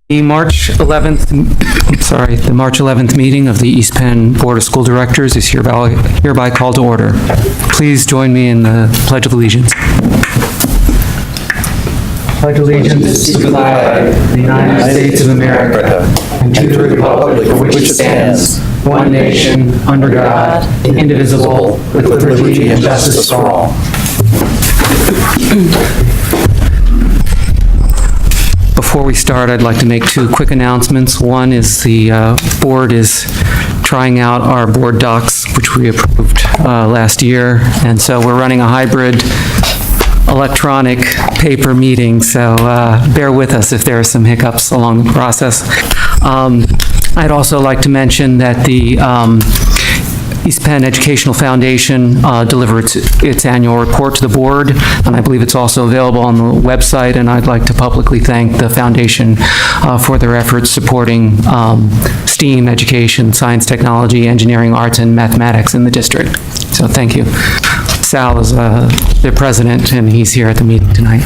The March 11th meeting of the East Penn Board of School Directors is hereby called to order. Please join me in the Pledge of Allegiance. Pledge allegiance to the flag of the United States of America and to the republic for which it stands, one nation, under God, indivisible, with liberty and justice for all. Before we start, I'd like to make two quick announcements. One is the board is trying out our board docs, which we approved last year, and so we're running a hybrid electronic paper meeting, so bear with us if there are some hiccups along the process. I'd also like to mention that the East Penn Educational Foundation delivered its annual report to the board, and I believe it's also available on the website, and I'd like to publicly thank the foundation for their efforts supporting STEAM education, science, technology, engineering, arts, and mathematics in the district. So thank you. Sal is their president, and he's here at the meeting tonight.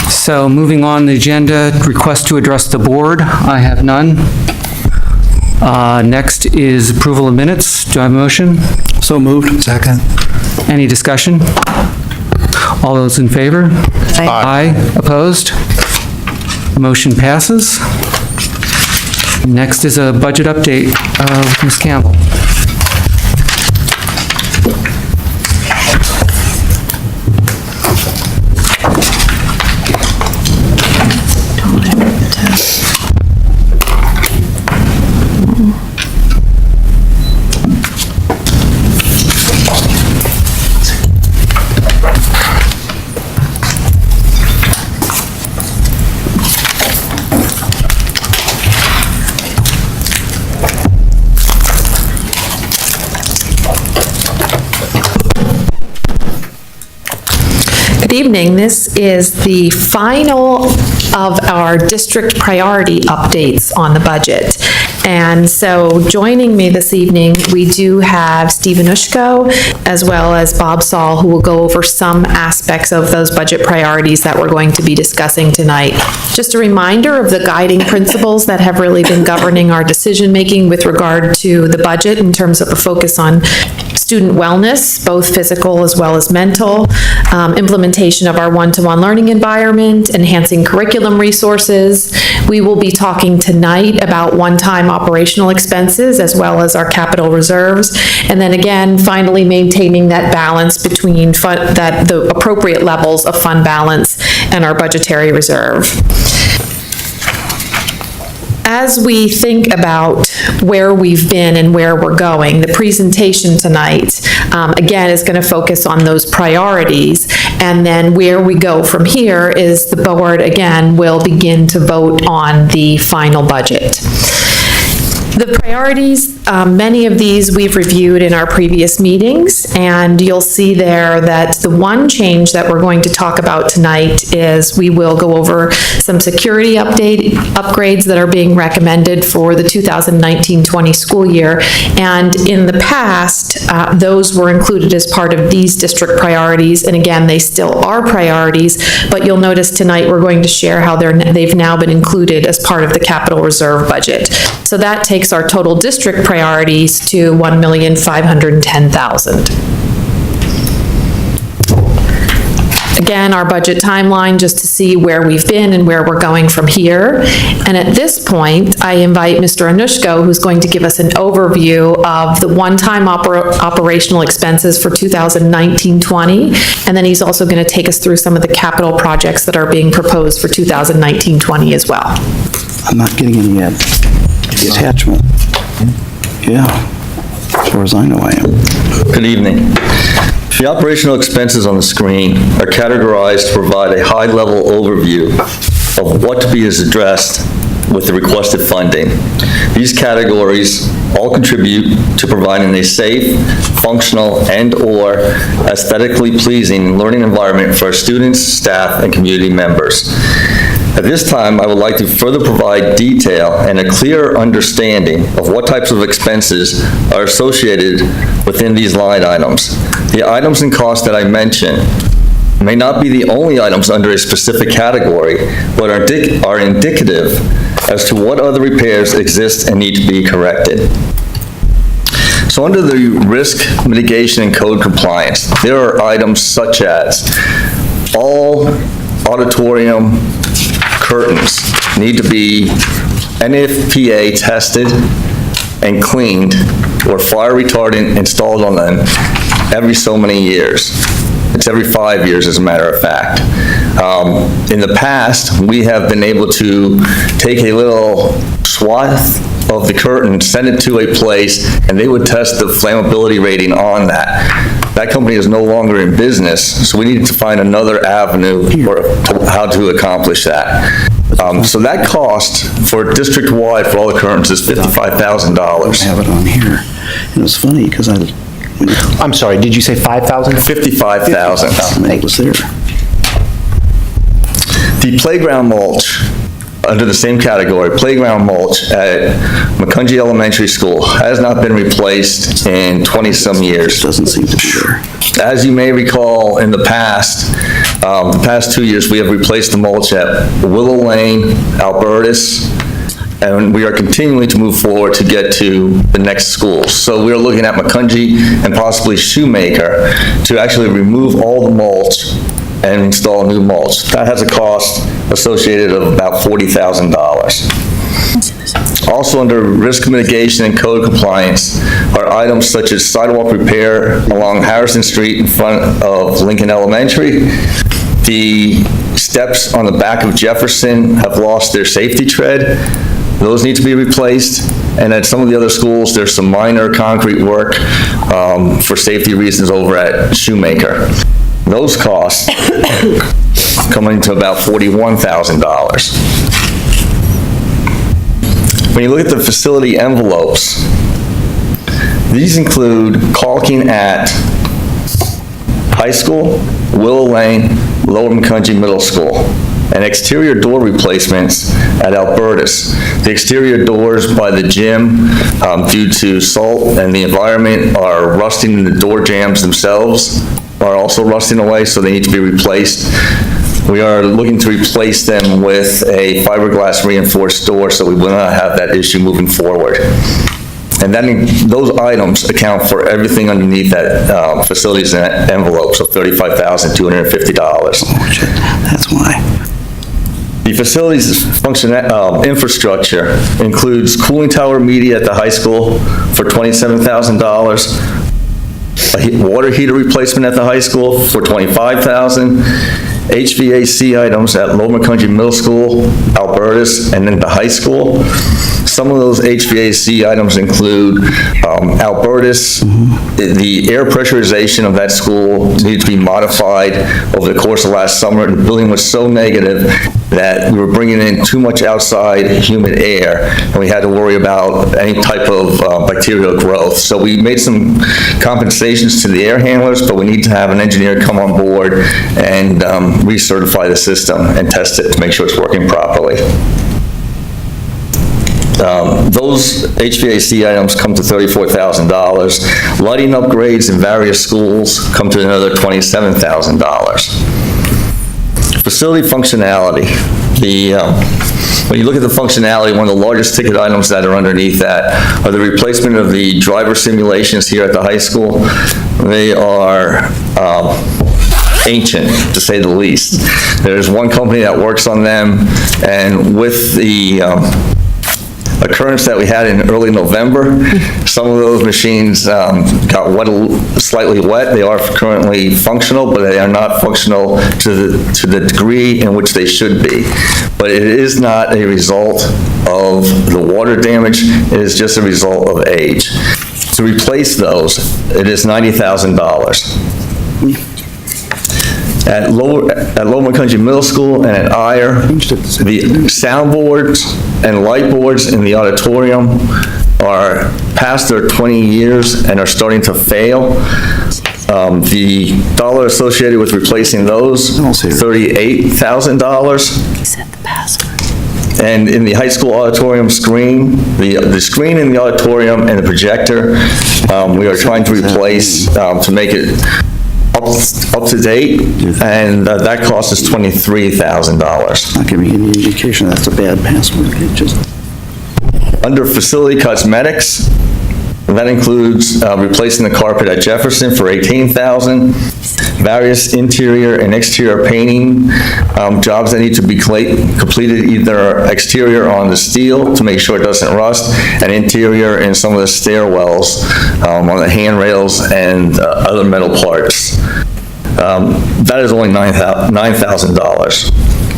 So moving on the agenda, request to address the board. I have none. Next is approval of minutes. Do I have a motion? So moved. Second. Any discussion? All those in favor? Aye. Aye. Opposed? Motion passes. Next is a budget update with Ms. Campbell. Good evening. This is the final of our district priority updates on the budget. And so joining me this evening, we do have Stephen Ushko as well as Bob Saul, who will go over some aspects of those budget priorities that we're going to be discussing tonight. Just a reminder of the guiding principles that have really been governing our decision-making with regard to the budget in terms of a focus on student wellness, both physical as well as mental, implementation of our one-to-one learning environment, enhancing curriculum resources. We will be talking tonight about one-time operational expenses as well as our capital reserves. And then again, finally maintaining that balance between the appropriate levels of fund balance and our budgetary reserve. As we think about where we've been and where we're going, the presentation tonight, again, is going to focus on those priorities, and then where we go from here is the board, again, will begin to vote on the final budget. The priorities, many of these we've reviewed in our previous meetings, and you'll see there that the one change that we're going to talk about tonight is we will go over some security upgrades that are being recommended for the 2019-20 school year. And in the past, those were included as part of these district priorities, and again, they still are priorities, but you'll notice tonight we're going to share how they've now been included as part of the capital reserve budget. So that takes our total district priorities to $1,510,000. Again, our budget timeline, just to see where we've been and where we're going from here. And at this point, I invite Mr. Anushko, who's going to give us an overview of the one-time operational expenses for 2019-20, and then he's also going to take us through some of the capital projects that are being proposed for 2019-20 as well. I'm not getting any yet. The attachment. Yeah, as far as I know I am. Good evening. The operational expenses on the screen are categorized to provide a high-level overview of what to be addressed with the requested funding. These categories all contribute to providing a safe, functional, and/or aesthetically pleasing learning environment for our students, staff, and community members. At this time, I would like to further provide detail and a clear understanding of what types of expenses are associated within these line items. The items and costs that I mentioned may not be the only items under a specific category, but are indicative as to what other repairs exist and need to be corrected. So under the risk mitigation and code compliance, there are items such as all auditorium curtains need to be NFPA tested and cleaned or fire retardant installed on them every so many years. It's every 5 years, as a matter of fact. In the past, we have been able to take a little swath of the curtain, send it to a place, and they would test the flammability rating on that. That company is no longer in business, so we needed to find another avenue for how to accomplish that. So that cost for district-wide for all the curtains is $55,000. I have it on here. And it was funny because I'm sorry, did you say 5,000? $55,000. it was there. The playground mulch, under the same category, playground mulch at McCungy Elementary School has not been replaced in 20-some years. Doesn't seem to be there. As you may recall, in the past 2 years, we have replaced the mulch at Willow Lane, Albertus, and we are continuing to move forward to get to the next schools. So we're looking at McCungy and possibly Shoemaker to actually remove all the mulch and install new mulch. That has a cost associated of about $40,000. Also under risk mitigation and code compliance are items such as sidewalk repair along Harrison Street in front of Lincoln Elementary. The steps on the back of Jefferson have lost their safety tread. Those need to be replaced. And at some of the other schools, there's some minor concrete work for safety reasons over at Shoemaker. Those costs coming to about $41,000. When you look at the facility envelopes, these include caulking at high school, Willow Lane, Lower McCungy Middle School, and exterior door replacements at Albertus. The exterior doors by the gym, due to salt and the environment, are rusting, and the door jambs themselves are also rusting away, so they need to be replaced. We are looking to replace them with a fiberglass reinforced door so we will not have that issue moving forward. And then those items account for everything underneath that facilities envelope, so $35,250. That's why. The facilities function infrastructure includes cooling tower media at the high school for $27,000, a water heater replacement at the high school for $25,000, HVAC items at Lower McCungy Middle School, Albertus, and then the high school. Some of those HVAC items include Albertus. The air pressurization of that school needed to be modified over the course of last summer. The building was so negative that we were bringing in too much outside humid air, and we had to worry about any type of bacterial growth. So we made some compensations to the air handlers, but we need to have an engineer come on board and recertify the system and test it to make sure it's working properly. Those HVAC items come to $34,000. Lighting upgrades in various schools come to another $27,000. Facility functionality. When you look at the functionality, one of the largest ticket items that are underneath that are the replacement of the driver simulations here at the high school. They are ancient, to say the least. There's one company that works on them, and with the occurrence that we had in early November, some of those machines got slightly wet. They are currently functional, but they are not functional to the degree in which they should be. But it is not a result of the water damage, it is just a result of age. To replace those, it is $90,000. At Lower McCungy Middle School and at Ayer, the soundboards and light boards in the auditorium are past their 20 years and are starting to fail. The dollar associated with replacing those, $38,000. Set the password. And in the high school auditorium screen, the screen in the auditorium and the projector, we are trying to replace to make it up up to date, and that cost is $23,000. Not giving you any indication that's a bad password. It just, Under facility cosmetics, that includes replacing the carpet at Jefferson for $18,000, various interior and exterior painting jobs that need to be completed, either exterior on the steel to make sure it doesn't rust, and interior in some of the stairwells on the handrails and other metal parts. That is only $9,000.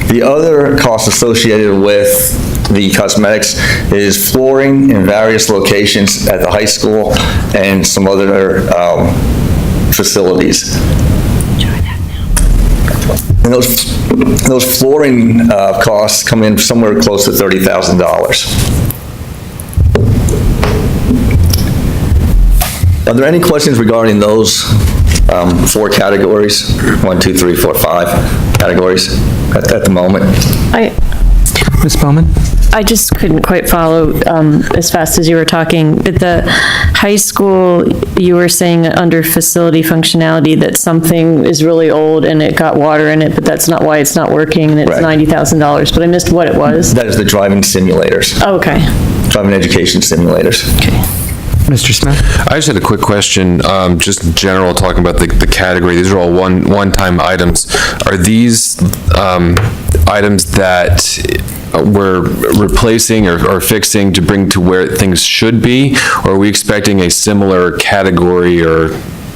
The other cost associated with the cosmetics is flooring in various locations at the high school and some other facilities. And those flooring costs come in somewhere close to $30,000. Are there any questions regarding those four categories? 1, 2, 3, 4, 5 categories at the moment? Ms. Bowman? I just couldn't quite follow as fast as you were talking. At the high school, you were saying under facility functionality that something is really old and it got water in it, but that's not why it's not working, and it's Right. $90,000, but I missed what it was. That is the driving simulators, Oh, okay. driving education simulators. Mr. Smith? I just had a quick question, just in general, talking about the category. These are all one-time items. Are these items that we're replacing or fixing to bring to where things should be? Or are we expecting a similar category or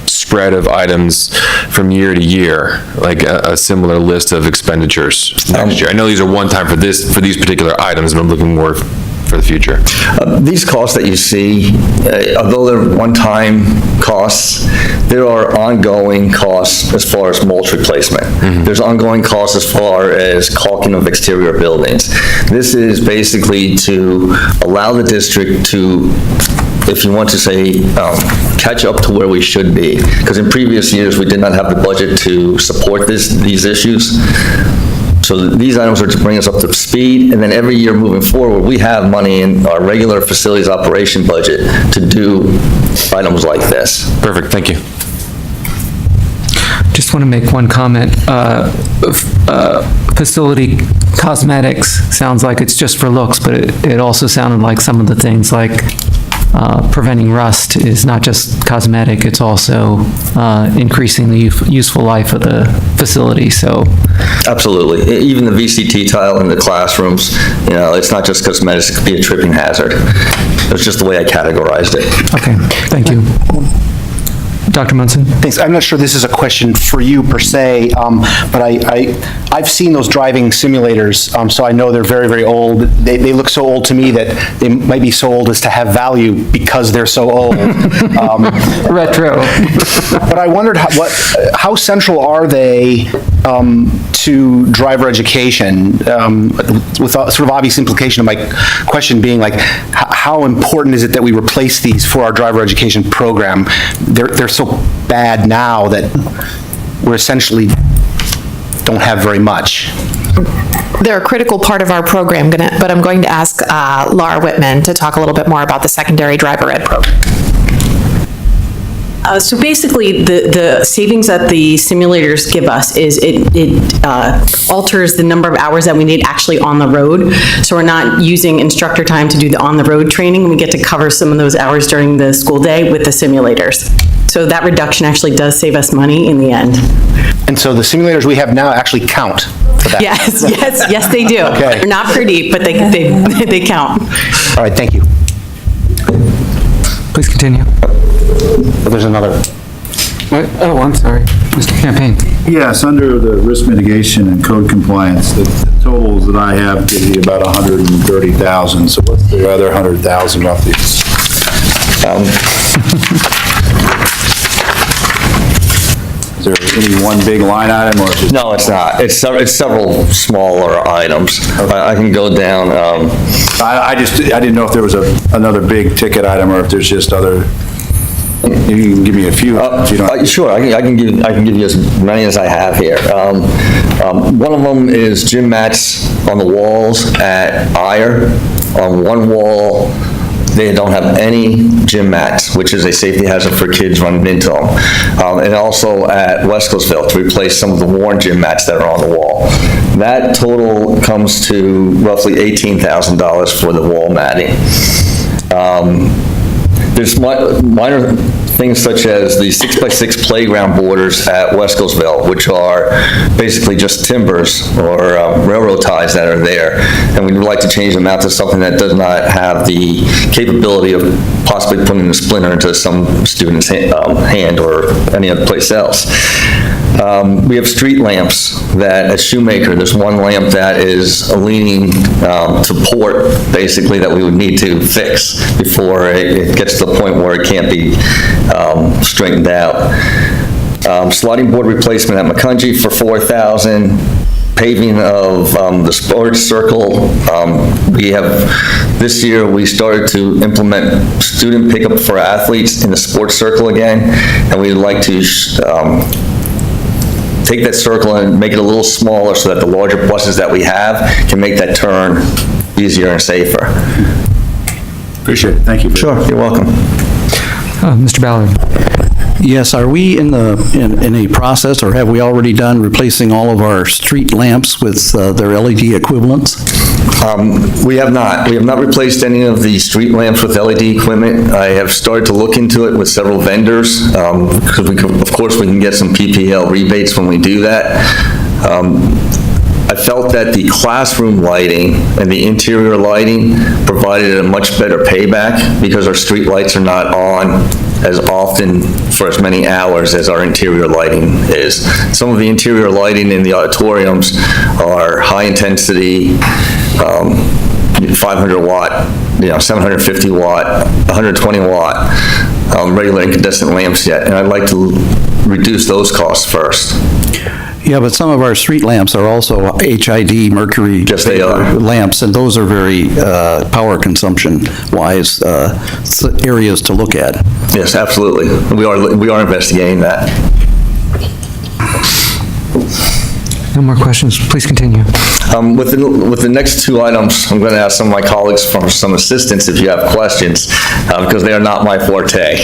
spread of items from year to year, like a similar list of expenditures next year? I know these are one-time for these particular items, but I'm looking more for the future. These costs that you see, although they're one-time costs, there are ongoing costs as far as mulch replacement. There's ongoing costs as far as caulking of exterior buildings. This is basically to allow the district to, if you want to say, catch up to where we should be. Because in previous years, we did not have the budget to support these issues. So these items are to bring us up to speed, and then every year moving forward, we have money in our regular facilities operation budget to do items like this. Perfect, thank you. Just want to make one comment. Facility cosmetics sounds like it's just for looks, but it also sounded like some of the things like preventing rust is not just cosmetic, it's also increasing the useful life of the facility, so. Absolutely. Even the VCT tile in the classrooms, it's not just cosmetics, it could be a tripping hazard. It's just the way I categorized it. Okay, thank you. Dr. Munson? Thanks. I'm not sure this is a question for you per se, but I've seen those driving simulators, so I know they're very, very old. They look so old to me that they might be so old as to have value because they're so old. Retro. But I wondered how central are they to driver education? With sort of obvious implication of my question being like, how important is it that we replace these for our driver education program? They're so bad now that we're essentially don't have very much. They're a critical part of our program, but I'm going to ask Laura Whitman to talk a little bit more about the secondary driver ed program. So basically, the savings that the simulators give us is it alters the number of hours that we need actually on the road. So we're not using instructor time to do the on-the-road training. We get to cover some of those hours during the school day with the simulators. So that reduction actually does save us money in the end. And so the simulators we have now actually count for that? Yes, they do. Okay. They're not pretty, but they count. All right, thank you. Please continue. Well, there's another. What? Oh, I'm sorry. Mr. Campaign. Yes, under the risk mitigation and code compliance, the totals that I have give you about 130,000. So what's the other 100,000 roughly? Is there any one big line item or just? No, it's not. It's several smaller items. I can go down. I didn't know if there was another big ticket item or if there's just other. You can give me a few. If you don't. Sure, I can give you as many as I have here. One of them is gym mats on the walls at Ayer. On one wall, They don't have any gym mats, which is a safety hazard for kids running into them. And also at Wescosville to replace some of the worn gym mats that are on the wall. That total comes to roughly $18,000 for the wall matting. There's minor things such as the 6x6 playground borders at Wescosville, which are basically just timbers or railroad ties that are there. And we'd like to change them out to something that does not have the capability of possibly putting a splinter into some student's hand or any other place else. We have street lamps that at Shoemaker, there's one lamp that is leaning to port, basically, that we would need to fix before it gets to the point where it can't be straightened out. Sliding board replacement at McCungy for $4,000. Paving of the sports circle. This year, we started to implement student pickup for athletes in the sports circle again, and we'd like to take that circle and make it a little smaller so that the larger buses that we have can make that turn easier and safer. Appreciate it, thank you. Sure, you're welcome. Mr. Ballard? Yes, are we in a process, or have we already done replacing all of our street lamps with their LED equivalents? We have not. We have not replaced any of the street lamps with LED equipment. I have started to look into it with several vendors, because of course we can get some PPL rebates when we do that. I felt that the classroom lighting and the interior lighting provided a much better payback because our street lights are not on as often for as many hours as our interior lighting is. Some of the interior lighting in the auditoriums are high intensity, 500 watt, 750 watt, 120 watt, regular incandescent lamps yet, and I'd like to reduce those costs first. Yeah, but some of our street lamps are also HID mercury Yes, they are. lamps, and those are very power consumption wise areas to look at. Yes, absolutely. We are investigating that. No more questions, please continue. With the next two items, I'm going to ask some of my colleagues for some assistance if you have questions, because they are not my forte.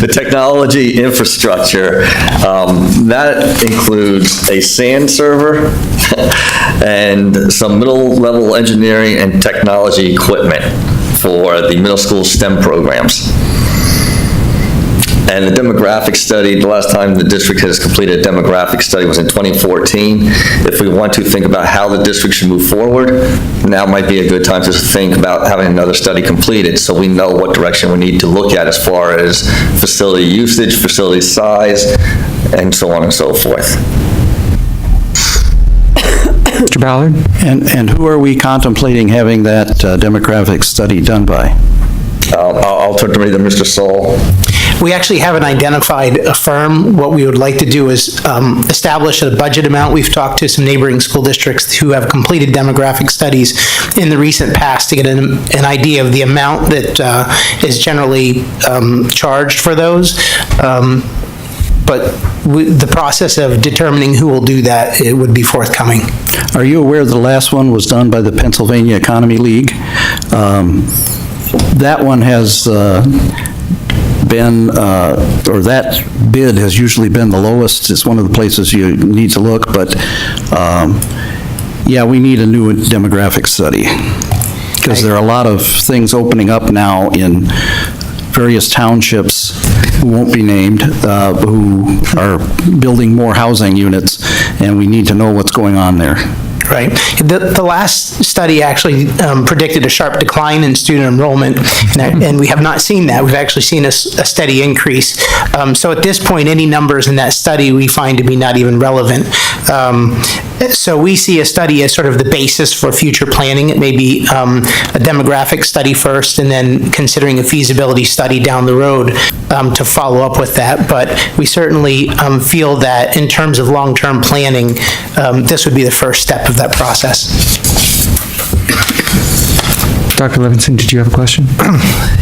The technology infrastructure, that includes a SAN server and some middle-level engineering and technology equipment for the middle school STEM programs. And the demographic study, the last time the district has completed a demographic study was in 2014. If we want to think about how the district should move forward, now might be a good time to think about having another study completed so we know what direction we need to look at as far as facility usage, facility size, and so on and so forth. Mr. Ballard? And who are we contemplating having that demographic study done by? I'll turn to either Mr. Saul. We actually haven't identified a firm. What we would like to do is establish a budget amount. We've talked to some neighboring school districts who have completed demographic studies in the recent past to get an idea of the amount that is generally charged for those. But the process of determining who will do that, it would be forthcoming. Are you aware the last one was done by the Pennsylvania Economy League? That one has been, or that bid has usually been the lowest. It's one of the places you need to look, but yeah, we need a new demographic study because there are a lot of things opening up now in various townships who won't be named, who are building more housing units, and we need to know what's going on there. Right. The last study actually predicted a sharp decline in student enrollment, and we have not seen that. We've actually seen a steady increase. So at this point, any numbers in that study we find to be not even relevant. So we see a study as sort of the basis for future planning. It may be a demographic study first, and then considering a feasibility study down the road to follow up with that. But we certainly feel that in terms of long-term planning, this would be the first step of that process. Dr. Levinson, did you have a question?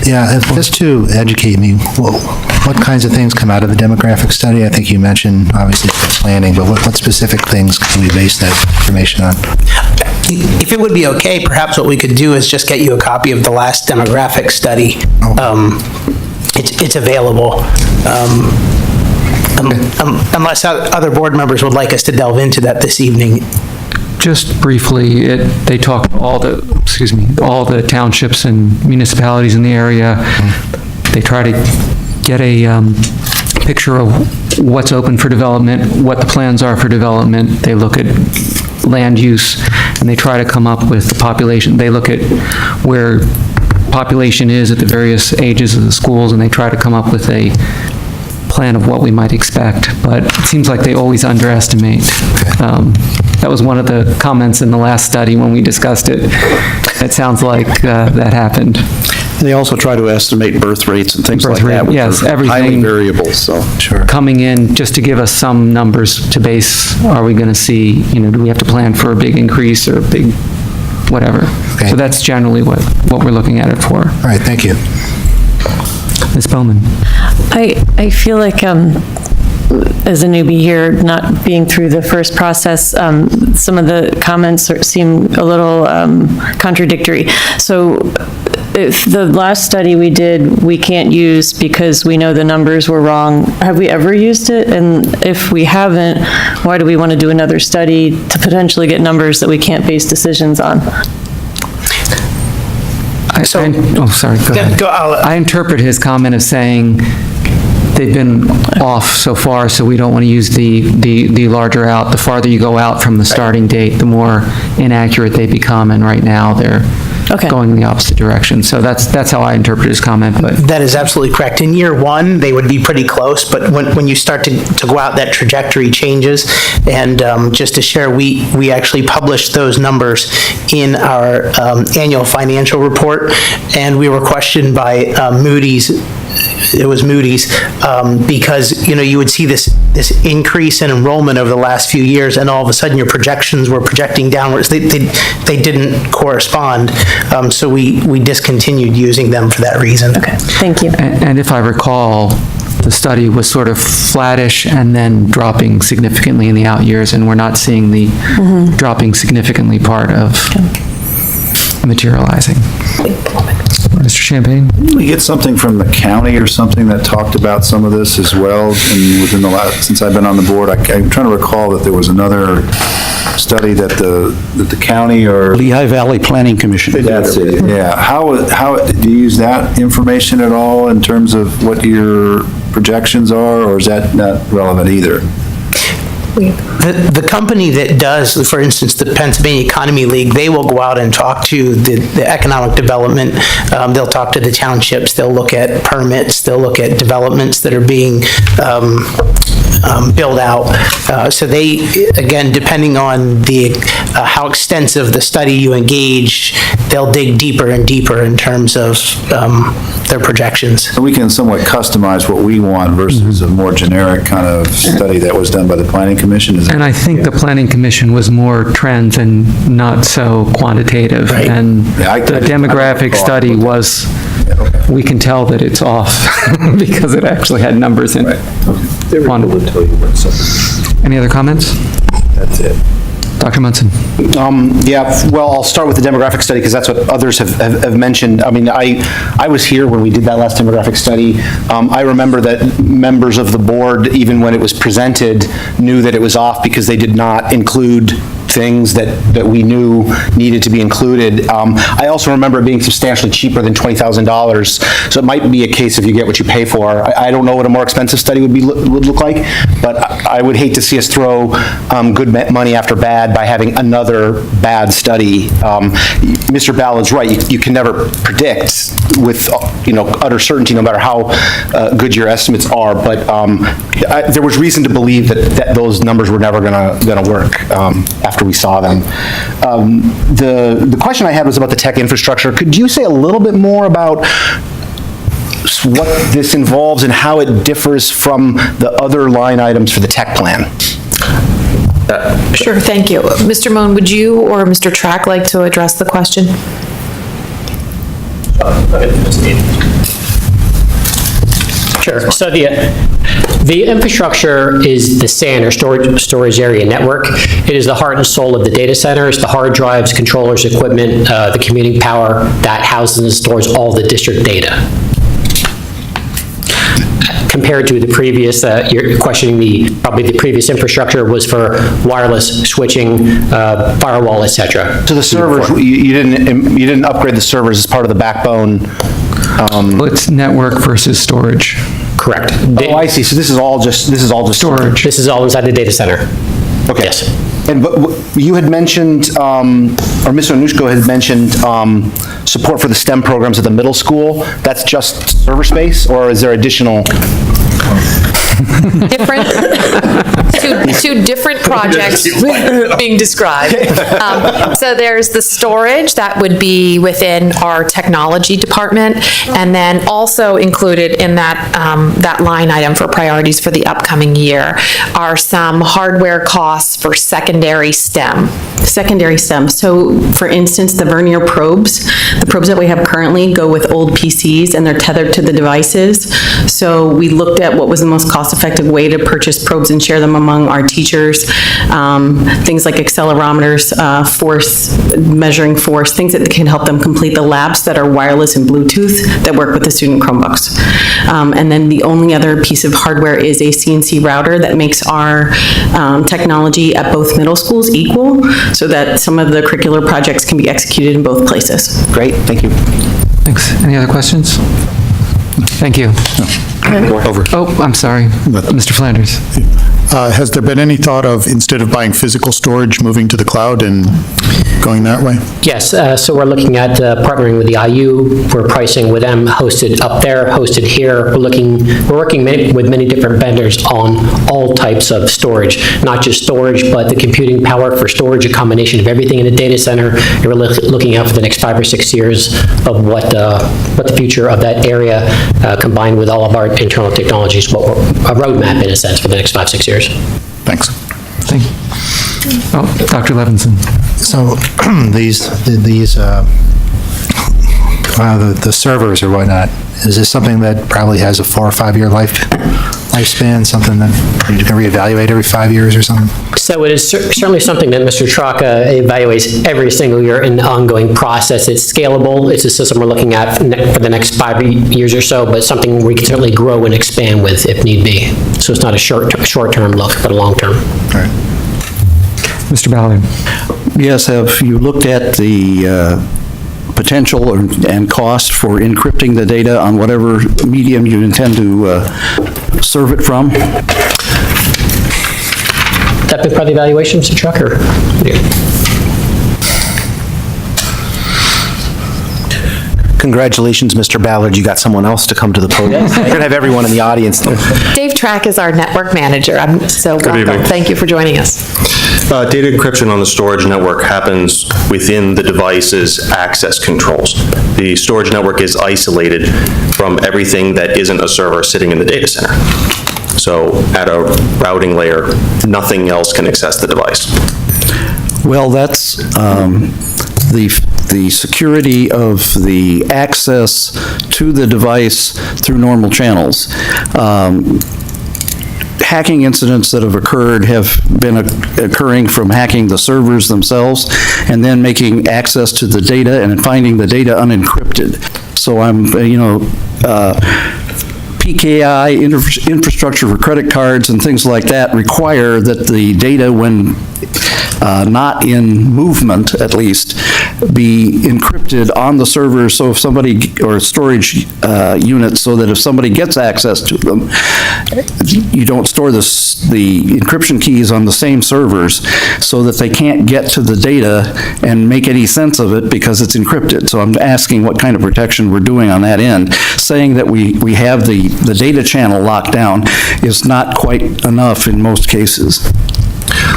Yeah, just to educate me, what kinds of things come out of the demographic study? I think you mentioned, obviously, planning, but what specific things can we base that information on? If if it would be okay, perhaps what we could do is just get you a copy of the last demographic study. It's available. Unless other board members would like us to delve into that this evening. Just briefly, they talk all the townships and municipalities in the area. They try to get a picture of what's open for development, what the plans are for development. They look at land use, and they try to come up with the population. They look at where population is at the various ages of the schools, and they try to come up with a plan of what we might expect, but it seems like they always underestimate. That was one of the comments in the last study when we discussed it. It sounds like that happened. And they also try to estimate birth rates and things like that, which yes, are highly everything variable, so. Sure. Coming in just to give us some numbers to base, are we going to see, do we have to plan for a big increase or a big whatever? Okay. So that's generally what we're looking at it for. All right, thank you. Ms. Bowman? I feel like, as a newbie here, not being through the first process, some of the comments seem a little contradictory. So if the last study we did, we can't use because we know the numbers were wrong, have we ever used it? And if we haven't, why do we want to do another study to potentially get numbers that we can't base decisions on? Sorry, go ahead. I interpret his comment as saying they've been off so far, so we don't want to use the larger out. The farther you go out from the starting date, the more inaccurate they become, and right now they're going in the opposite direction. So that's how I interpret his comment, but. That is absolutely correct. In year one, they would be pretty close, but when you start to go out, that trajectory changes. And just to share, we actually published those numbers in our annual financial report, and we were questioned by Moody's. It was Moody's, because, you would see this increase in enrollment over the last few years, and all of a sudden your projections were projecting downwards. They didn't correspond, so we discontinued using them for that reason. Okay, thank you. And if I recall, the study was sort of flattish and then dropping significantly in the out years, and we're not seeing the dropping significantly part of materializing. Mr. Champagne? We get something from the county or something that talked about some of this as well, and within the last, since I've been on the board, I'm trying to recall that there was another study that the county or... Lehigh Valley Planning Commission. That's it, yeah. How, do you use that information at all in terms of what your projections are, or is that not relevant either? The company that does, for instance, the Pennsylvania Economy League, they will go out and talk to the economic development. They'll talk to the townships. They'll look at permits. They'll look at developments that are being built out. So they, again, depending on how extensive the study you engage, they'll dig deeper and deeper in terms of their projections. So we can somewhat customize what we want versus a more generic kind of study that was done by the Planning Commission. And I think the Planning Commission was more trends and not so quantitative. Right. And Yeah, the demographic study was, we can tell that it's off because it actually had numbers in it. They were able to tell you what's something. Any other comments? That's it. Dr. Munson? Yeah, well, I'll start with the demographic study because that's what others have mentioned. I mean, I was here when we did that last demographic study. I remember that members of the board, even when it was presented, knew that it was off because they did not include things that we knew needed to be included. I also remember it being substantially cheaper than $20,000, so it might be a case of you get what you pay for. I don't know what a more expensive study would look like, but I would hate to see us throw good money after bad by having another bad study. Mr. Ballard's right, you can never predict with utter certainty, no matter how good your estimates are, but there was reason to believe that those numbers were never gonna work after we saw them. The question I had was about the tech infrastructure. Could you say a little bit more about what this involves and how it differs from the other line items for the tech plan? Sure, thank you. Mr. Moen, would you or Mr. Track like to address the question? Sure. So The infrastructure is the SAN, or storage area network. It is the heart and soul of the data center. It's the hard drives, controllers, equipment, the computing power that houses and stores all the district data. Compared to the previous, you're questioning probably the previous infrastructure was for wireless switching, firewall, et cetera. So the servers, you didn't upgrade the servers as part of the backbone? Well, it's network versus storage. Correct. Oh, I see. So this is all just storage. This is all inside the data center. Okay. Yes. And but you had mentioned, or Mr. Anushko had mentioned, support for the STEM programs at the middle school. That's just server space, or is there additional? Different, two different projects being described. So there's the storage that would be within our technology department, and then also included in that, that line item for priorities for the upcoming year are some hardware costs for secondary STEM. Secondary STEM. So for instance, the vernier probes, the probes that we have currently go with old PCs and they're tethered to the devices. So we looked at what was the most cost-effective way to purchase probes and share them among our teachers. Things like accelerometers, measuring force, things that can help them complete the labs that are wireless and Bluetooth that work with the student Chromebooks. And then the only other piece of hardware is a CNC router that makes our technology at both middle schools equal, so that some of the curricular projects can be executed in both places. Great, thank you. Thanks. Any other questions? Thank you. Over. Oh, I'm sorry. Mr. Flanders. Has there been any thought of, instead of buying physical storage, moving to the cloud and going that way? Yes, so we're looking at partnering with the IU. We're pricing with them, hosted up there, hosted here. We're working with many different vendors on all types of storage, not just storage, but the computing power for storage, a combination of everything in the data center. And we're looking out for the next 5 or 6 years of what the future of that area, combined with all of our internal technologies, what a roadmap in a sense for the next 5-6 years. Thanks. Thank you. Oh, Dr. Levinson. So the servers or whatnot, is this something that probably has a 4 or 5 year lifespan, something that you can reevaluate every 5 years or something? So it is certainly something that Mr. Traka evaluates every single year in the ongoing process. It's scalable. It's a system we're looking at for the next 5 years or so, but something we can certainly grow and expand with if need be. So it's not a short-term look, but a long-term. All right. Mr. Ballard. Yes, have you looked at the potential and cost for encrypting the data on whatever medium you intend to serve it from? That been part of the evaluation, Mr. Trucker? Congratulations, Mr. Ballard, you got someone else to come to the podium. We're going to have everyone in the audience. Dave Track is our network manager. I'm so welcome. evening. Thank you for joining us. Data encryption on the storage network happens within the device's access controls. The storage network is isolated from everything that isn't a server sitting in the data center. So at a routing layer, nothing else can access the device. Well, that's the security of the access to the device through normal channels. Hacking incidents that have occurred have been occurring from hacking the servers themselves and then making access to the data and finding the data unencrypted. So I'm, PKI, infrastructure for credit cards and things like that require that the data, when not in movement at least, be encrypted on the server, so if somebody, or storage units, so that if somebody gets access to them, you don't store the encryption keys on the same servers so that they can't get to the data and make any sense of it because it's encrypted. So I'm asking what kind of protection we're doing on that end. Saying that we have the data channel locked down is not quite enough in most cases.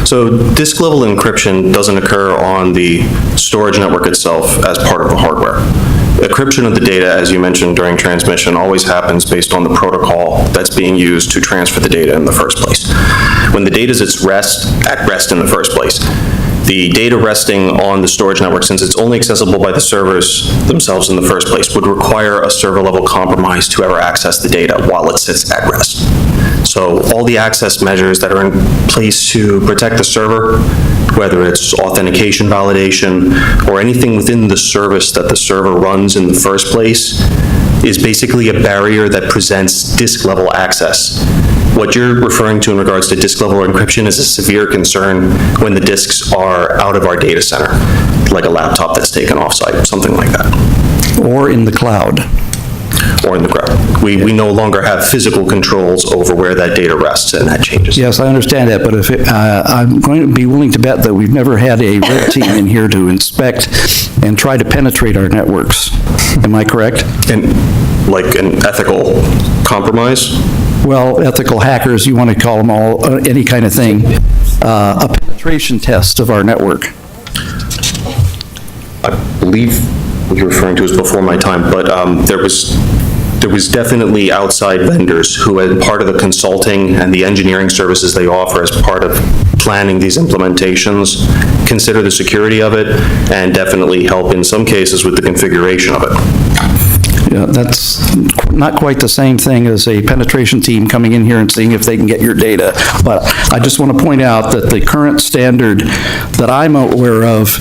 So disk level encryption doesn't occur on the storage network itself as part of the hardware. Encryption of the data, as you mentioned during transmission, always happens based on the protocol that's being used to transfer the data in the first place. When the data is at rest in the first place, the data resting on the storage network, since it's only accessible by the servers themselves in the first place, would require a server level compromise to ever access the data while it sits at rest. So all the access measures that are in place to protect the server, whether it's authentication validation or anything within the service that the server runs in the first place, is basically a barrier that presents disk-level access. What you're referring to in regards to disk-level encryption is a severe concern when the disks are out of our data center, like a laptop that's taken off-site, something like that. Or in the cloud. Or in the cloud. We no longer have physical controls over where that data rests, and that changes. Yes, I understand that, but if, I'm going to be willing to bet that we've never had a red team in here to inspect and try to penetrate our networks. Am I correct? And like an ethical compromise? Well, ethical hackers, you want to call them all, any kind of thing. A penetration test of our network. I believe what you're referring to is before my time, but there was definitely outside vendors who, had part of the consulting and the engineering services they offer as part of planning these implementations, consider the security of it, and definitely help in some cases with the configuration of it. Yeah, that's not quite the same thing as a penetration team coming in here and seeing if they can get your data. But I just want to point out that the current standard that I'm aware of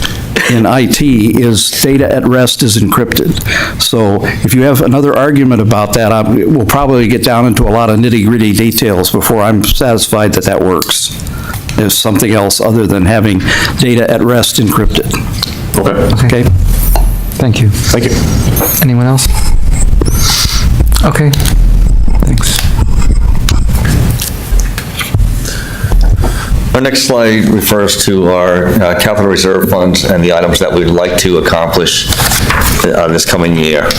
in IT is data at rest is encrypted. So if you have another argument about that, we'll probably get down into a lot of nitty-gritty details before I'm satisfied that that works. There's something else other than having data at rest encrypted. Okay. Okay? Thank you. Thank you. Anyone else? Okay, thanks. Our next slide refers to our capital reserve funds and the items that we'd like to accomplish this coming year.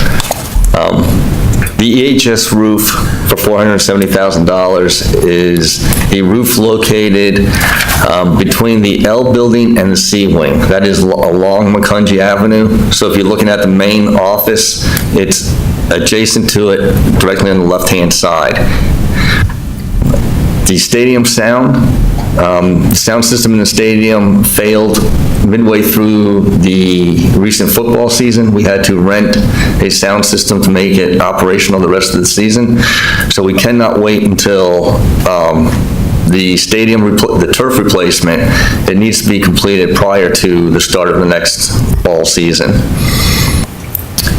The EHS roof for $470,000 is a roof located between the L building and the C wing. That is along McCungy Avenue. So if you're looking at the main office, it's adjacent to it, directly on the left-hand side. The stadium sound, the sound system in the stadium failed midway through the recent football season. We had to rent a sound system to make it operational the rest of the season. So we cannot wait until the stadium, the turf replacement, it needs to be completed prior to the start of the next fall season.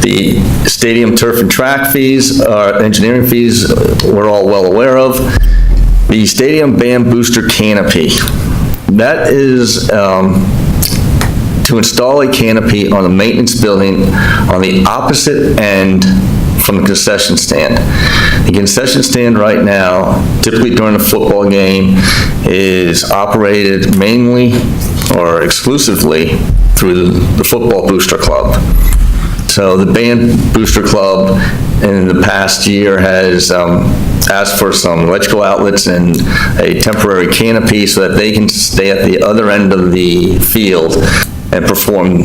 The stadium turf and track fees, engineering fees, we're all well aware of. The stadium band booster canopy, that is to install a canopy on the maintenance building on the opposite end from the concession stand. The concession stand right now, typically during a football game, is operated mainly or exclusively through the Football Booster Club. So the Band Booster Club in the past year has asked for some electrical outlets and a temporary canopy so that they can stay at the other end of the field and perform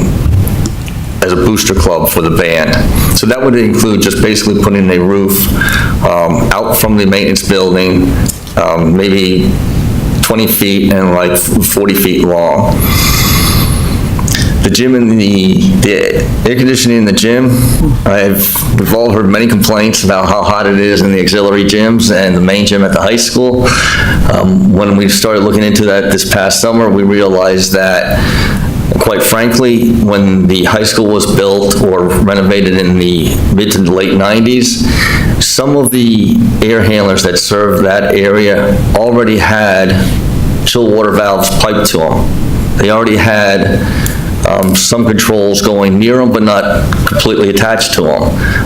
as a booster club for the band. So that would include just basically putting a roof out from the maintenance building, maybe 20 feet and like 40 feet long. The gym and the air conditioning in the gym, we've all heard many complaints about how hot it is in the auxiliary gyms and the main gym at the high school. When we started looking into that this past summer, we realized that, quite frankly, when the high school was built or renovated in the mid to late 90s, some of the air handlers that served that area already had chill water valves piped to them. They already had some controls going near them, but not completely attached to them.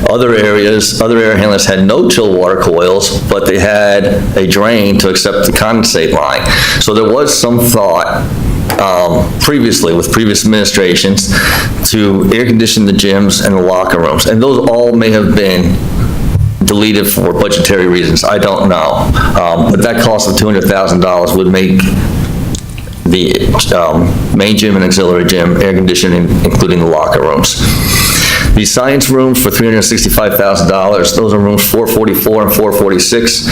Other areas, other air handlers had no chill water coils, but they had a drain to accept the condensate line. So there was some thought previously with previous administrations to air condition the gyms and the locker rooms. And those all may have been deleted for budgetary reasons. I don't know. But that cost of $200,000 would make the main gym and auxiliary gym air conditioning, including the locker rooms. The science rooms for $365,000, those are rooms 444 and 446.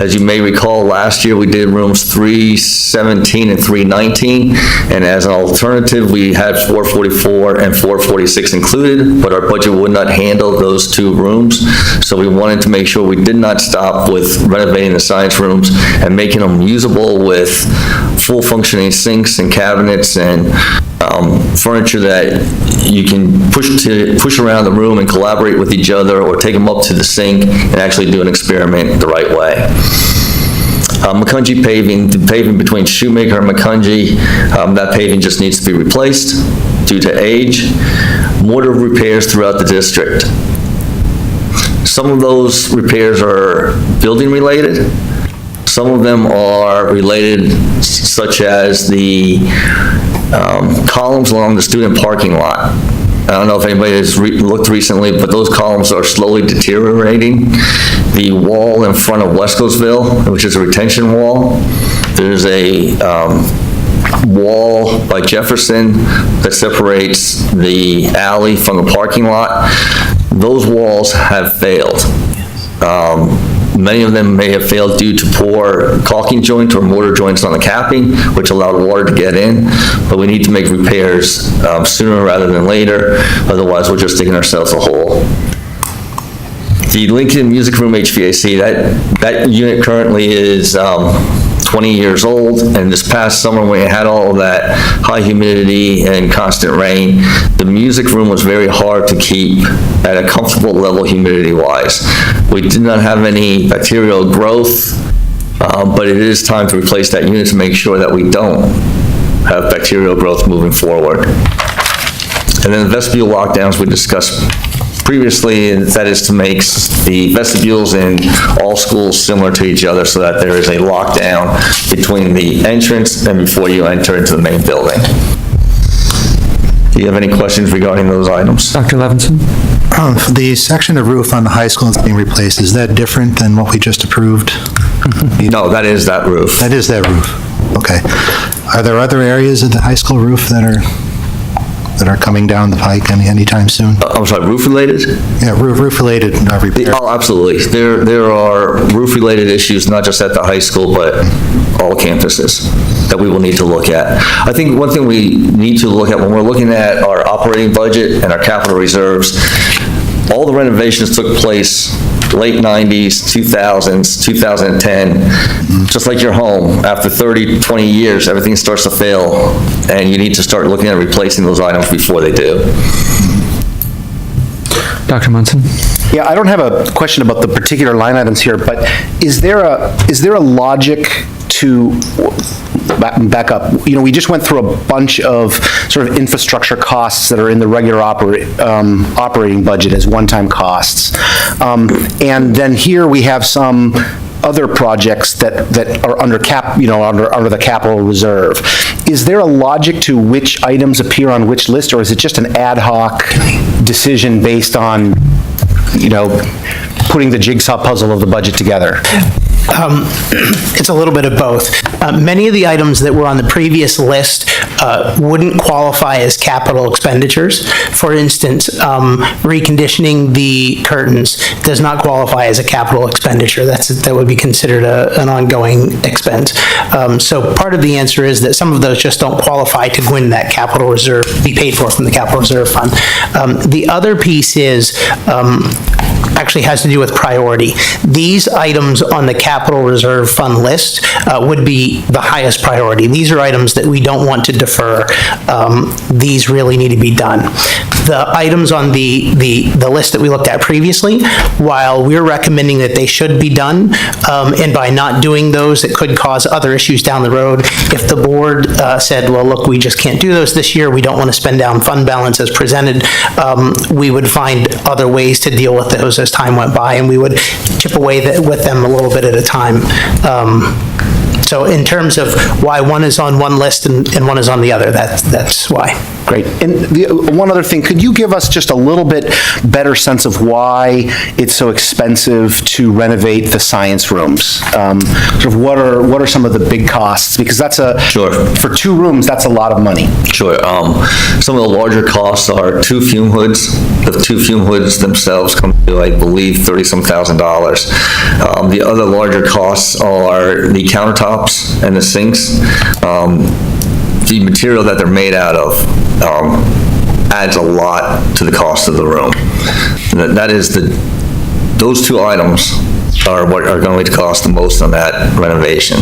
As you may recall, last year we did rooms 317 and 319, and as an alternative, we had 444 and 446 included, but our budget would not handle those two rooms, so we wanted to make sure we did not stop with renovating the science rooms and making them usable with full functioning sinks and cabinets and furniture that you can push around the room and collaborate with each other, or take them up to the sink and actually do an experiment the right way. McCungy paving, the paving between Shoemaker and McCungy, that paving just needs to be replaced due to age. Mortar repairs throughout the district. Some of those repairs are building related. Some of them are related, such as the columns along the student parking lot. I don't know if anybody has looked recently, but those columns are slowly deteriorating. The wall in front of Wescosville, which is a retention wall, there's a wall by Jefferson that separates the alley from the parking lot. Those walls have failed. Many of them may have failed due to poor caulking joints or mortar joints on the capping, which allowed water to get in, but we need to make repairs sooner rather than later, otherwise we're just digging ourselves a hole. The Lincoln Music Room HVAC, that unit currently is 20 years old, and this past summer when we had all of that high humidity and constant rain, the music room was very hard to keep at a comfortable level humidity-wise. We did not have any bacterial growth, but it is time to replace that unit to make sure that we don't have bacterial growth moving forward. And then the vestibule lockdowns we discussed previously, and that is to make the vestibules in all schools similar to each other so that there is a lockdown between the entrance and before you enter into the main building. Do you have any questions regarding those items? Dr. Levinson? The section of roof on the high school that's being replaced, is that different than what we just approved? No, that is that roof. That is that roof, okay. Are there other areas of the high school roof that are coming down the pike anytime soon? I'm sorry, roof-related? Yeah, roof-related repair. Oh, absolutely. There are roof-related issues, not just at the high school, but all campuses that we will need to look at. I think one thing we need to look at when we're looking at our operating budget and our capital reserves, all the renovations took place late 90s, 2000s, 2010. Just like your home, after 30, 20 years, everything starts to fail, and you need to start looking at replacing those items before they do. Dr. Munson? Yeah, I don't have a question about the particular line items here, but is there a logic to back up? You know, we just went through a bunch of sort of infrastructure costs that are in the regular operating budget as one-time costs. And then here we have some other projects that are under under the capital reserve. Is there a logic to which items appear on which list, or is it just an ad hoc decision based on, putting the jigsaw puzzle of the budget together? It's a little bit of both. Many of the items that were on the previous list wouldn't qualify as capital expenditures. For instance, reconditioning the curtains does not qualify as a capital expenditure. That would be considered an ongoing expense. So part of the answer is that some of those just don't qualify to go in that capital reserve, be paid for from the capital reserve fund. The other piece is actually has to do with priority. These items on the capital reserve fund list would be the highest priority. These are items that we don't want to defer. These really need to be done. The items on the list that we looked at previously, while we're recommending that they should be done, and by not doing those, it could cause other issues down the road. If the board said, well, look, we just can't do those this year, we don't want to spend down fund balance as presented, we would find other ways to deal with those as time went by, and we would chip away with them a little bit at a time. So in terms of why one is on one list and one is on the other, that's why. Great. And one other thing, could you give us just a little bit better sense of why it's so expensive to renovate the science rooms? Sort of what are some of the big costs? Because that's Sure. for 2 rooms, that's a lot of money. Sure. Some of the larger costs are 2 fume hoods. The 2 fume hoods themselves come to, I believe, $30-some thousand. The other larger costs are the countertops and the sinks. The material that they're made out of adds a lot to the cost of the room. And those 2 items are what are going to cost the most on that renovation.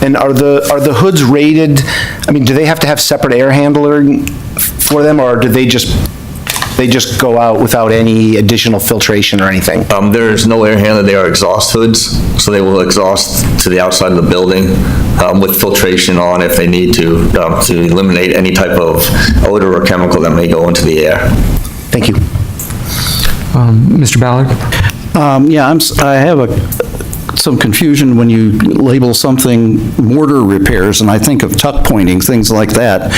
And are the hoods rated, I mean, do they have to have separate air handling for them, or do they just go out without any additional filtration or anything? There is no air handler. They are exhaust hoods, so they will exhaust to the outside of the building with filtration on if they need to eliminate any type of odor or chemical that may go into the air. Thank you. Mr. Ballard? Yeah, I have some confusion when you label something mortar repairs, and I think of tuck pointing, things like that.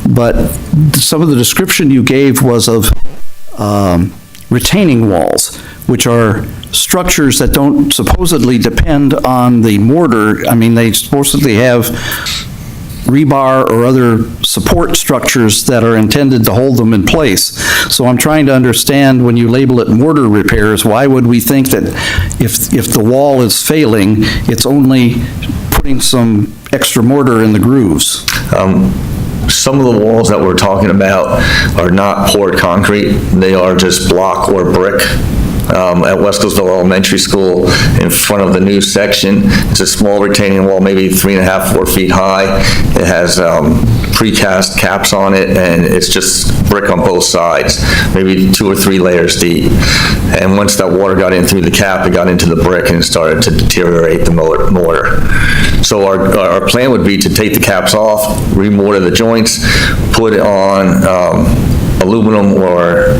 But some of the description you gave was of retaining walls, which are structures that don't supposedly depend on the mortar. I mean, they supposedly have rebar or other support structures that are intended to hold them in place. So I'm trying to understand, when you label it mortar repairs, why would we think that if the wall is failing, it's only putting some extra mortar in the grooves? Some of the walls that we're talking about are not poured concrete. They are just block or brick. At Wescoville Elementary School, in front of the new section, it's a small retaining wall, maybe 3.5, 4 feet high. It has precast caps on it, and it's just brick on both sides, maybe 2 or 3 layers deep. And once that water got in through the cap, it got into the brick and it started to deteriorate the mortar. So our plan would be to take the caps off, remortar the joints, put it on aluminum or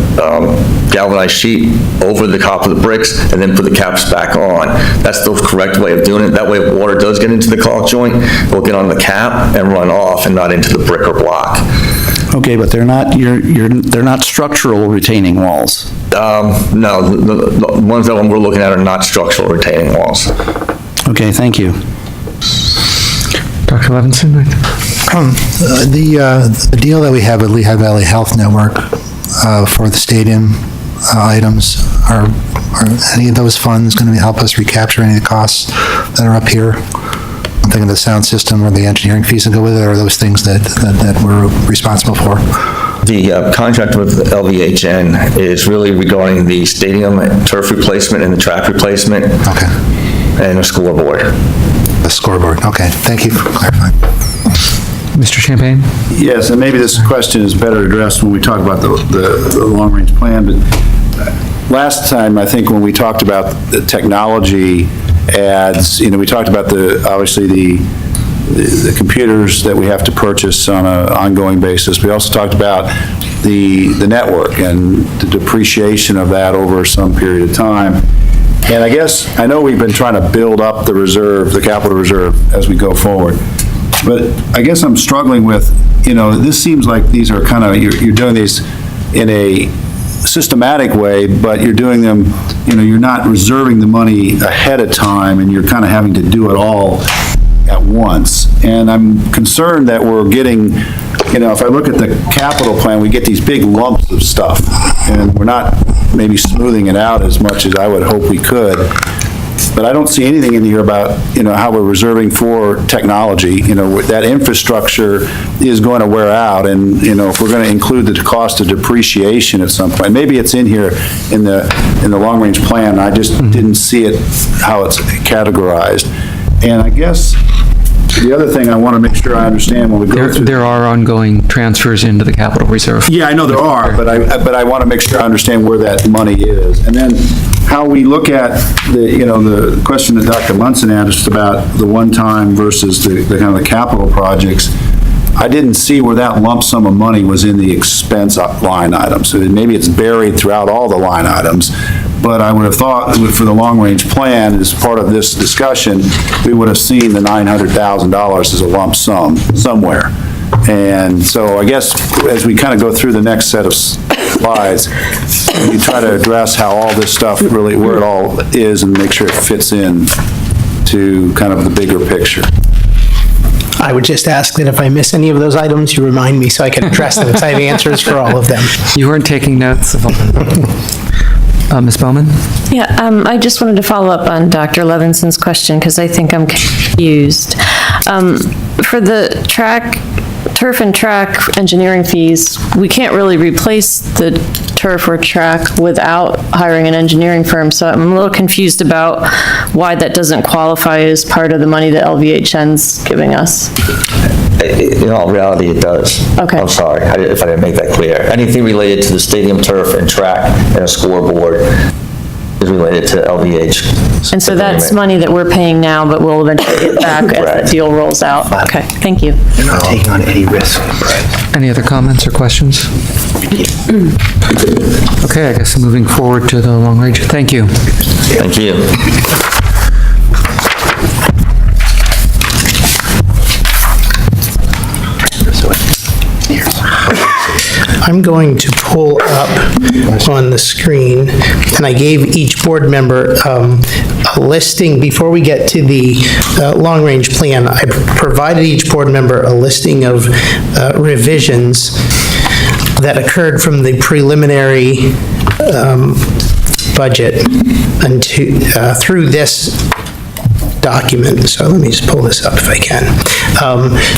galvanized sheet over the top of the bricks, and then put the caps back on. That's the correct way of doing it. That way, if water does get into the caulk joint, it will get on the cap and run off and not into the brick or block. Okay, but they're not structural retaining walls. No, the ones that we're looking at are not structural retaining walls. Okay, thank you. Dr. Levinson? The deal that we have with Lehigh Valley Health Network for the stadium items, are any of those funds going to help us recapture any of the costs that are up here? I'm thinking of the sound system or the engineering fees that go with it, or those things that we're responsible for? The contract with LVHN is really regarding the stadium turf replacement and the track replacement. Okay. And the scoreboard. The scoreboard, okay. Thank you for clarifying. Mr. Champagne? Yes, and maybe this question is better addressed when we talk about the long-range plan, but last time, I think when we talked about the technology ads, we talked about obviously the computers that we have to purchase on an ongoing basis. We also talked about the network and the depreciation of that over some period of time. And I know we've been trying to build up the reserve, the capital reserve, as we go forward. But I guess I'm struggling with, this seems like these are kind of, you're doing these in a systematic way, but you're doing them, you're not reserving the money ahead of time, and you're kind of having to do it all at once. And I'm concerned that we're getting, if I look at the capital plan, we get these big lumps of stuff, and we're not maybe smoothing it out as much as I would hope we could. But I don't see anything in here about, how we're reserving for technology. That infrastructure is going to wear out, and, if we're going to include the cost of depreciation at some point, maybe it's in here in the long-range plan, I just didn't see it, how it's categorized. And I guess the other thing I want to make sure I understand when we go through... There are ongoing transfers into the capital reserve. Yeah, I know there are, but I want to make sure I understand where that money is. And then how we look at the question that Dr. Munson asked about the one-time versus the kind of the capital projects. I didn't see where that lump sum of money was in the expense line item. So maybe it's buried throughout all the line items. But I would have thought for the long-range plan, as part of this discussion, we would have seen the $900,000 as a lump sum somewhere. And so I guess as we kind of go through the next set of slides, you try to address how all this stuff really, where it all is, and make sure it fits in to kind of the bigger picture. I would just ask that if I miss any of those items, you remind me so I can address them, because I have answers for all of them. You weren't taking notes of all of them. Ms. Bowman? Yeah, I just wanted to follow up on Dr. Levinson's question, because I think I'm confused. For the turf and track engineering fees, we can't really replace the turf or track without hiring an engineering firm, so I'm a little confused about why that doesn't qualify as part of the money that LVHN's giving us. In all reality, it does. Okay. I'm sorry if I didn't make that clear. Anything related to the stadium turf and track and a scoreboard is related to LVH. And so that's money that we're paying now, but we'll eventually get back as the deal rolls out. Okay, thank you. They're not taking on any risk. Any other comments or questions? Okay, I guess moving forward to the long range. Thank you. Thank you. I'm going to pull up on the screen, and I gave each board member a listing. Before we get to the long-range plan, I provided each board member a listing of revisions that occurred from the preliminary budget through this document. So let me just pull this up if I can.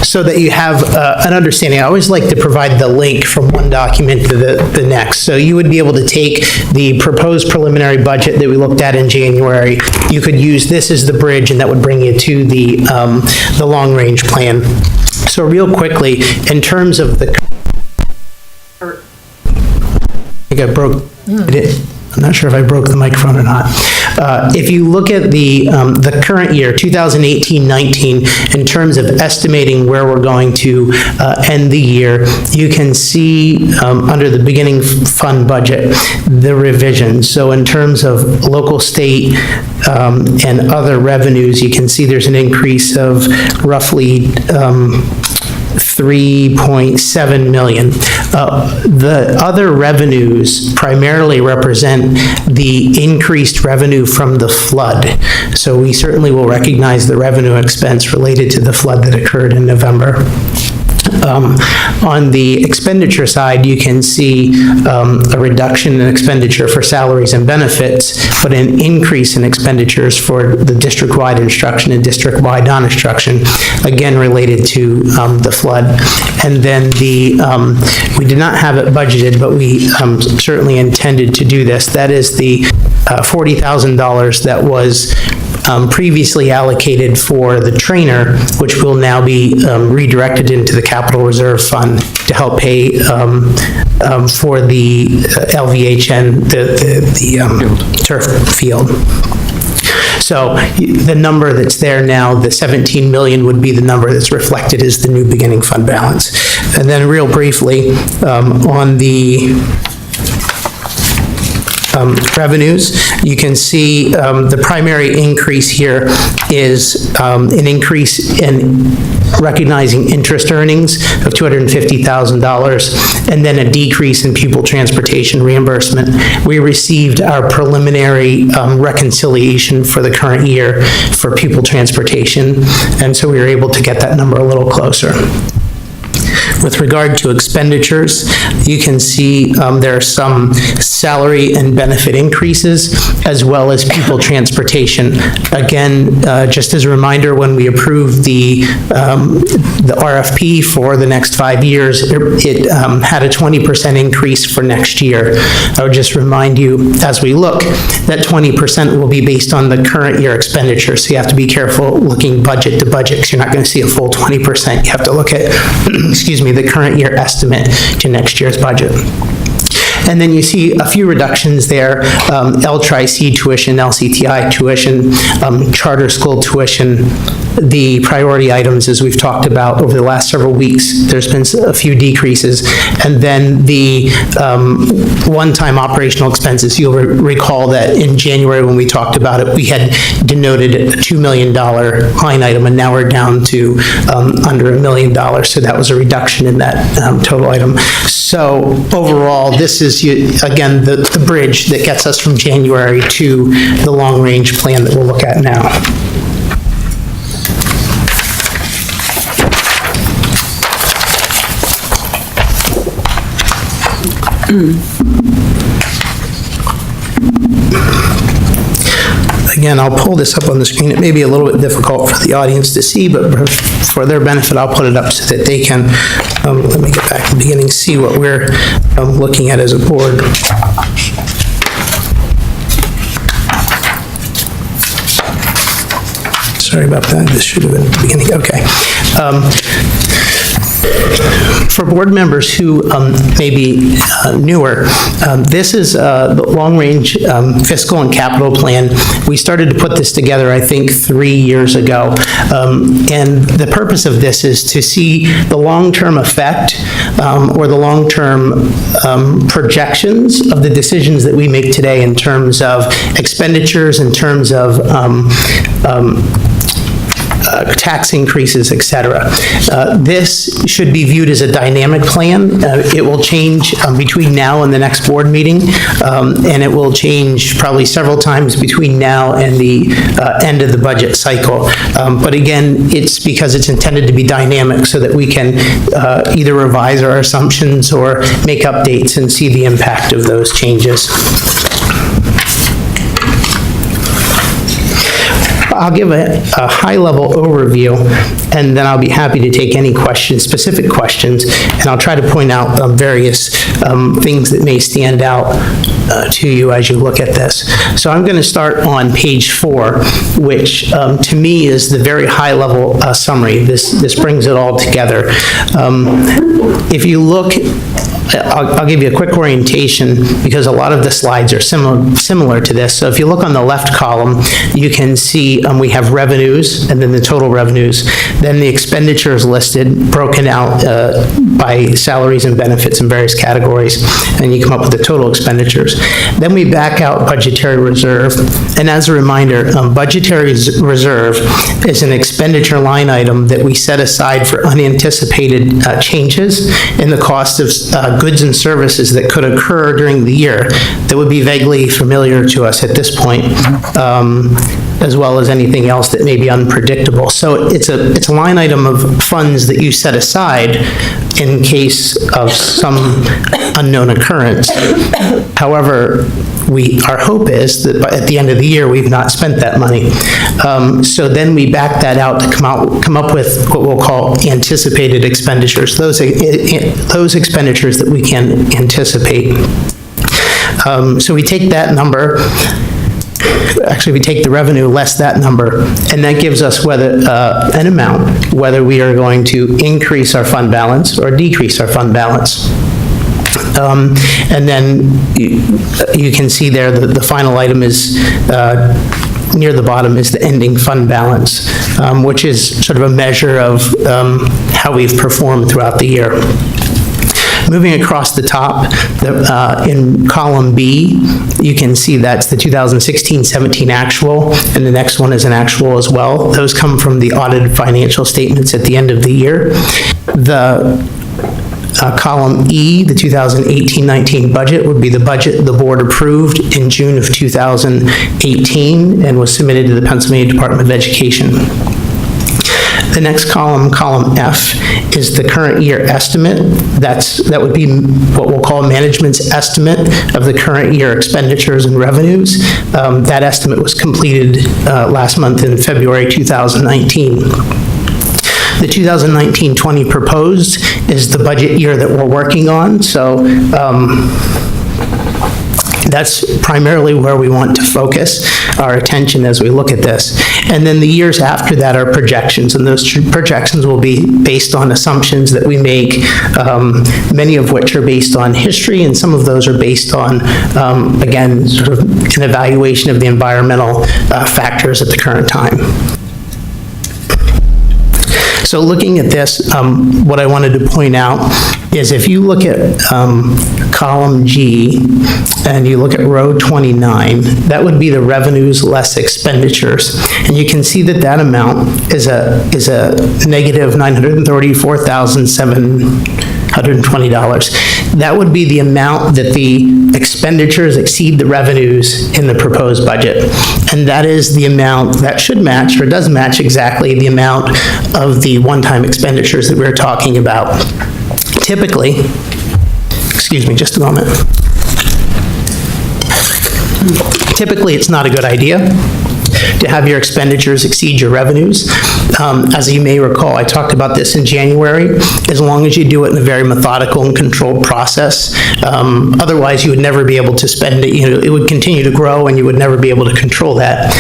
So that you have an understanding. I always like to provide the link from one document to the next. So you would be able to take the proposed preliminary budget that we looked at in January. You could use this as the bridge, and that would bring you to the long-range plan. So real quickly, in terms of the, I think I broke it. I'm not sure if I broke the microphone or not. If you look at the current year, 2018-19, in terms of estimating where we're going to end the year, you can see under the beginning fund budget, the revisions. So in terms of local, state, and other revenues, you can see there's an increase of roughly 3.7 million. The other revenues primarily represent the increased revenue from the flood. So we certainly will recognize the revenue expense related to the flood that occurred in November. On the expenditure side, you can see a reduction in expenditure for salaries and benefits, but an increase in expenditures for the district-wide instruction and district-wide non-instruction, again related to the flood. And then we did not have it budgeted, but we certainly intended to do this. That is the $40,000 that was previously allocated for the trainer, which will now be redirected into the capital reserve fund to help pay for the LVHN, the turf field. So the number that's there now, the 17 million, would be the number that's reflected as the new beginning fund balance. And then real briefly, on the revenues, you can see the primary increase here is an increase in recognizing interest earnings of $250,000, and then a decrease in pupil transportation reimbursement. We received our preliminary reconciliation for the current year for pupil transportation, and so we were able to get that number a little closer. With regard to expenditures, you can see there are some salary and benefit increases, as well as pupil transportation. Again, just as a reminder, when we approved the RFP for the next 5 years, it had a 20% increase for next year. I would just remind you, as we look, that 20% will be based on the current year expenditure, so you have to be careful looking budget to budget, because you're not going to see a full 20%. You have to look at, excuse me, the current year estimate to next year's budget. And then you see a few reductions there, L-Tri-C tuition, LCTI tuition, charter school tuition, the priority items, as we've talked about over the last several weeks, there's been a few decreases. And then the one-time operational expenses, you'll recall that in January when we talked about it, we had denoted a $2 million line item, and now we're down to under $1 million. So that was a reduction in that total item. So overall, this is, again, the bridge that gets us from January to the long-range plan that we'll look at now. Again, I'll pull this up on the screen. It may be a little bit difficult for the audience to see, but for their benefit, I'll put it up so that they can, let me get back to the beginning, see what we're looking at as a board. Sorry about that. This should have been at the beginning. Okay. For board members who may be newer, this is the long-range fiscal and capital plan. We started to put this together, I think, 3 years ago. And the purpose of this is to see the long-term effect or the long-term projections of the decisions that we make today in terms of expenditures, in terms of tax increases, et cetera. This should be viewed as a dynamic plan. It will change between now and the next board meeting, and it will change probably several times between now and the end of the budget cycle. But again, it's because it's intended to be dynamic so that we can either revise our assumptions or make updates and see the impact of those changes. I'll give a high-level overview, and then I'll be happy to take any questions, specific questions, and I'll try to point out various things that may stand out to you as you look at this. So I'm going to start on page 4, which to me is the very high-level summary. This brings it all together. If you look, I'll give you a quick orientation because a lot of the slides are similar to this. So if you look on the left column, you can see we have revenues and then the total revenues, then the expenditures listed, broken out by salaries and benefits in various categories, and you come up with the total expenditures. Then we back out budgetary reserve, and as a reminder, budgetary reserve is an expenditure line item that we set aside for unanticipated changes in the cost of goods and services that could occur during the year that would be vaguely familiar to us at this point, as well as anything else that may be unpredictable. So it's a line item of funds that you set aside in case of some unknown occurrence. However, our hope is that at the end of the year, we've not spent that money. So then we back that out to come up with what we'll call anticipated expenditures, those expenditures that we can anticipate. So we take that number, actually we take the revenue less that number, and that gives us an amount, whether we are going to increase our fund balance or decrease our fund balance. And then you can see there the final item is near the bottom is the ending fund balance, which is sort of a measure of how we've performed throughout the year. Moving across the top, in column B, you can see that's the 2016-17 actual, and the next one is an actual as well. Those come from the audited financial statements at the end of the year. The column E, the 2018-19 budget, would be the budget the board approved in June of 2018 and was submitted to the Pennsylvania Department of Education. The next column, column F, is the current year estimate. That would be what we'll call management's estimate of the current year expenditures and revenues. That estimate was completed last month in February 2019. The 2019-20 proposed is the budget year that we're working on. So That's primarily where we want to focus our attention as we look at this. And then the years after that are projections, and those projections will be based on assumptions that we make, many of which are based on history, and some of those are based on, again, sort of an evaluation of the environmental factors at the current time. So looking at this, what I wanted to point out is if you look at column G and you look at row 29, that would be the revenues less expenditures. And you can see that that amount is a negative $934,720. That would be the amount that the expenditures exceed the revenues in the proposed budget. And that is the amount that should match, or does match exactly, the amount of the one-time expenditures that we were talking about. Typically, excuse me just a moment. Typically, it's not a good idea to have your expenditures exceed your revenues. As you may recall, I talked about this in January, as long as you do it in a very methodical and controlled process. Otherwise, you would never be able to spend it, it would continue to grow and you would never be able to control that.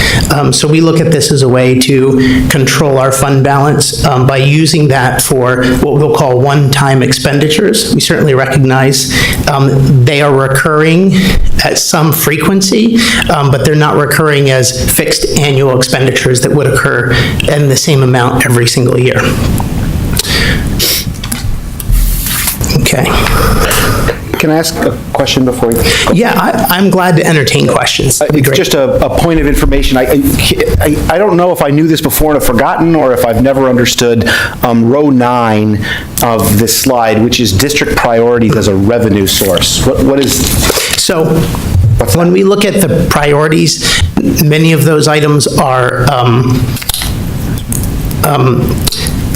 So we look at this as a way to control our fund balance by using that for what we'll call one-time expenditures. We certainly recognize they are recurring at some frequency, but they're not recurring as fixed annual expenditures that would occur in the same amount every single year. Okay. Can I ask a question before we? Yeah, I'm glad to entertain questions. That'd be It's great. just a point of information. I don't know if I knew this before and have forgotten, or if I've never understood row 9 of this slide, which is district priorities as a revenue source. What is? So when we look at the priorities, many of those items are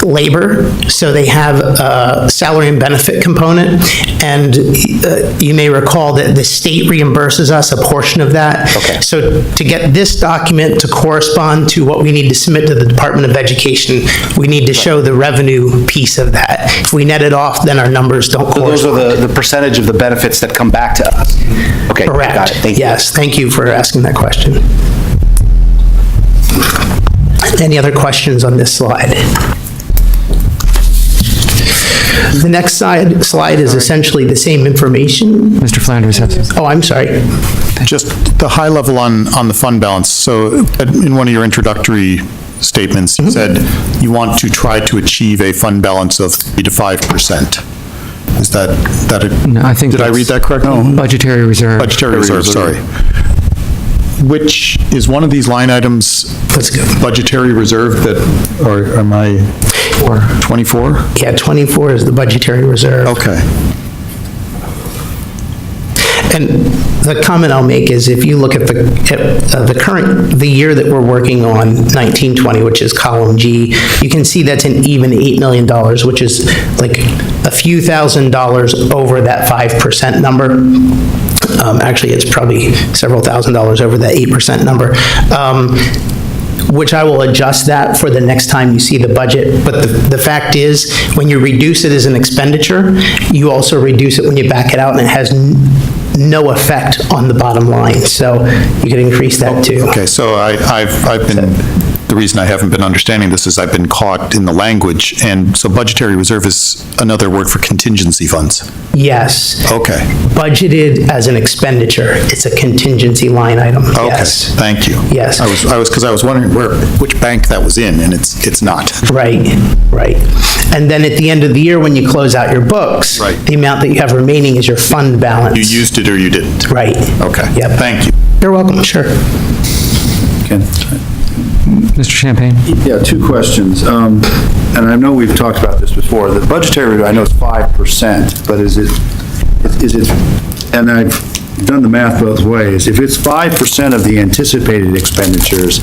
labor, so they have a salary and benefit component, and you may recall that the state reimburses us a portion of that. Okay. So to get this document to correspond to what we need to submit to the Department of Education, we need to show the revenue piece of that. If we net it off, then our numbers don't So those correspond. are the percentage of the benefits that come back to us? Okay, Correct. got it, thank you. Yes, thank you for asking that question. Any other questions on this slide? The next slide is essentially the same information. Mr. Flanders has... Oh, I'm sorry. Just the high level on the fund balance. So in one of your introductory statements, you said you want to try to achieve a fund balance of 3 to 5%. Is that No, I think did I read that correctly? budgetary reserve. Budgetary reserve, sorry. Which, is one of these line items budgetary reserve that, or am I, 24? Yeah, 24 is the budgetary reserve. Okay. And the comment I'll make is if you look at the year that we're working on, 1920, which is column G, you can see that's an even $8 million, which is like a few $1,000s over that 5% number. Actually, it's probably several $1,000s over that 8% number. Which I will adjust that for the next time you see the budget. But the fact is, when you reduce it as an expenditure, you also reduce it when you back it out, and it has no effect on the bottom line. So you could increase that too. Okay, so I've been, the reason I haven't been understanding this is I've been caught in the language, and so budgetary reserve is another word for contingency funds. Yes. Okay. Budgeted as an expenditure, it's a contingency line item. Okay, Yes. thank you. Yes. Because I was wondering which bank that was in, and it's not. Right. And then at the end of the year, when you close out your books, Right. the amount that you have remaining is your fund balance. You used it or you didn't? Right. Okay. Yep. Thank you. You're welcome, sure. Ken? Mr. Champagne? Yeah, two questions. And I know we've talked about this before. The budgetary, I know it's 5%, but is it, and I've done the math both ways. If it's 5% of the anticipated expenditures,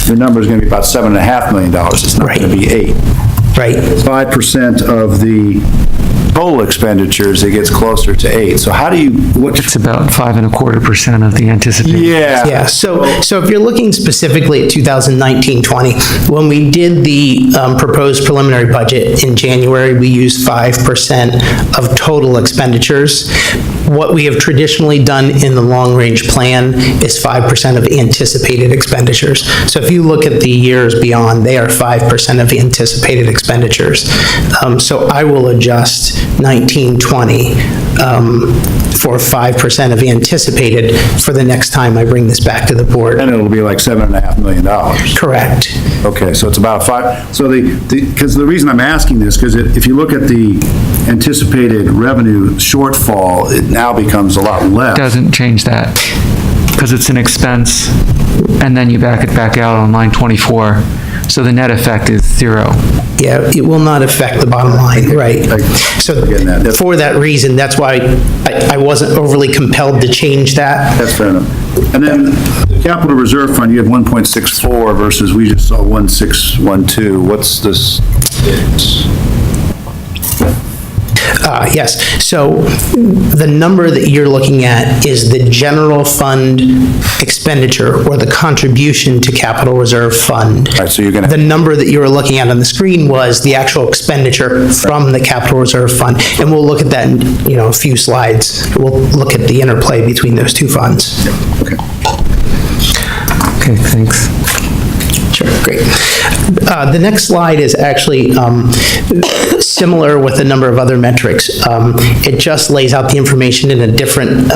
your number is going to be about $7.5 million. It's not going to be 8. Right. 5% of the total expenditures, it gets closer to 8. So how do you, It's about 5.25% of the anticipated. Yeah, so if you're looking specifically at 2019-20, when we did the proposed preliminary budget in January, we used 5% of total expenditures. what we have traditionally done in the long-range plan is 5% of anticipated expenditures. So if you look at the years beyond, they are 5% of anticipated expenditures. So I will adjust 1920 for 5% of anticipated for the next time I bring this back to the board. And it'll be like $7.5 million. Correct. Okay, so it's about five, so because the reason I'm asking this, because if you look at the anticipated revenue shortfall, it now becomes a lot less. Doesn't change that, because it's an expense, and then you back it back out on line 24, so the net effect is 0. Yeah, it will not affect the bottom line, right? So for that reason, that's why I wasn't overly compelled to change that. That's fair enough. And then the capital reserve fund, you have 1.64 versus we just saw 1.612. What's this? Yes, so the number that you're looking at is the general fund expenditure or the contribution to capital reserve fund. All right, so you're gonna. The number that you were looking at on the screen was the actual expenditure from the capital reserve fund. And we'll look at that in, a few slides. We'll look at the interplay between those two funds. Okay. Okay, thanks. Sure, great. The next slide is actually similar with a number of other metrics. It just lays out the information in a different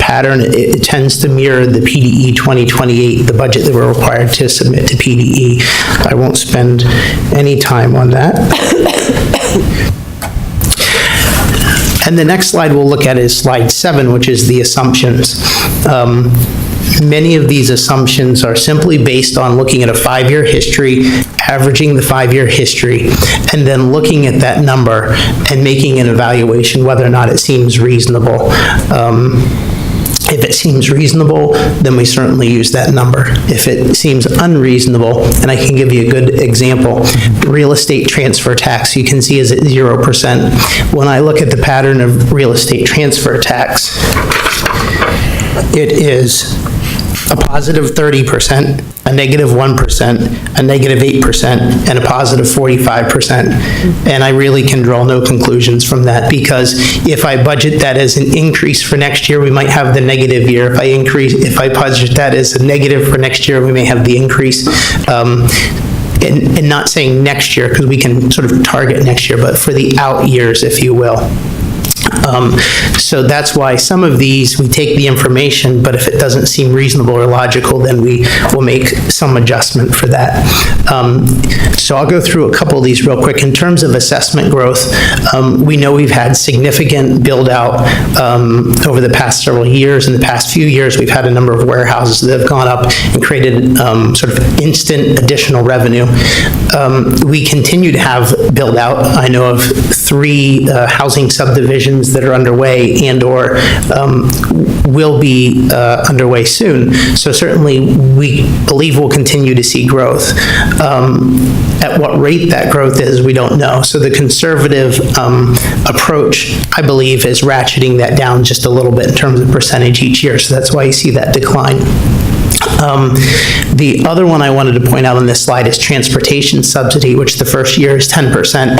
pattern. It tends to mirror the PDE 2028, the budget that we're required to submit to PDE. I won't spend any time on that. And the next slide we'll look at is slide 7, which is the assumptions. Many of these assumptions are simply based on looking at a 5-year history, averaging the 5-year history, and then looking at that number and making an evaluation whether or not it seems reasonable. If it seems reasonable, then we certainly use that number. If it seems unreasonable, and I can give you a good example, real estate transfer tax, you can see is at 0%. When I look at the pattern of real estate transfer tax, it is a positive 30%, a negative 1%, a negative 8%, and a positive 45%. And I really can draw no conclusions from that, because if I budget that as an increase for next year, we might have the negative year. If I budget that as a negative for next year, we may have the increase. And not saying next year, because we can sort of target next year, but for the out years, if you will. So that's why some of these, we take the information, but if it doesn't seem reasonable or logical, then we will make some adjustment for that. So I'll go through a couple of these real quick. In terms of assessment growth, we know we've had significant build out over the past several years. In the past few years, we've had a number of warehouses that have gone up and created sort of instant additional revenue. We continue to have build out. I know of 3 housing subdivisions that are underway and or will be underway soon. So certainly we believe we'll continue to see growth. At what rate that growth is, we don't know. So the conservative approach, I believe, is ratcheting that down just a little bit in terms of percentage each year. So that's why you see that decline. The other one I wanted to point out on this slide is transportation subsidy, which the first year is 10%.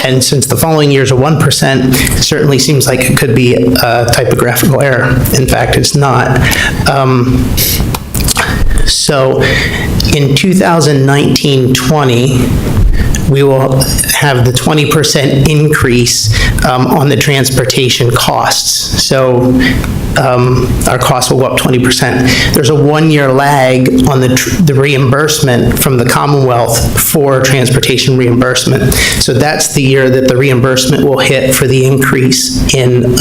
And since the following years are 1%, it certainly seems like it could be a typographical error. In fact, it's not. So in 2019-20, we will have the 20% increase on the transportation costs. So our costs will go up 20%. There's a 1-year lag on the reimbursement from the Commonwealth for transportation reimbursement. So that's the year that the reimbursement will hit for the increase in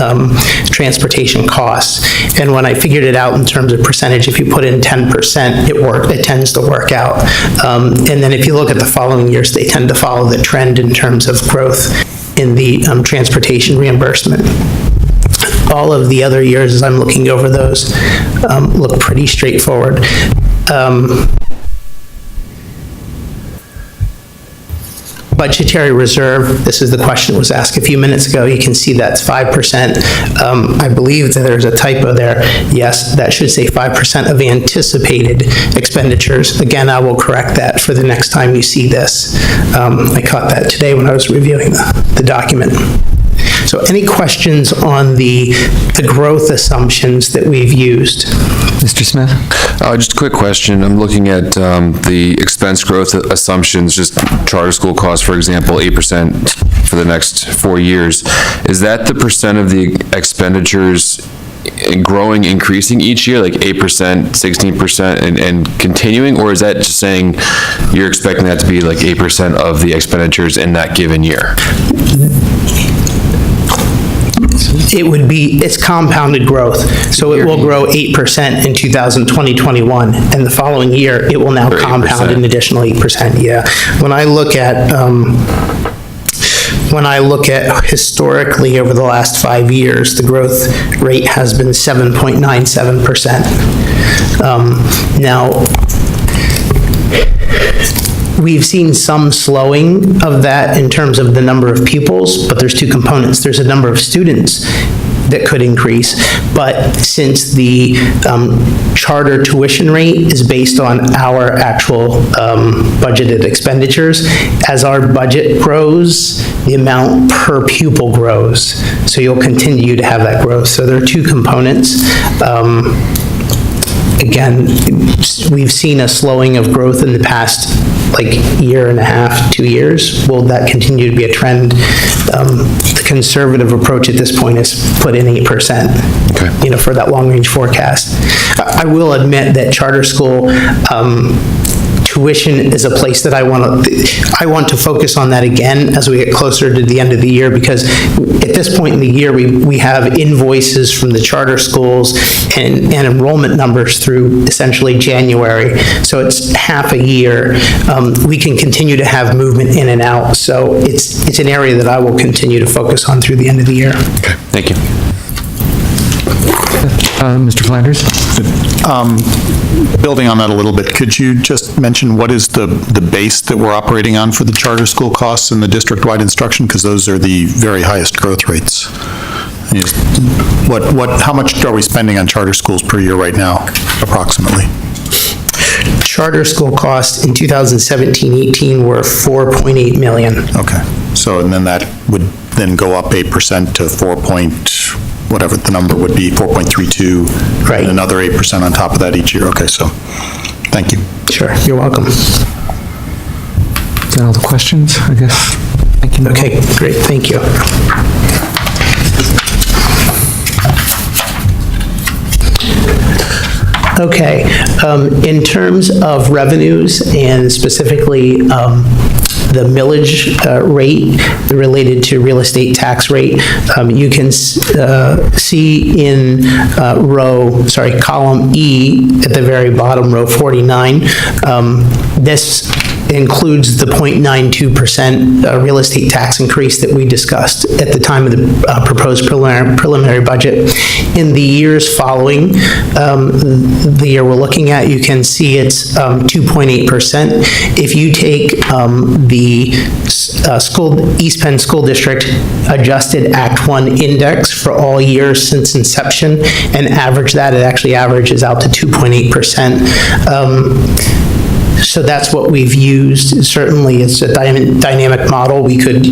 transportation costs. And when I figured it out in terms of percentage, if you put in 10%, it tends to work out. And then if you look at the following years, they tend to follow the trend in terms of growth in the transportation reimbursement. All of the other years, as I'm looking over those, look pretty straightforward. Budgetary reserve, this is the question that was asked a few minutes ago. You can see that's 5%. I believe that there's a typo there. Yes, that should say 5% of anticipated expenditures. Again, I will correct that for the next time you see this. I caught that today when I was reviewing the document. So any questions on the growth assumptions that we've used? Mr. Smith? Just a quick question. I'm looking at the expense growth assumptions, just charter school costs, for example, 8% for the next 4 years. Is that the percent of the expenditures growing, increasing each year, like 8%, 16%, and continuing? Or is that just saying you're expecting that to be like 8% of the expenditures in that given year? It's compounded growth. So it will grow 8% in 2020-21, and the following year, it will now compound an additional 8%, yeah. When I look at historically over the last 5 years, the growth rate has been 7.97%. Now, we've seen some slowing of that in terms of the number of pupils, but there's two components. There's a number of students that could increase, but since the charter tuition rate is based on our actual budgeted expenditures, as our budget grows, the amount per pupil grows. So you'll continue to have that growth. So there are two components. Again, we've seen a slowing of growth in the past, like, year and a half, 2 years. Will that continue to be a trend? The conservative approach at this point is put in 8%, for that long-range forecast. I will admit that charter school tuition is a place that I want to focus on that again as we get closer to the end of the year, because at this point in the year, we have invoices from the charter schools and enrollment numbers through essentially January. So it's half a year. We can continue to have movement in and out. So it's an area that I will continue to focus on through the end of the year. Okay, thank you. Mr. Flanders? Building on that a little bit, could you just mention what is the base that we're operating on for the charter school costs in the district-wide instruction? Because those are the very highest growth rates. How much are we spending on charter schools per year right now, approximately? Charter school costs in 2017-18 were $4.8 million. Okay, so and then that would then go up 8% to 4. Whatever the number would be, 4.32, right, and another 8% on top of that each year. Okay, so, thank you. Sure, you're welcome. Is that all the questions, I guess? Thank you. Okay, great, thank you. Okay, in terms of revenues and specifically the millage rate related to real estate tax rate, you can see in column E at the very bottom, row 49, this includes the 0.92% real estate tax increase that we discussed at the time of the proposed preliminary budget. In the years following the year we're looking at, you can see it's 2.8%. If you take the East Penn School District adjusted Act 1 index for all years since inception and average that, it actually averages out to 2.8%. So that's what we've used. Certainly, it's a dynamic model. We could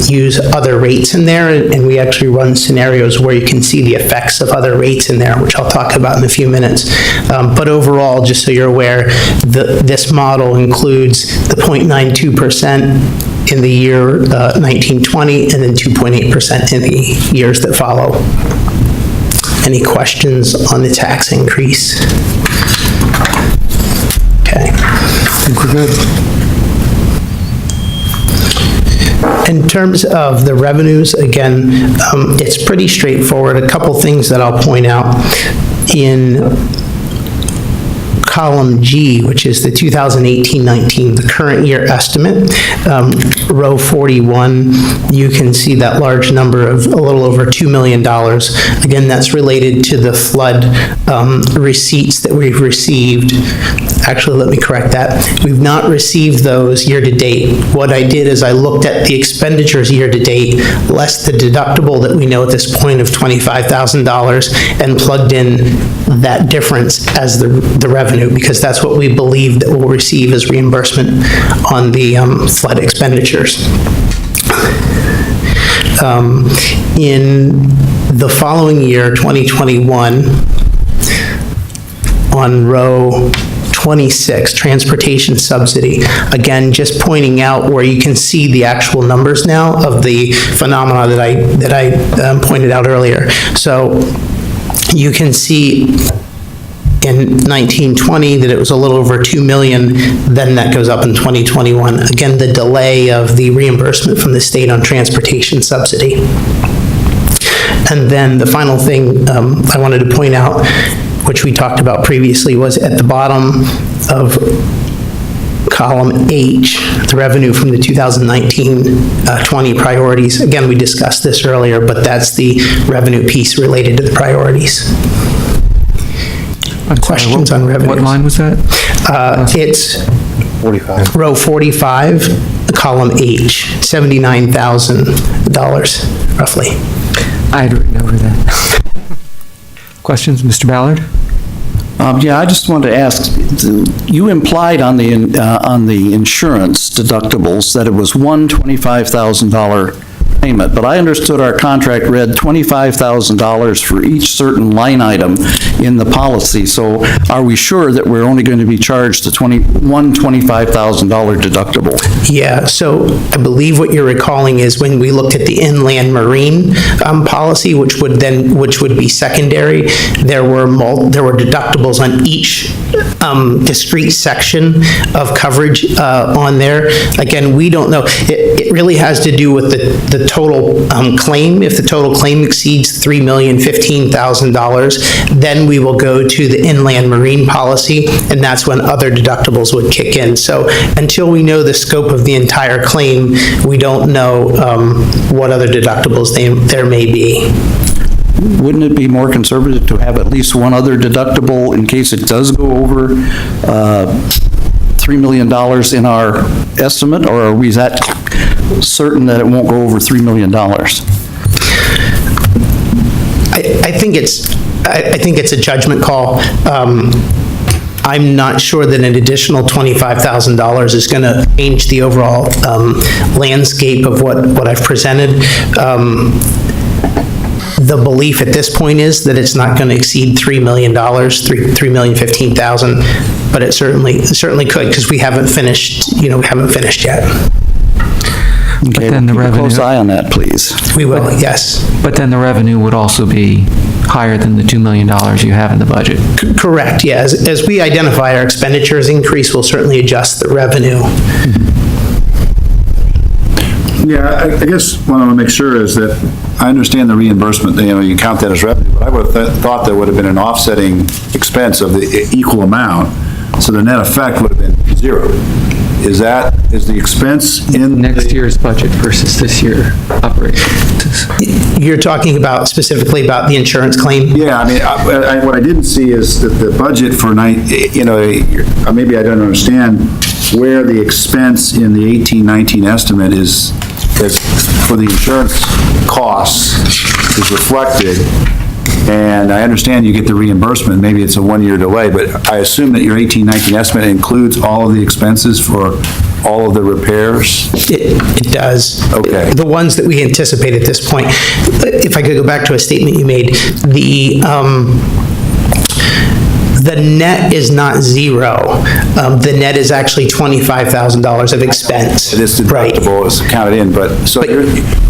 use other rates in there, and we actually run scenarios where you can see the effects of other rates in there, which I'll talk about in a few minutes. But overall, just so you're aware, this model includes the 0.92% in the year 1920, and then 2.8% in the years that follow. Any questions on the tax increase? Okay. I think we're good. In terms of the revenues, again, it's pretty straightforward. A couple things that I'll point out. In column G, which is the 2018-19, the current year estimate, row 41, you can see that large number of a little over $2 million. Again, that's related to the flood receipts that we've received. Actually, let me correct that. We've not received those year to date. What I did is I looked at the expenditures year to date, less the deductible that we know at this point of $25,000, and plugged in that difference as the revenue, because that's what we believe that we'll receive as reimbursement on the flood expenditures. In the following year, 2021, on row 26, transportation subsidy, again, just pointing out where you can see the actual numbers now of the phenomena that I pointed out earlier. So you can see in 1920 that it was a little over 2 million, then that goes up in 2021. Again, the delay of the reimbursement from the state on transportation subsidy. And then the final thing I wanted to point out, which we talked about previously, was at the bottom of column H, the revenue from the 2019-20 priorities. Again, we discussed this earlier, but that's the revenue piece related to the priorities. Questions on revenue? What line was that? It's 45. Row 45, column H, $79,000, roughly. I had written over that. Questions, Mr. Ballard? Yeah, I just wanted to ask, you implied on the insurance deductibles that it was one $25,000 payment, but I understood our contract read $25,000 for each certain line item in the policy. So are we sure that we're only going to be charged the $25,000 deductible? Yeah, so I believe what you're recalling is when we looked at the inland marine policy, which would be secondary, there were deductibles on each discrete section of coverage on there. Again, we don't know. It really has to do with the total claim. If the total claim exceeds $3,015,000, then we will go to the inland marine policy, and that's when other deductibles would kick in. So until we know the scope of the entire claim, we don't know what other deductibles there may be. Wouldn't it be more conservative to have at least one other deductible in case it does go over $3 million in our estimate, or are we that certain that it won't go over $3 million? I think it's a judgment call. I'm not sure that an additional $25,000 is going to change the overall landscape of what I've presented. The belief at this point is that it's not going to exceed $3 million, $3,015,000, but it certainly could, because we haven't finished yet. Okay, then the keep a revenue- close eye on that, please. We will, yes. But then the revenue would also be higher than the $2 million you have in the budget. Correct, yeah. As we identify our expenditures increase, we'll certainly adjust the revenue. Yeah, I guess what I want to make sure is that I understand the reimbursement, you count that as revenue, but I would have thought there would have been an offsetting expense of the equal amount, so the net effect would have been zero. Is the expense in Next year's budget versus this year operating expenses. You're talking about specifically about the insurance claim? Yeah, I mean, what I didn't see is that the budget for maybe I don't understand where the expense in the 18-19 estimate is for the insurance costs is reflected. And I understand you get the reimbursement, maybe it's a one-year delay, but I assume that your 18-19 estimate includes all of the expenses for all of the repairs? It does. Okay. The ones that we anticipate at this point. If I could go back to a statement you made, the net is not zero. The net is actually $25,000 of expense. It is deductible, it's counted in, so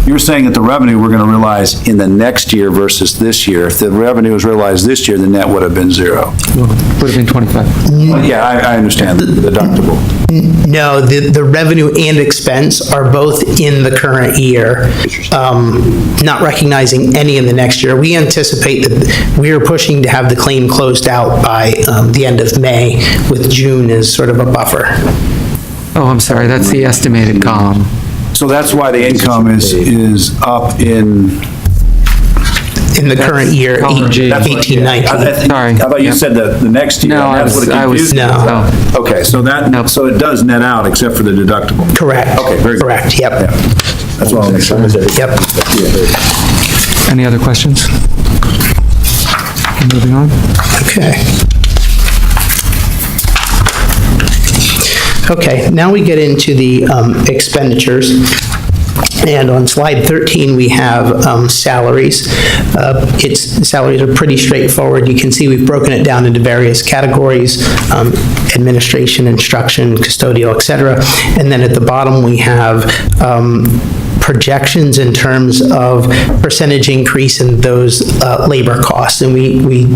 you're saying that the revenue we're going to realize in the next year versus this year, if the revenue was realized this year, the net would have been zero? Would have been 25. Yeah, I understand the deductible. No, the revenue and expense are both in the current year, not recognizing any in the next year. We anticipate that we are pushing to have the claim closed out by the end of May, with June as sort of a buffer. Oh, I'm sorry, that's the estimated column. So that's why the income is up in the current year, column G. 18, 19. Sorry. I thought you said the next year. No, That's what it I was, confused me. No. Okay, so so it does net out except for the deductible? Correct. Okay, very good. Correct, yep. Yeah. That's what I want to make sure. Yep. Any other questions? Moving on. Okay. Okay, now we get into the expenditures. And on slide 13, we have salaries. Salaries are pretty straightforward. You can see we've broken it down into various categories, administration, instruction, custodial, et cetera. And then at the bottom, we have projections in terms of percentage increase in those labor costs. And we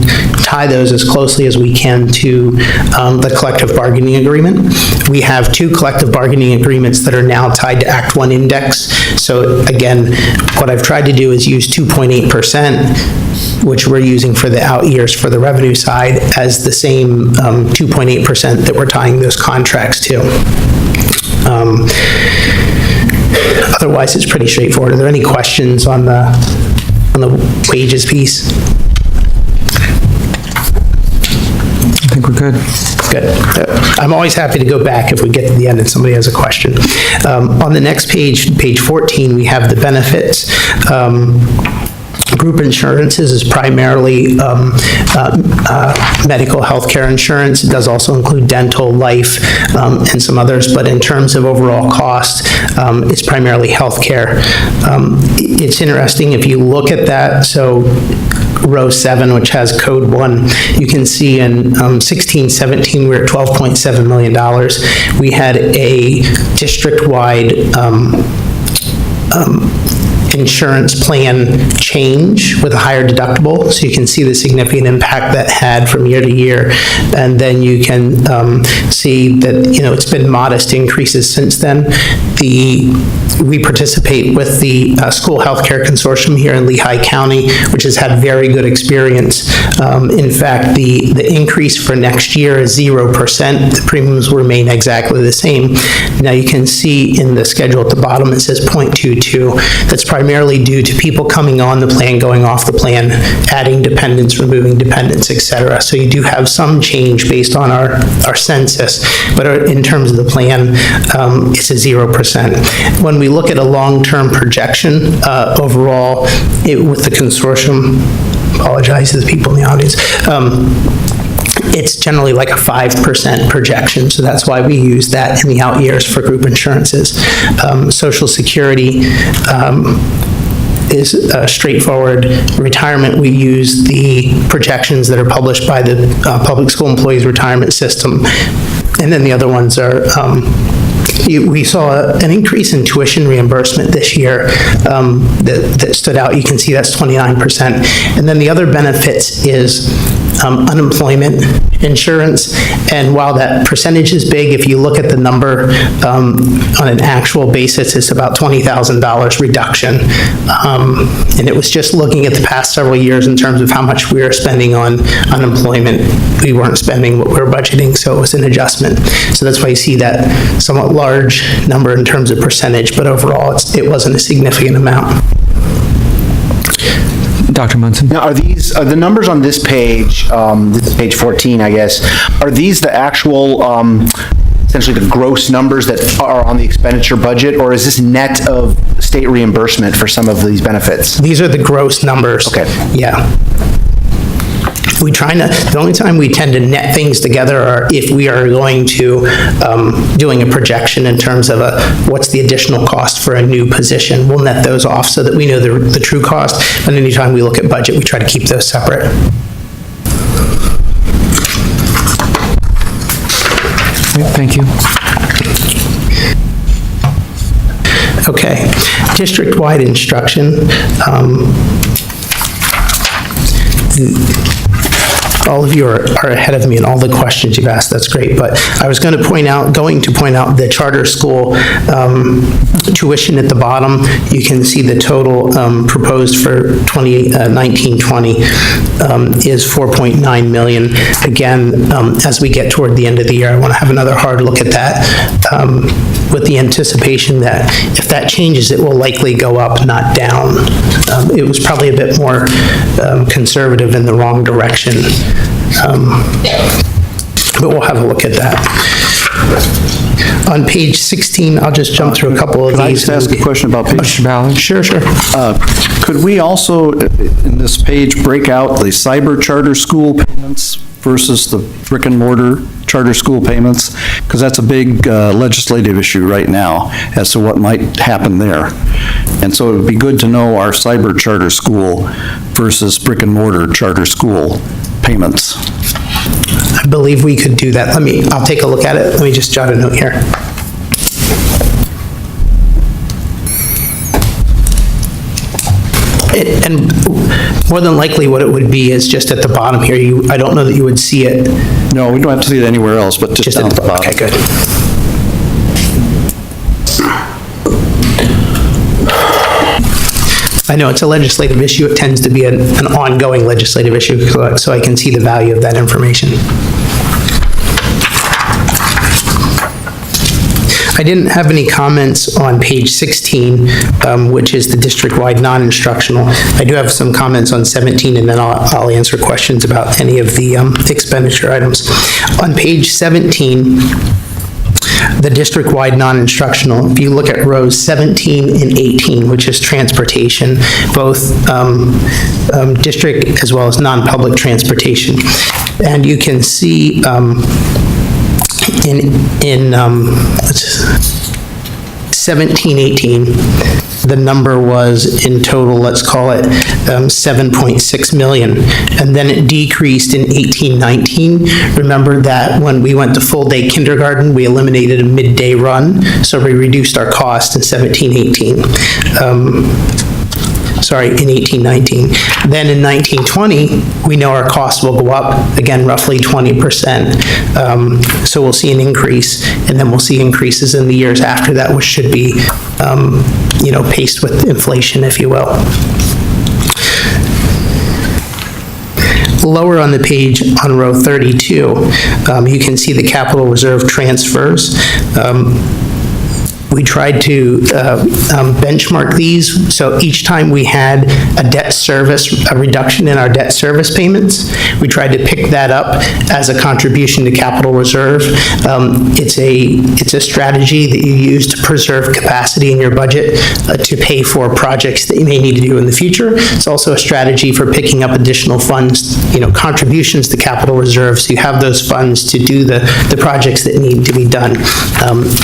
tie those as closely as we can to the collective bargaining agreement. We have 2 collective bargaining agreements that are now tied to Act 1 index. So again, what I've tried to do is use 2.8%, which we're using for the out years for the revenue side, as the same 2.8% that we're tying those contracts to. Otherwise, it's pretty straightforward. Are there any questions on the wages piece? I think we're good. Good. I'm always happy to go back if we get to the end and somebody has a question. On the next page, page 14, we have the benefits. Group insurances is primarily medical healthcare insurance. It does also include dental, life, and some others, but in terms of overall cost, it's primarily healthcare. It's interesting if you look at that, so row 7, which has code 1, you can see in 16-17, we're at $12.7 million. We had a district-wide insurance plan change with a higher deductible, so you can see the significant impact that had from year to year. And then you can see that, it's been modest increases since then. We participate with the School Healthcare Consortium here in Lehigh County, which has had very good experience. In fact, the increase for next year is 0%. The premiums remain exactly the same. Now you can see in the schedule at the bottom, it says 0.22. That's primarily due to people coming on the plan, going off the plan, adding dependents, removing dependents, et cetera. So you do have some change based on our census, but in terms of the plan, it's a 0%. When we look at a long-term projection, overall, with the consortium, apologize to the people in the audience, it's generally like a 5% projection, so that's why we use that in the out years for group insurances. Social Security is straightforward. Retirement, we use the projections that are published by the Public School Employees Retirement System, and then the other ones are we saw an increase in tuition reimbursement this year that stood out. You can see that's 29%. And then the other benefits is unemployment insurance. And while that percentage is big, if you look at the number on an actual basis, it's about $20,000 reduction. And it was just looking at the past several years in terms of how much we were spending on unemployment. We weren't spending what we were budgeting, so it was an adjustment. So that's why you see that somewhat large number in terms of percentage, but overall, it wasn't a significant amount. Dr. Munson? Now, are the numbers on this page, page 14, I guess, are these the actual, essentially the gross numbers that are on the expenditure budget, or is this net of state reimbursement for some of these benefits? These are the gross numbers. Okay. Yeah. The only time we tend to net things together are if we are going to, doing a projection in terms of what's the additional cost for a new position. We'll net those off so that we know the true cost, and anytime we look at budget, we try to keep those separate. Thank you. Okay, district-wide instruction. All of you are ahead of me in all the questions you've asked. That's great. But I was going to point out the charter school tuition at the bottom. You can see the total proposed for 19-20 is $4.9 million. Again, as we get toward the end of the year, I want to have another hard look at that with the anticipation that if that changes, it will likely go up, not down. It was probably a bit more conservative in the wrong direction. But we'll have a look at that. On page 16, I'll just jump through a couple of these. Can I just ask a question about page? Sure. Could we also, in this page, break out the cyber charter school payments versus the brick and mortar charter school payments? Because that's a big legislative issue right now as to what might happen there. And so it would be good to know our cyber charter school versus brick and mortar charter school payments. I believe we could do that. I'll take a look at it. Let me just jot a note here. And more than likely, what it would be is just at the bottom here. I don't know that you would see it. No, we don't have to see it anywhere else, but just down at the bottom. Okay, good. I know it's a legislative issue. It tends to be an ongoing legislative issue, so I can see the value of that information. I didn't have any comments on page 16, which is the district-wide non-instructional. I do have some comments on 17, and then I'll answer questions about any of the expenditure items. On page 17, the district-wide non-instructional, if you look at rows 17 and 18, which is transportation, both district as well as non-public transportation. And you can see in 1718, the number was in total, let's call it 7.6 million. And then it decreased in 1819. Remember that when we went to full-day kindergarten, we eliminated a midday run, so we reduced our cost in 1718. In 1819. Then in 1920, we know our costs will go up, again, roughly 20%. So we'll see an increase, and then we'll see increases in the years after that, which should be, paced with inflation, if you will. Lower on the page on row 32, you can see the capital reserve transfers. We tried to benchmark these, so each time we had a reduction in our debt service payments, we tried to pick that up as a contribution to capital reserve. It's a strategy that you use to preserve capacity in your budget to pay for projects that you may need to do in the future. It's also a strategy for picking up additional funds, contributions to capital reserve, so you have those funds to do the projects that need to be done.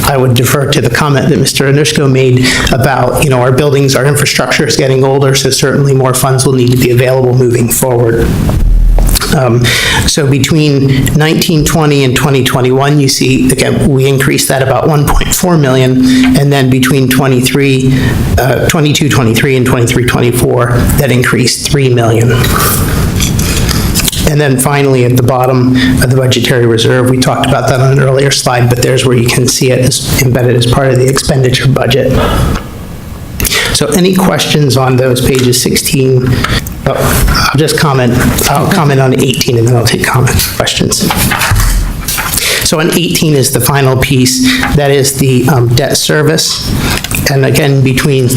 I would defer to the comment that Mr. Anushko made about, our buildings, our infrastructure is getting older, so certainly more funds will need to be available moving forward. So between 1920 and 2021, you see, again, we increased that about 1.4 million, and then between 22, 23, and 23, 24, that increased 3 million. And then finally, at the bottom of the budgetary reserve, we talked about that on an earlier slide, but there's where you can see it as embedded as part of the expenditure budget. So any questions on those pages 16? I'll just comment. I'll comment on 18, and then I'll take questions. So on 18 is the final piece. That is the debt service. And again, between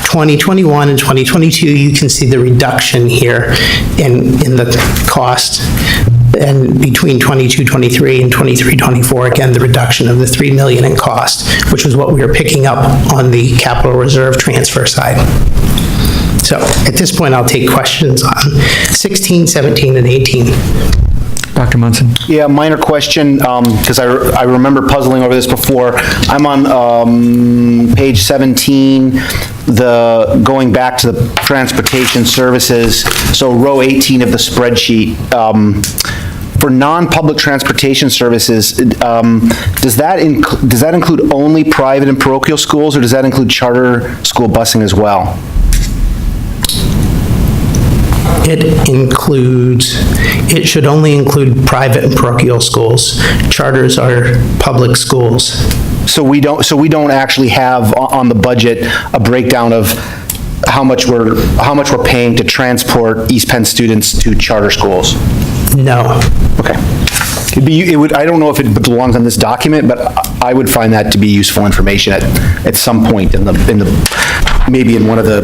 2021 and 2022, you can see the reduction here in the cost. And between 22, 23 and 23, 24, again, the reduction of the 3 million in cost, which was what we were picking up on the capital reserve transfer side. So at this point, I'll take questions on 16, 17, and 18. Dr. Munson? Yeah, minor question, because I remember puzzling over this before. I'm on page 17, going back to the transportation services, so row 18 of the spreadsheet. For non-public transportation services, does that include only private and parochial schools, or does that include charter school busing as well? It should only include private and parochial schools. Charters are public schools. So we don't actually have on the budget a breakdown of how much we're paying to transport East Penn students to charter schools? No. Okay. I don't know if it belongs on this document, but I would find that to be useful information at some point maybe in one of the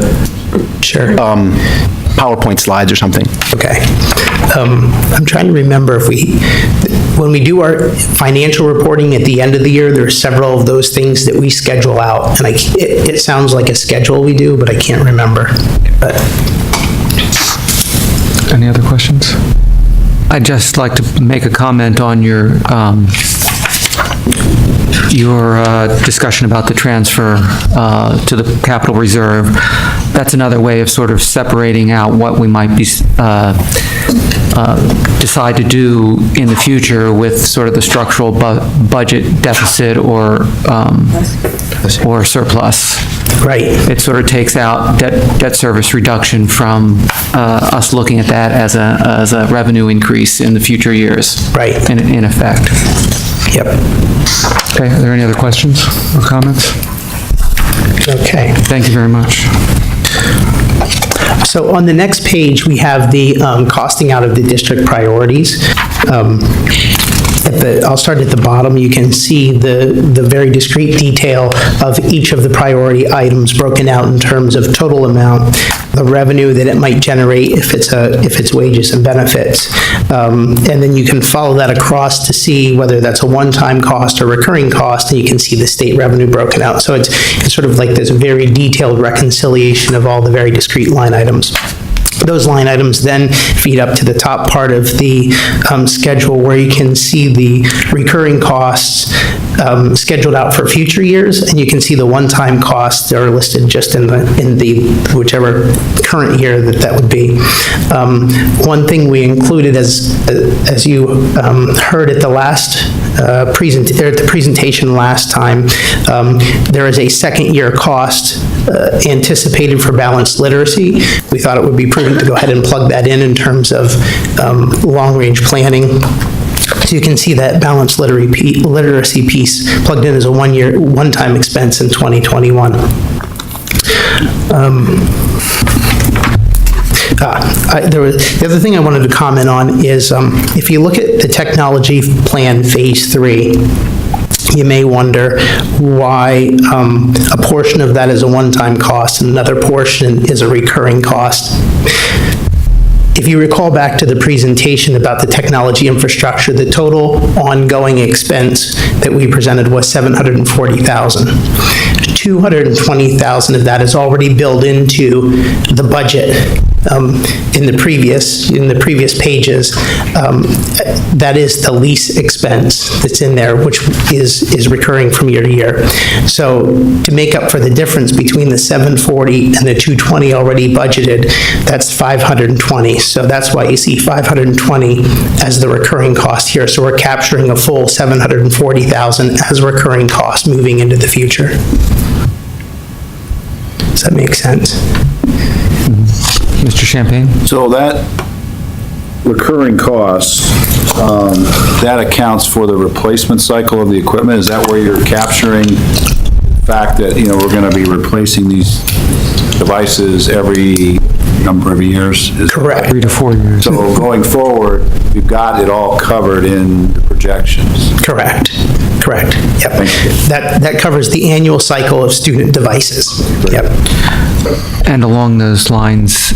PowerPoint slides or something. Okay. I'm trying to remember when we do our financial reporting at the end of the year, there are several of those things that we schedule out, and it sounds like a schedule we do, but I can't remember. But Any other questions? I'd just like to make a comment on your discussion about the transfer to the capital reserve. That's another way of sort of separating out what we might be decide to do in the future with sort of the structural budget deficit or surplus. Right. It sort of takes out debt service reduction from us looking at that as a revenue increase in the future years. Right. In effect. Yep. Okay, are there any other questions or comments? Okay. Thank you very much. So on the next page, we have the costing out of the district priorities. I'll start at the bottom. You can see the very discrete detail of each of the priority items broken out in terms of total amount, the revenue that it might generate if it's wages and benefits. And then you can follow that across to see whether that's a one-time cost or recurring cost, and you can see the state revenue broken out. So it's sort of like this very detailed reconciliation of all the very discrete line items. Those line items then feed up to the top part of the schedule where you can see the recurring costs scheduled out for future years, and you can see the one-time costs that are listed just in the whichever current year that would be. One thing we included, as you heard at the last presentation last time, there is a second-year cost anticipated for balanced literacy. We thought it would be prudent to go ahead and plug that in terms of long-range planning. So you can see that balanced literacy piece plugged in as a one-time expense in 2021. The other thing I wanted to comment on is if you look at the technology plan phase 3, you may wonder why a portion of that is a one-time cost and another portion is a recurring cost. If you recall back to the presentation about the technology infrastructure, the total ongoing expense that we presented was $740,000. $220,000 of that is already built into the budget in the previous pages. That is the lease expense that's in there, which is recurring from year to year. So to make up for the difference between the 740 and the 220 already budgeted, that's 520. So that's why you see 520 as the recurring cost here. So we're capturing a full 740,000 as recurring cost moving into the future. Does that make sense? Mr. Champagne? So that recurring cost, that accounts for the replacement cycle of the equipment? Is that where you're capturing the fact that, we're going to be replacing these devices every number of years? Correct. 3 to 4 years. So going forward, you've got it all covered in the projections? Correct. Yep. That covers the annual cycle of student devices. Yep. And along those lines,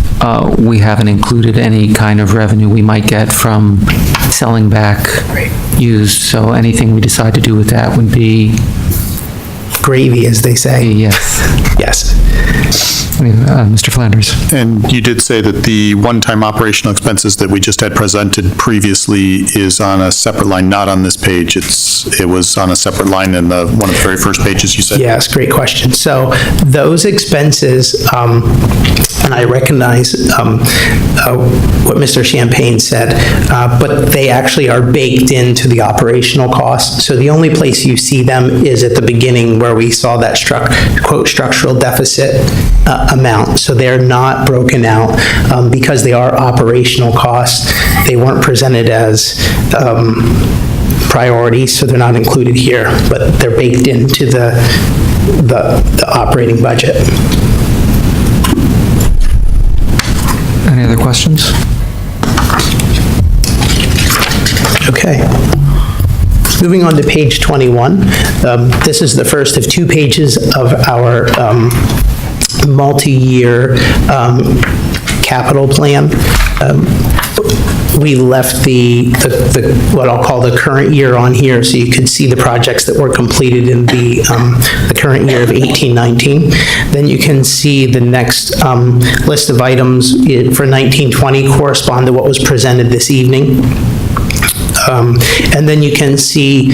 we haven't included any kind of revenue we might get from selling back used, so anything we decide to do with that would be gravy, as they say. Yes. Yes. Mr. Flanders. And you did say that the one-time operational expenses that we just had presented previously is on a separate line, not on this page. It was on a separate line in one of the very first pages you said. Yes, great question. So those expenses, and I recognize what Mr. Champagne said, but they actually are baked into the operational costs. So the only place you see them is at the beginning where we saw that quote structural deficit amount. So they're not broken out because they are operational costs. They weren't presented as priorities, so they're not included here, but they're baked into the operating budget. Any other questions? Okay. Moving on to page 21. This is the first of 2 pages of our multi-year capital plan. we left the, what I'll call the current year on here, so you could see the projects that were completed in the current year of 18-19. Then you can see the next list of items for 19-20 correspond to what was presented this evening. And then you can see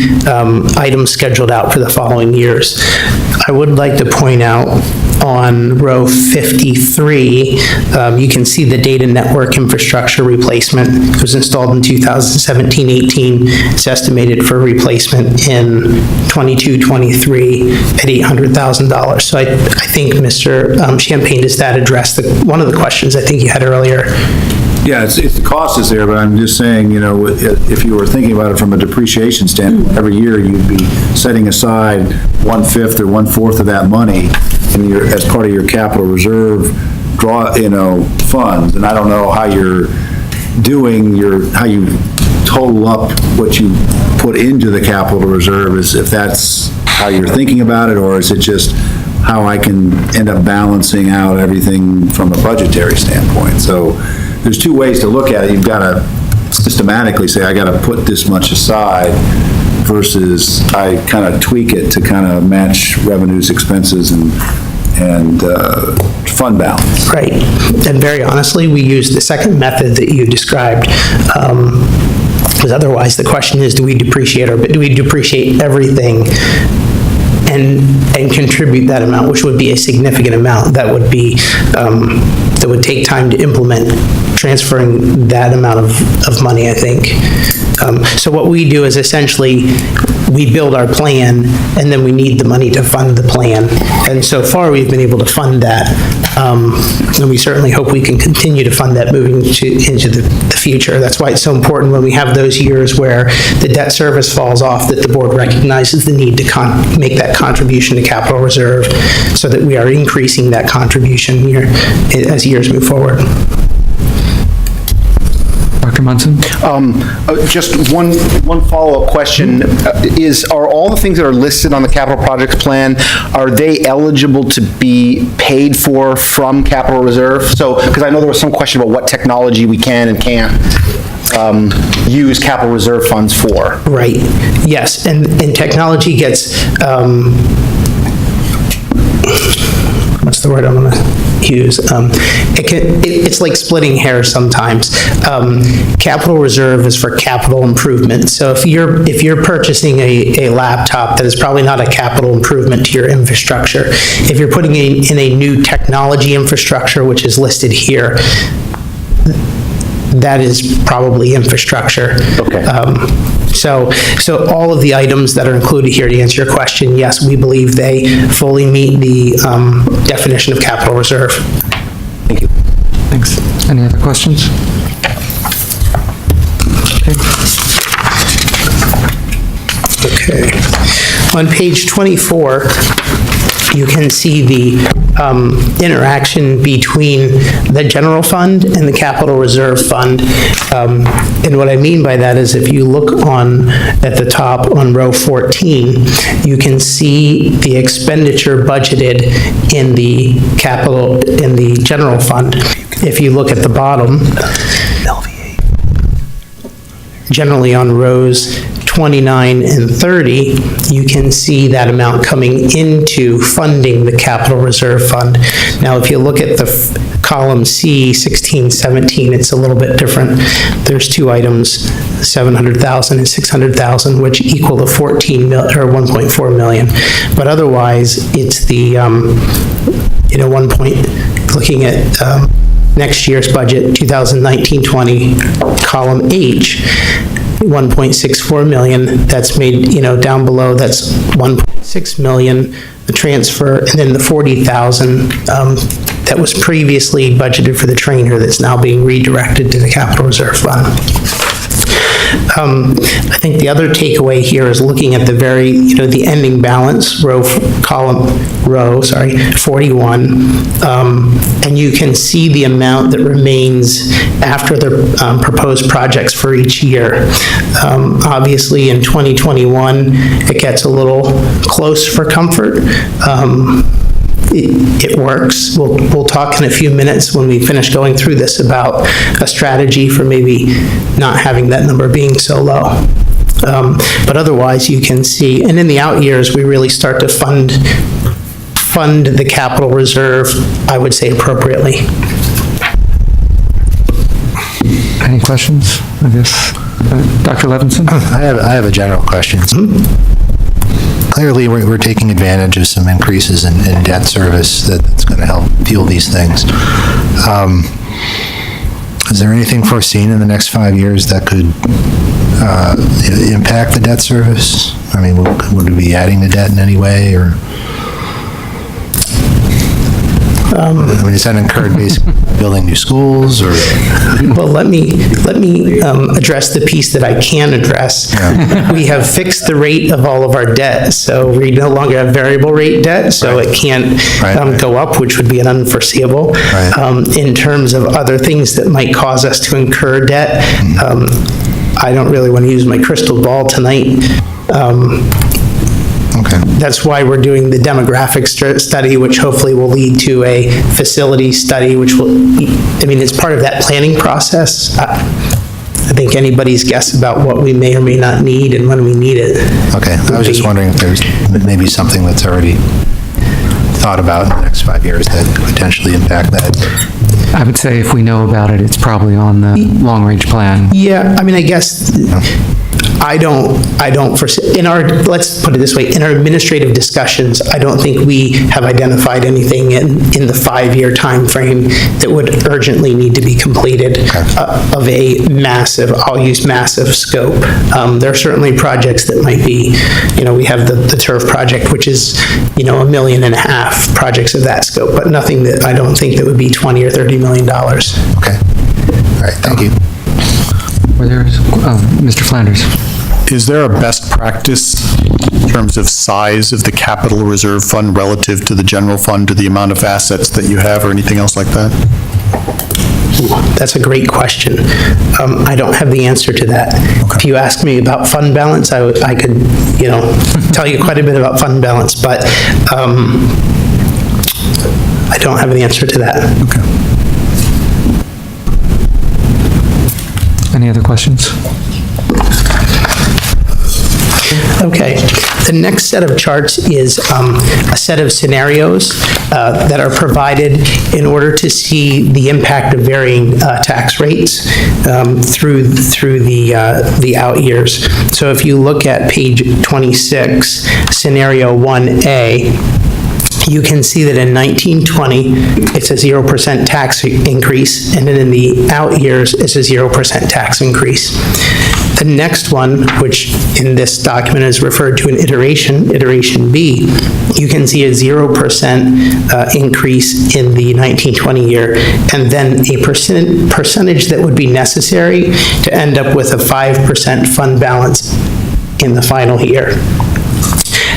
items scheduled out for the following years. I would like to point out on row 53, you can see the data network infrastructure replacement. It was installed in 2017-18. It's estimated for replacement in 22-23 at $800,000. So I think Mr. Champagne, does that address one of the questions I think you had earlier? Yeah, it's the cost is there, but I'm just saying, you know, if you were thinking about it from a depreciation standpoint, every year you'd be setting aside 1/5 or 1/4 of that money as part of your capital reserve funds. And I don't know how you're doing how you total up what you put into the capital reserve, if that's how you're thinking about it, or is it just how I can end up balancing out everything from a budgetary standpoint? So there's two ways to look at it. You've got to systematically say, I got to put this much aside, versus I kind of tweak it to kind of match revenues, expenses, and fund balance. Right. And very honestly, we use the second method that you described, because otherwise the question is, do we depreciate everything and contribute that amount, which would be a significant amount. That would take time to implement, transferring that amount of money, I think. So what we do is essentially, we build our plan, and then we need the money to fund the plan. And so far, we've been able to fund that. And we certainly hope we can continue to fund that moving into the future. That's why it's so important when we have those years where the debt service falls off, that the board recognizes the need to make that contribution to capital reserve, so that we are increasing that contribution here as years move forward. Dr. Munson? Just one follow-up question. Are all the things that are listed on the capital projects plan, are they eligible to be paid for from capital reserve? So, because I know there was some question about what technology we can and can't use capital reserve funds for. Right, yes, and technology gets, what's the word I'm gonna use? It's like splitting hairs sometimes. Capital reserve is for capital improvement. So if you're purchasing a laptop, that is probably not a capital improvement to your infrastructure. If you're putting in a new technology infrastructure, which is listed here, that is probably infrastructure. Okay. So all of the items that are included here, to answer your question, yes, we believe they fully meet the definition of capital reserve. Thank you. Thanks. Any other questions? Okay. On page 24, you can see the interaction between the general fund and the capital reserve fund. And what I mean by that is, if you look at the top on row 14, you can see the expenditure budgeted in the general fund. If you look at the bottom, generally on rows 29 and 30, you can see that amount coming into funding the capital reserve fund. Now, if you look at the column C, 16, 17, it's a little bit different. There's two items, 700,000 and 600,000, which equal to 1.4 million. But otherwise, it's the, looking at next year's budget, 2019-20, column H, 1.64 million, that's made, down below, that's 1.6 million, the transfer, and then the 40,000 that was previously budgeted for the trainer that's now being redirected to the capital reserve fund. I think the other takeaway here is looking at the ending balance, 41, and you can see the amount that remains after the proposed projects for each year. Obviously, in 2021, it gets a little close for comfort. it works. We'll talk in a few minutes when we finish going through this about a strategy for maybe not having that number being so low. But otherwise, you can see, and in the out years, we really start to fund the capital reserve, I would say appropriately. Any questions? I guess, Dr. Levinson? I have a general question. Clearly, we're taking advantage of some increases in debt service that's going to help fuel these things. Is there anything foreseen in the next 5 years that could impact the debt service? I mean, would we be adding to debt in any way, or? I mean, is that incurred basically building new schools, or? Well, let me address the piece that I can address. Yeah. We have fixed the rate of all of our debt, so we no longer have variable rate debt, so it can't go up, which would be an unforeseeable. In terms of other things that might cause us to incur debt, I don't really want to use my crystal ball tonight. Okay. That's why we're doing the demographic study, which hopefully will lead to a facility study, which will, I mean, it's part of that planning process. I think anybody's guess about what we may or may not need and when we need it. Okay, I was just wondering if there's maybe something that's already thought about in the next 5 years that could potentially impact that. I would say if we know about it, it's probably on the long-range plan. Yeah, I mean, I guess, I don't foresee, let's put it this way, in our administrative discussions, I don't think we have identified anything in the 5-year time frame that would urgently need to be completed of a massive, I'll use massive scope. There are certainly projects that might be, we have the turf project, which is, $1.5 million projects of that scope, but nothing that I don't think that would be $20 or $30 million. Okay. All right, thank you. Mr. Flanders. Is there a best practice in terms of size of the capital reserve fund relative to the general fund, to the amount of assets that you have, or anything else like that? That's a great question. I don't have the answer to that. Okay. If you ask me about fund balance, I could, tell you quite a bit about fund balance, but I don't have an answer to that. Okay. Any other questions? Okay, the next set of charts is a set of scenarios that are provided in order to see the impact of varying tax rates through the out years. So if you look at page 26, scenario 1A, you can see that in 1920, it's a 0% tax increase, and then in the out years, it's a 0% tax increase. The next one, which in this document is referred to an iteration B, you can see a 0% increase in the 1920 year, and then a percentage that would be necessary to end up with a 5% fund balance in the final year.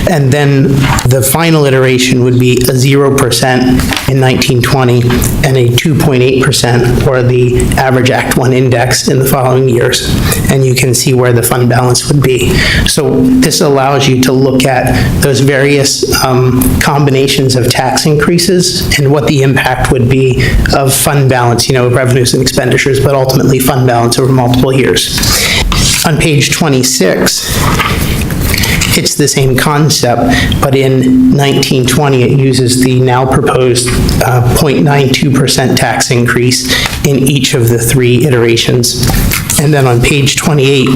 And then the final iteration would be a 0% in 1920 and a 2.8% for the average Act 1 index in the following years. And you can see where the fund balance would be. So this allows you to look at those various combinations of tax increases and what the impact would be of fund balance, revenues and expenditures, but ultimately fund balance over multiple years. On page 26, it's the same concept, but in 1920, it uses the now proposed 0.92% tax increase in each of the 3 iterations. And then on page 28,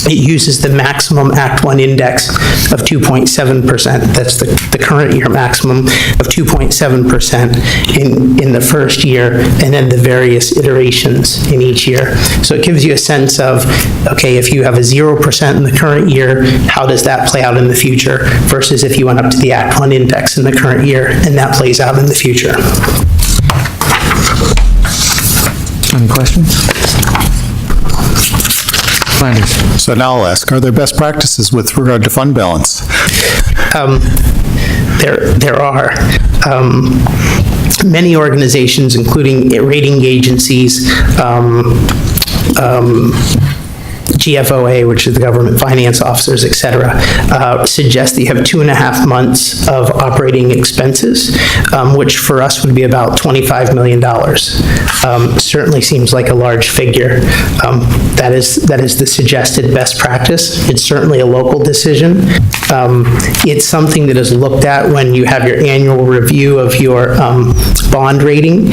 it uses the maximum Act 1 index of 2.7%. That's the current year maximum of 2.7% in the first year, and then the various iterations in each year. So it gives you a sense of, okay, if you have a 0% in the current year, how does that play out in the future, versus if you went up to the Act 1 index in the current year, and that plays out in the future. Any questions? Flanders. So now I'll ask, are there best practices with regard to fund balance? There are. Many organizations, including rating agencies, GFOA, which is the government finance officers, et cetera, suggest that you have 2.5 months of operating expenses, which for us would be about $25 million. Certainly seems like a large figure. That is the suggested best practice. It's certainly a local decision. It's something that is looked at when you have your annual review of your bond rating.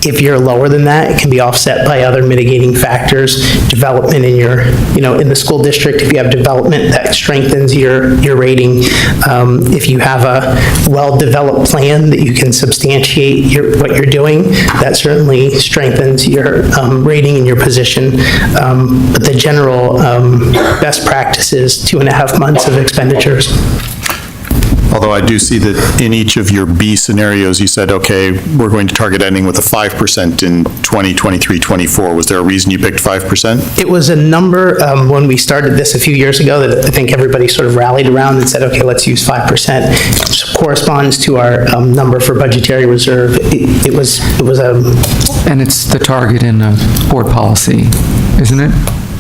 If you're lower than that, it can be offset by other mitigating factors, development in your, in the school district. If you have development, that strengthens your rating. If you have a well-developed plan that you can substantiate what you're doing, that certainly strengthens your rating and your position. But the general best practice is 2.5 months of expenditures. Although I do see that in each of your B scenarios, you said, okay, we're going to target ending with a 5% in 2023-24. Was there a reason you picked 5%? It was a number, when we started this a few years ago, that I think everybody sort of rallied around and said, okay, let's use 5%. It corresponds to our number for budgetary reserve. It was And it's the target in a board policy, isn't it?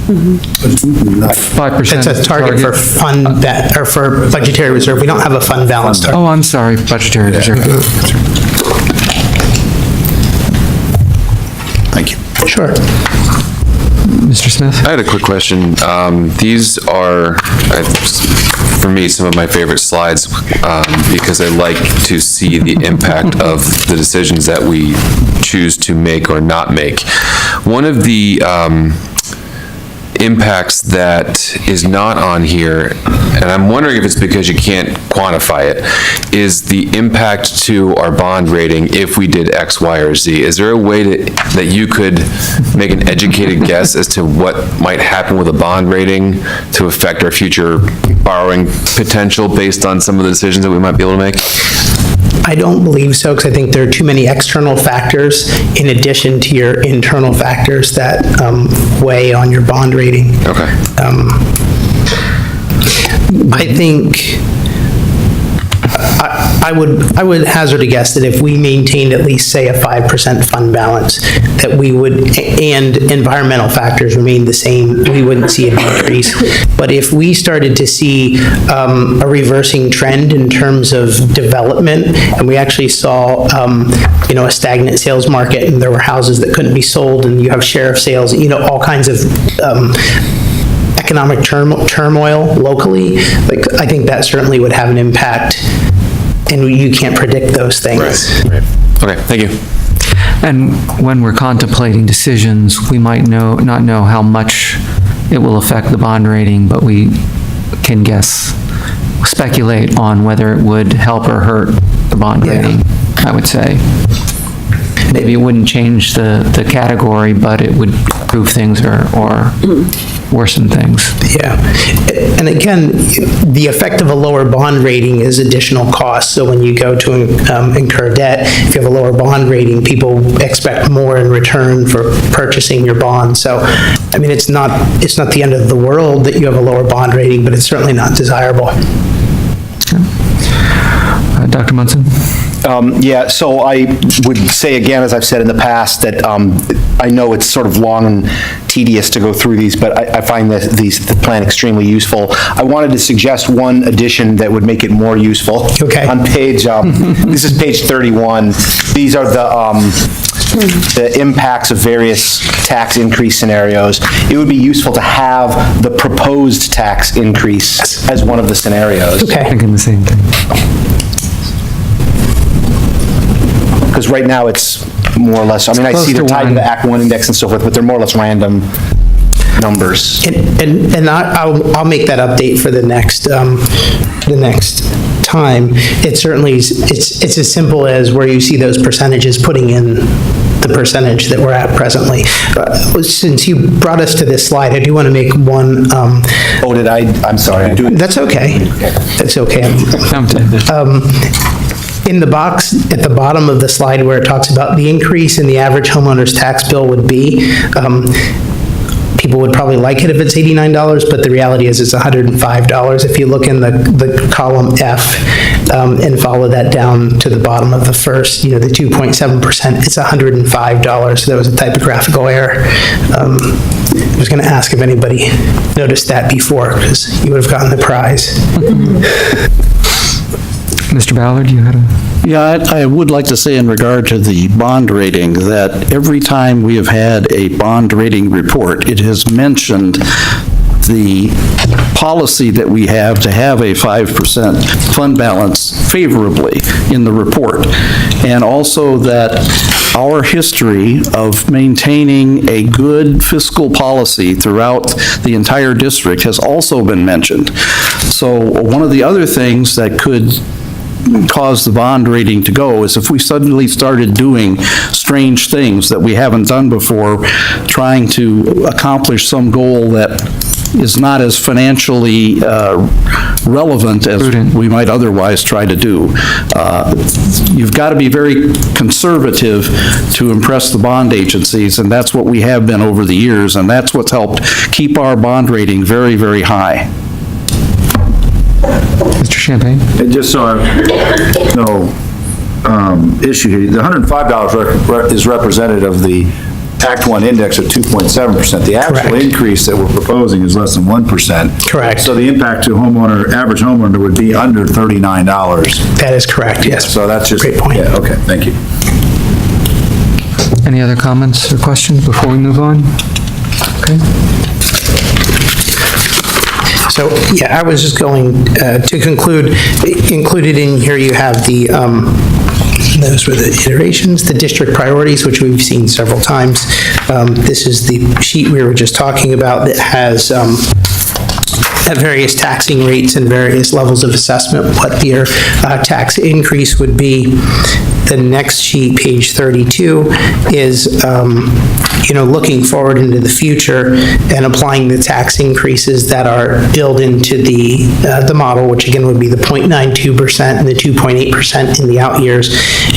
5%. It's a target for for budgetary reserve. We don't have a fund balance target. Oh, I'm sorry, budgetary reserve. Thank you. Sure. Mr. Smith? I had a quick question. These are, for me, some of my favorite slides because I like to see the impact of the decisions that we choose to make or not make. One of the impacts that is not on here, and I'm wondering if it's because you can't quantify it, is the impact to our bond rating if we did X, Y, or Z. Is there a way that you could make an educated guess as to what might happen with a bond rating to affect our future borrowing potential based on some of the decisions that we might be able to make? I don't believe so, because I think there are too many external factors in addition to your internal factors that weigh on your bond rating. Okay. I think I would hazard a guess that if we maintained at least, say, a 5% fund balance, that we would, and environmental factors remained the same, we wouldn't see a decrease. But if we started to see a reversing trend in terms of development, and we actually saw, a stagnant sales market, and there were houses that couldn't be sold, and you have sheriff sales, all kinds of economic turmoil locally, I think that certainly would have an impact, and you can't predict those things. Right. Okay, thank you. And when we're contemplating decisions, we might not know how much it will affect the bond rating, but we can speculate on whether it would help or hurt the bond rating, I would say. Maybe it wouldn't change the category, but it would improve things or worsen things. Yeah. And again, the effect of a lower bond rating is additional costs. So when you go to incur debt, if you have a lower bond rating, people expect more in return for purchasing your bond. So, I mean, it's not the end of the world that you have a lower bond rating, but it's certainly not desirable. Dr. Munson? Yeah, so I would say again, as I've said in the past, that I know it's sort of long and tedious to go through these, but I find the plan extremely useful. I wanted to suggest one addition that would make it more useful. Okay. On page, this is page 31. These are the impacts of various tax increase scenarios. It would be useful to have the proposed tax increase as one of the scenarios. Okay. Thinking the same thing. Because right now it's more or less, I mean, I see they're tied to the Act 1 index and so forth, but they're more or less random numbers. And I'll make that update for the next time. It certainly, it's as simple as where you see those percentages putting in the percentage that we're at presently. Since you brought us to this slide, I do want to make one. Oh, did I? I'm sorry. That's okay. That's okay. In the box at the bottom of the slide where it talks about the increase in the average homeowner's tax bill would be, people would probably like it if it's $89, but the reality is it's $105. If you look in the column F and follow that down to the bottom of the first, the 2.7%, it's $105. So that was a typographical error. was going to ask if anybody noticed that before, because you would have gotten the prize. Mr. Ballard, you had a... Yeah, I would like to say in regard to the bond rating, that every time we have had a bond rating report, it has mentioned the policy that we have to have a 5% fund balance favorably in the report. And also that our history of maintaining a good fiscal policy throughout the entire district has also been mentioned. So one of the other things that could cause the bond rating to go is if we suddenly started doing strange things that we haven't done before, trying to accomplish some goal that is not as financially relevant as we might otherwise try to do. You've got to be very conservative to impress the bond agencies, and that's what we have been over the years, and that's what's helped keep our bond rating very, very high. Mr. Champagne? And just so I no issue here, the $105 is representative of the Act 1 index of 2.7%. The actual Correct. increase that we're proposing is less than 1%. Correct. So the impact to average homeowner would be under $39. That is correct, yes. So that's just. Great point. Yeah, okay, thank you. Any other comments or questions before we move on? Okay. So, yeah, I was just going to conclude, included in here you have the, those were the iterations, the district priorities, which we've seen several times. This is the sheet we were just talking about that has at various taxing rates and various levels of assessment, what your tax increase would be. The next sheet, page 32, is, looking forward into the future and applying the tax increases that are built into the model, which again would be the 0.92% and the 2.8% in the out years,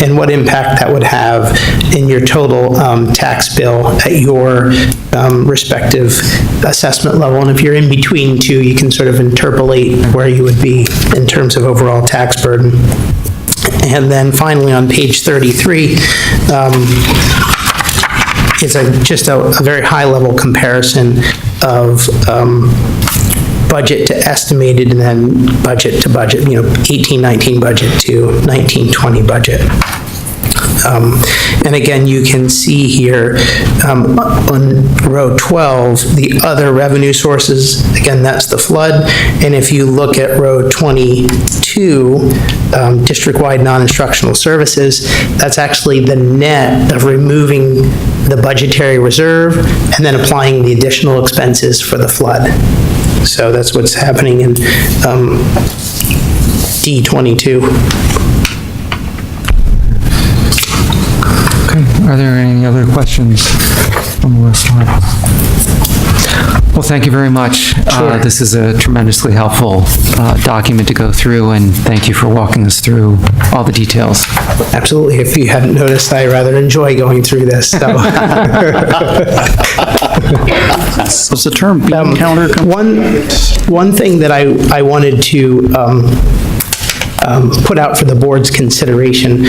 and what impact that would have in your total tax bill at your respective assessment level. And if you're in between two, you can sort of interpolate where you would be in terms of overall tax burden. And then finally, on page 33, is just a very high-level comparison of budget to estimated and then budget to budget, 18-19 budget to 19-20 budget. And again, you can see here on row 12, the other revenue sources, again, that's the flood. And if you look at row 22, district-wide non-instructional services, that's actually the net of removing the budgetary reserve and then applying the additional expenses for the flood. So that's what's happening in D22. Are there any other questions on the list? Well, thank you very much. Sure. This is a tremendously helpful document to go through, and thank you for walking us through all the details. Absolutely. If you hadn't noticed, I rather enjoy going through this, so. Does the term bean counter come? One thing that I wanted to put out for the board's consideration.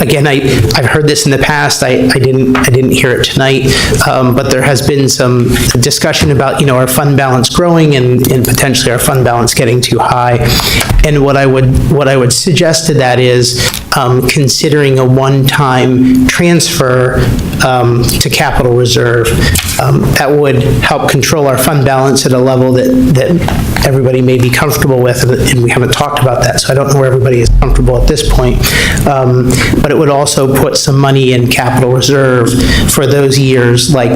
Again, I've heard this in the past. I didn't hear it tonight, but there has been some discussion about our fund balance growing and potentially our fund balance getting too high. And what I would suggest to that is considering a one-time transfer to capital reserve that would help control our fund balance at a level that everybody may be comfortable with, and we haven't talked about that, so I don't know where everybody is comfortable at this point. But it would also put some money in capital reserve for those years, like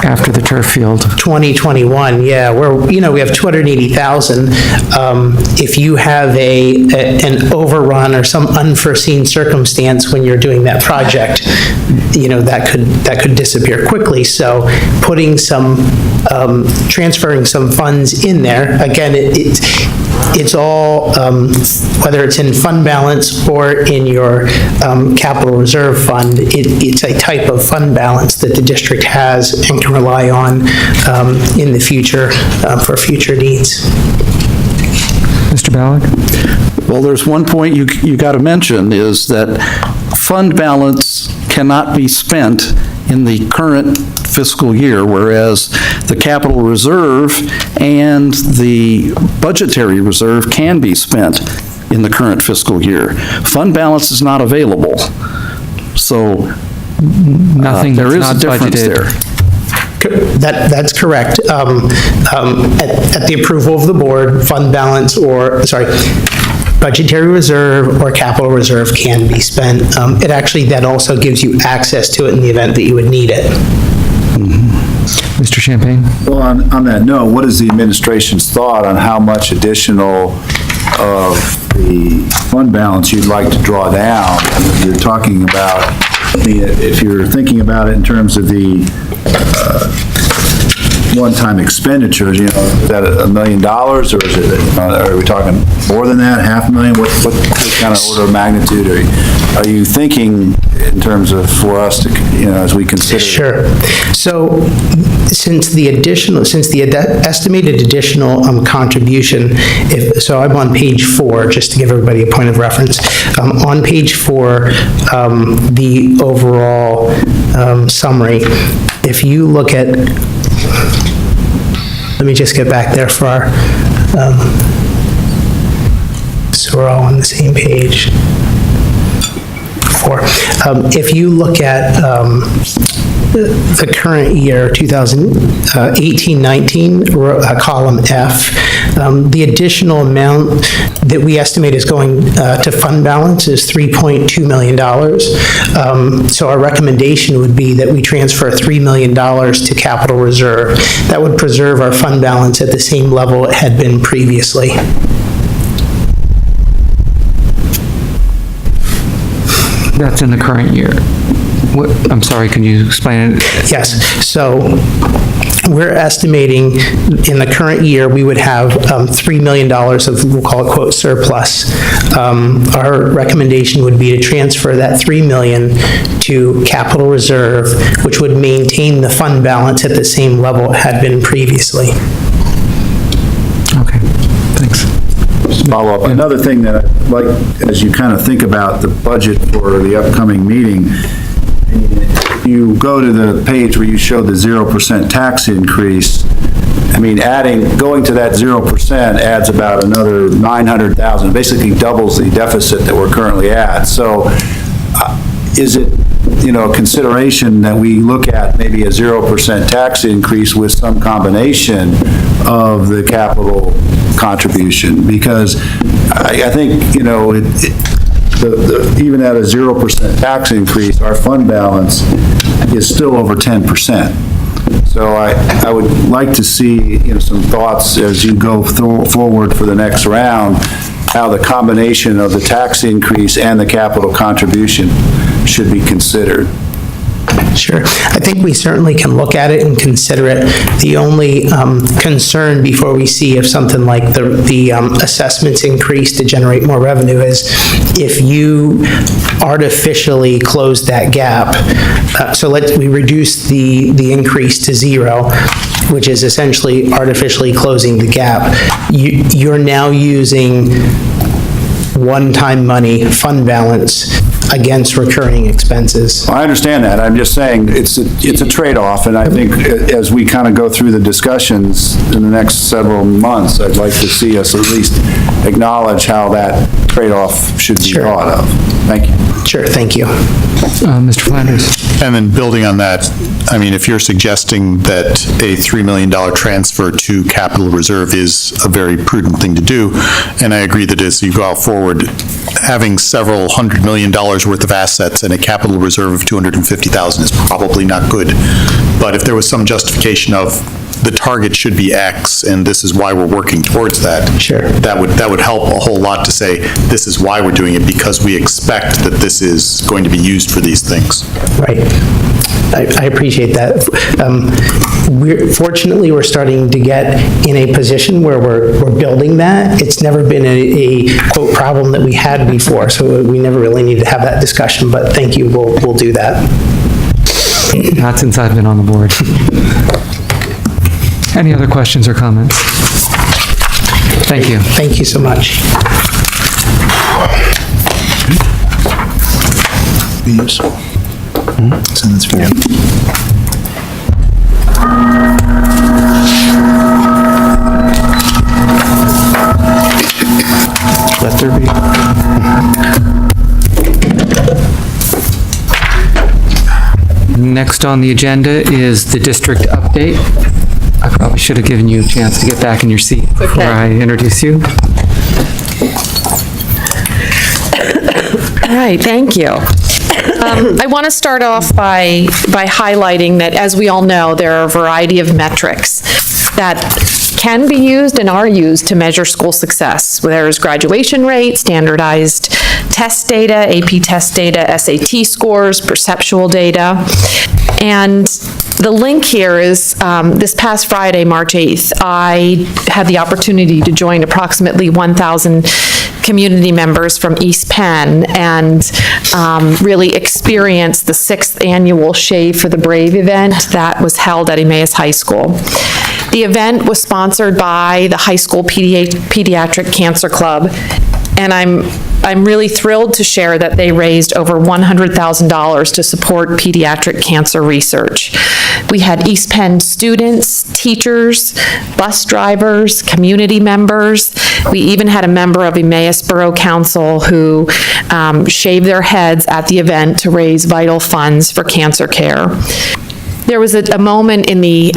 After the turf field. 2021, yeah, where, we have 280,000. If you have an overrun or some unforeseen circumstance when you're doing that project, that could disappear quickly. So putting some, transferring some funds in there, again, it's all, whether it's in fund balance or in your capital reserve fund, it's a type of fund balance that the district has and can rely on in the future for future needs. Mr. Ballard? Well, there's one point you got to mention is that fund balance cannot be spent in the current fiscal year, whereas the capital reserve and the budgetary reserve can be spent in the current fiscal year. Fund balance is not available, so Nothing there that's is a not difference budgeted. there. That's correct. At the approval of the board, fund balance budgetary reserve or capital reserve can be spent. It actually then also gives you access to it in the event that you would need it. Mr. Champagne? Well, on that note, what is the administration's thought on how much additional of the fund balance you'd like to draw down? I mean, you're talking about, if you're thinking about it in terms of the one-time expenditures, is that $1 million, or is it, are we talking more than that, $500,000? What kind of order of magnitude are you thinking in terms of, for us to, as we consider? Sure. So since the estimated additional contribution, so I'm on page 4, just to give everybody a point of reference. On page 4, the overall summary, if you look at, let me just get back there for our, so we're all on the same page. 4. If you look at the current year, 2018-19, column F, the additional amount that we estimate is going to fund balance is $3.2 million. So our recommendation would be that we transfer $3 million to capital reserve. That would preserve our fund balance at the same level it had been previously. That's in the current year. I'm sorry, can you explain it? Yes, so we're estimating in the current year, we would have $3 million of, we'll call it quote, surplus. Our recommendation would be to transfer that $3 million to capital reserve, which would maintain the fund balance at the same level it had been previously. Okay, thanks. Follow up. Another thing that I'd like, as you kind of think about the budget for the upcoming meeting, you go to the page where you show the 0% tax increase. I mean, going to that 0% adds about another $900,000, basically doubles the deficit that we're currently at. So is it, a consideration that we look at maybe a 0% tax increase with some combination of the capital contribution? Because I think, even at a 0% tax increase, our fund balance is still over 10%. So I would like to see, some thoughts as you go forward for the next round, how the combination of the tax increase and the capital contribution should be considered. Sure. I think we certainly can look at it and consider it. The only concern before we see if something like the assessments increase to generate more revenue is if you artificially close that gap. So we reduce the increase to 0, which is essentially artificially closing the gap. You're now using one-time money, fund balance, against recurring expenses. I understand that. I'm just saying it's a trade-off, and I think as we kind of go through the discussions in the next several months, I'd like to see us at least acknowledge how that trade-off should be thought of. Thank you. Sure, thank you. Mr. Flanders? And then building on that, I mean, if you're suggesting that a $3 million transfer to capital reserve is a very prudent thing to do, and I agree that as you go out forward, having several $100 million worth of assets and a capital reserve of $250,000 is probably not good. But if there was some justification of the target should be X, and this is why we're working towards that. Sure. That would help a whole lot to say, this is why we're doing it, because we expect that this is going to be used for these things. Right. I appreciate that. Fortunately, we're starting to get in a position where we're building that. It's never been a quote problem that we had before, so we never really needed to have that discussion, but thank you, we'll do that. Not since I've been on the board. Any other questions or comments? Thank you. Thank you so much. Be useful. So that's very. Let there be. Next on the agenda is the district update. I probably should have given you a chance to get back in your seat before I introduce you. All right, thank you. I want to start off by highlighting that, as we all know, there are a variety of metrics that can be used and are used to measure school success. There's graduation rate, standardized test data, AP test data, SAT scores, perceptual data. And the link here is, this past Friday, March 8th, I had the opportunity to join approximately 1,000 community members from East Penn and really experience the 6th annual Shave for the Brave event that was held at Emmaus High School. The event was sponsored by the High School Pediatric Cancer Club, and I'm really thrilled to share that they raised over $100,000 to support pediatric cancer research. We had East Penn students, teachers, bus drivers, community members. We even had a member of Emmaus Borough Council who shaved their heads at the event to raise vital funds for cancer care. There was a moment in the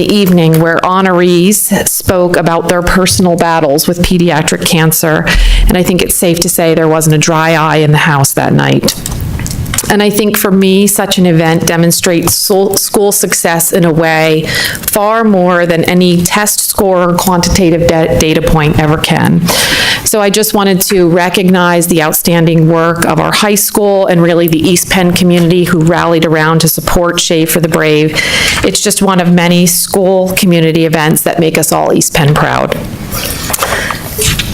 evening where honorees spoke about their personal battles with pediatric cancer, and I think it's safe to say there wasn't a dry eye in the house that night. And I think for me, such an event demonstrates school success in a way far more than any test score or quantitative data point ever can. So I just wanted to recognize the outstanding work of our high school and really the East Penn community who rallied around to support Shave for the Brave. It's just one of many school community events that make us all East Penn proud.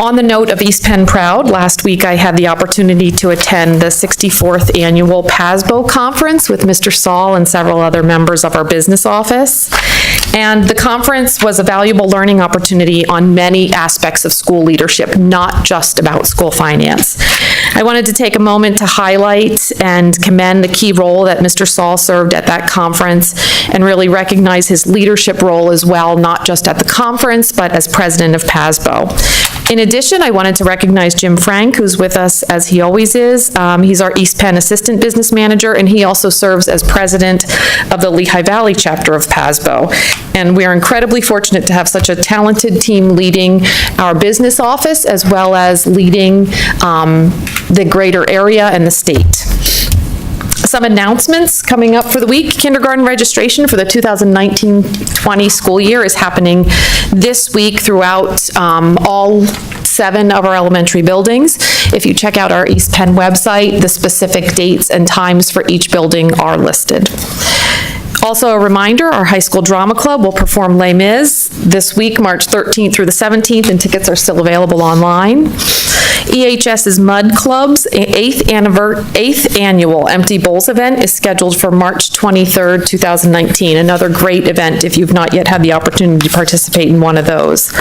On the note of East Penn Proud, last week I had the opportunity to attend the 64th Annual PASBO Conference with Mr. Saul and several other members of our business office. And the conference was a valuable learning opportunity on many aspects of school leadership, not just about school finance. I wanted to take a moment to highlight and commend the key role that Mr. Saul served at that conference and really recognize his leadership role as well, not just at the conference, but as president of PASBO. In addition, I wanted to recognize Jim Frank, who's with us as he always is. He's our East Penn Assistant Business Manager, and he also serves as president of the Lehigh Valley chapter of PASBO. And we are incredibly fortunate to have such a talented team leading our business office as well as leading the greater area and the state. Some announcements coming up for the week. Kindergarten registration for the 2019-20 school year is happening this week throughout all 7 of our elementary buildings. If you check out our East Penn website, the specific dates and times for each building are listed. Also a reminder, our high school drama club will perform Les Mis this week, March 13th through the 17th, and tickets are still available online. EHS's Mud Club's 8th annual Empty Bowls event is scheduled for March 23rd, 2019. Another great event if you've not yet had the opportunity to participate in one of those.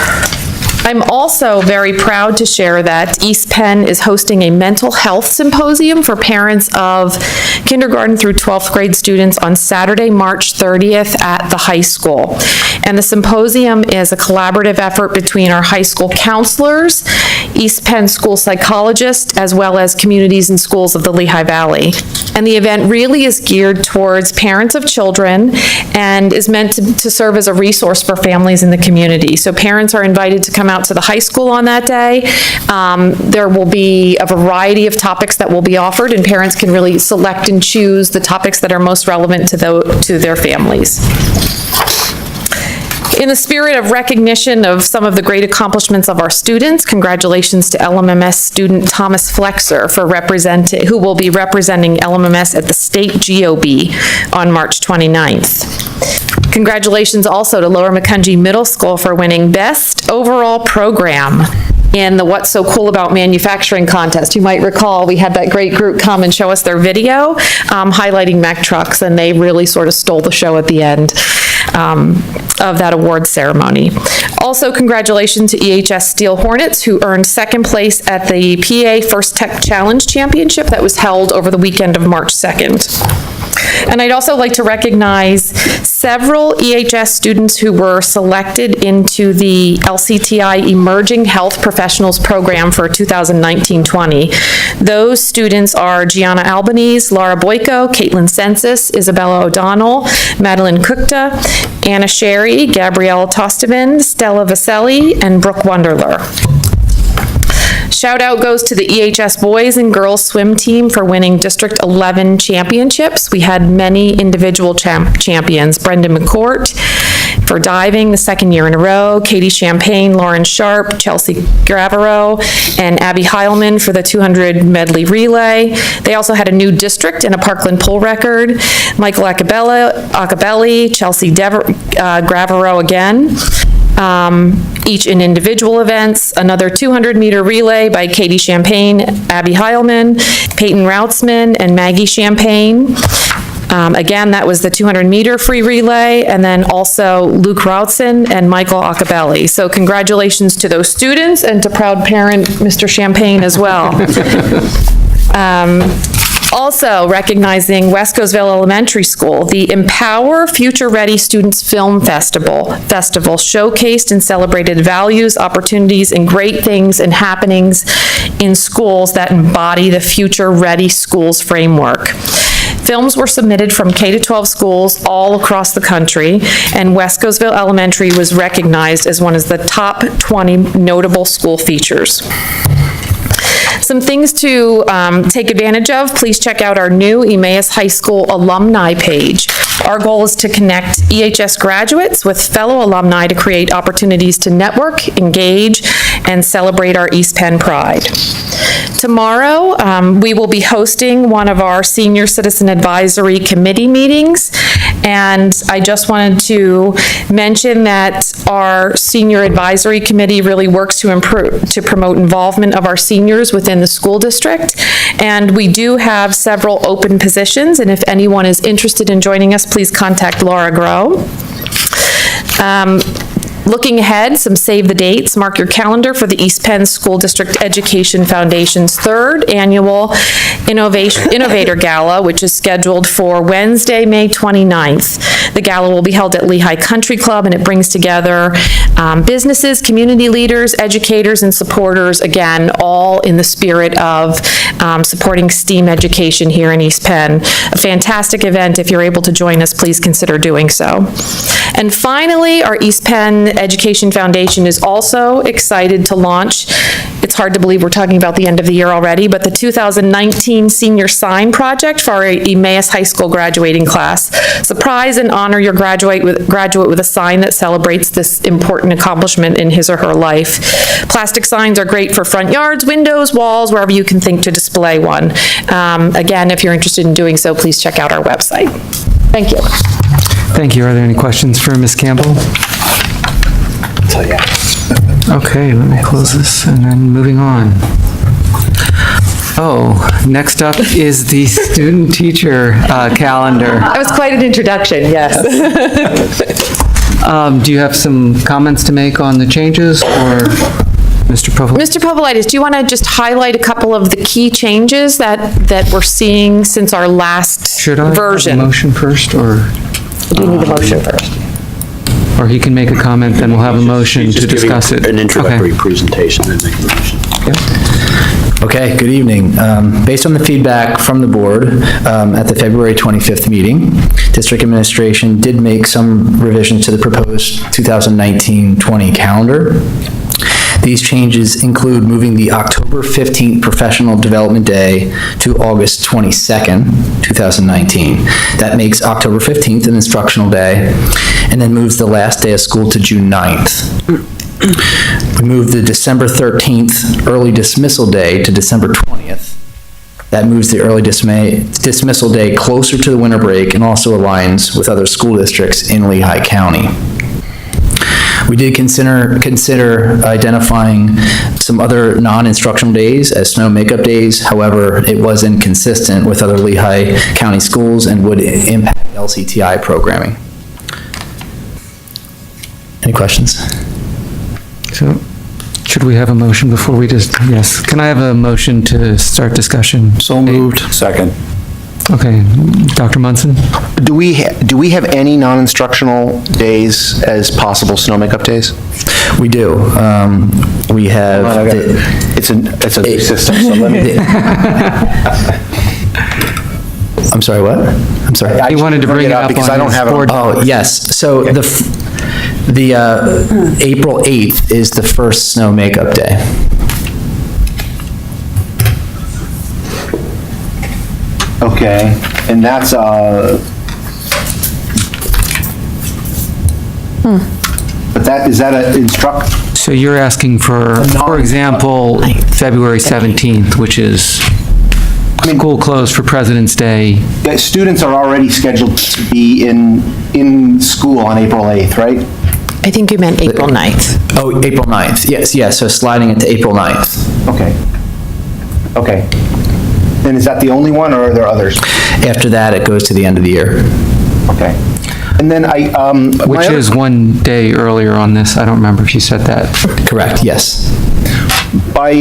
I'm also very proud to share that East Penn is hosting a mental health symposium for parents of kindergarten through 12th grade students on Saturday, March 30th at the high school. And the symposium is a collaborative effort between our high school counselors, East Penn school psychologists, as well as communities and schools of the Lehigh Valley. And the event really is geared towards parents of children and is meant to serve as a resource for families in the community. So parents are invited to come out to the high school on that day. There will be a variety of topics that will be offered, and parents can really select and choose the topics that are most relevant to their families. In the spirit of recognition of some of the great accomplishments of our students, congratulations to LMMS student Thomas Flexer who will be representing LMMS at the state GOB on March 29th. Congratulations also to Lower Macungie Middle School for winning Best Overall Program in the What's So Cool About Manufacturing contest. You might recall we had that great group come and show us their video highlighting Mack trucks, and they really sort of stole the show at the end of that awards ceremony. Also, congratulations to EHS Steel Hornets, who earned second place at the PA First Tech Challenge Championship that was held over the weekend of March 2nd. And I'd also like to recognize several EHS students who were selected into the LCTI Emerging Health Professionals Program for 2019-20. Those students are Gianna Albanese, Laura Boyko, Caitlin Census, Isabella O'Donnell, Madeline Kukta, Anna Sherry, Gabrielle Tostevan, Stella Vaselli, and Brooke Wunderler. Shout out goes to the EHS boys and girls swim team for winning District 11 championships. We had many individual champions. Brendan McCourt for diving the second year in a row, Katie Champagne, Lauren Sharp, Chelsea Gravero, and Abby Heilman for the 200 medley relay. They also had a new district and a Parkland pole record. Michael Acabelli, Chelsea Gravero again. Each in individual events, another 200-meter relay by Katie Champagne, Abby Heilman, Peyton Routzman, and Maggie Champagne. Again, that was the 200-meter free relay, and then also Luke Routzman and Michael Acabelli. So congratulations to those students and to proud parent Mr. Champagne as well. Also recognizing Wescosville Elementary School, the Empower Future Ready Students Film Festival showcased and celebrated values, opportunities, and great things and happenings in schools that embody the Future Ready Schools framework. Films were submitted from K-12 schools all across the country, and Wescosville Elementary was recognized as one of the top 20 notable school features. Some things to take advantage of, please check out our new Emmaus High School alumni page. Our goal is to connect EHS graduates with fellow alumni to create opportunities to network, engage, and celebrate our East Penn pride. Tomorrow, we will be hosting one of our Senior Citizen Advisory Committee meetings, and I just wanted to mention that our Senior Advisory Committee really works to promote involvement of our seniors within the school district, and we do have several open positions, and if anyone is interested in joining us, please contact Laura Groh. Looking ahead, some save the dates, mark your calendar for the East Penn School District Education Foundation's third annual Innovator Gala, which is scheduled for Wednesday, May 29th. The gala will be held at Lehigh Country Club, and it brings together businesses, community leaders, educators, and supporters, again, all in the spirit of supporting STEAM education here in East Penn. A fantastic event. If you're able to join us, please consider doing so. And finally, our East Penn Education Foundation is also excited to launch, it's hard to believe we're talking about the end of the year already, but the 2019 Senior Sign Project for our Emmaus High School graduating class. Surprise and honor your graduate with a sign that celebrates this important accomplishment in his or her life. Plastic signs are great for front yards, windows, walls, wherever you can think to display one. Again, if you're interested in doing so, please check out our website. Thank you. Thank you. Are there any questions for Ms. Campbell? Okay, let me close this and then moving on. Oh, next up is the student-teacher calendar. That was quite an introduction, yes. Do you have some comments to make on the changes, or Mr. Povolitis? Mr. Povolitis, do you want to just highlight a couple of the key changes that we're seeing since our last version? Should I have a motion first, or? Do you need the motion first? Or he can make a comment, then we'll have a motion to discuss it. An introductory presentation, then make the motion. Okay, good evening. Based on the feedback from the board at the February 25th meeting, district administration did make some revisions to the proposed 2019-20 calendar. These changes include moving the October 15th Professional Development Day to August 22nd, 2019. That makes October 15th an instructional day, and then moves the last day of school to June 9th. We moved the December 13th early dismissal day to December 20th. That moves the early dismissal day closer to the winter break and also aligns with other school districts in Lehigh County. We did consider identifying some other non-instructional days as snow makeup days. However, it was inconsistent with other Lehigh County schools and would impact LCTI programming. Any questions? So, should we have a motion before we just, yes. Can I have a motion to start discussion? So moved. Second. Okay, Dr. Munson? Do we have any non-instructional days as possible snow makeup days? We do. We have. It's a new system, so let me. I'm sorry, what? I'm sorry. He wanted to bring it up because I don't have it. Oh, yes. So the April 8th is the first snow makeup day. Okay, and that's, but is that an instruct? So you're asking for example, February 17th, which is school closed for President's Day. Students are already scheduled to be in school on April 8th, right? I think you meant April 9th. Oh, April 9th. Yes, so sliding it to April 9th. Okay. And is that the only one, or are there others? After that, it goes to the end of the year. Okay. And then which is one day earlier on this. I don't remember if you said that. Correct, yes. I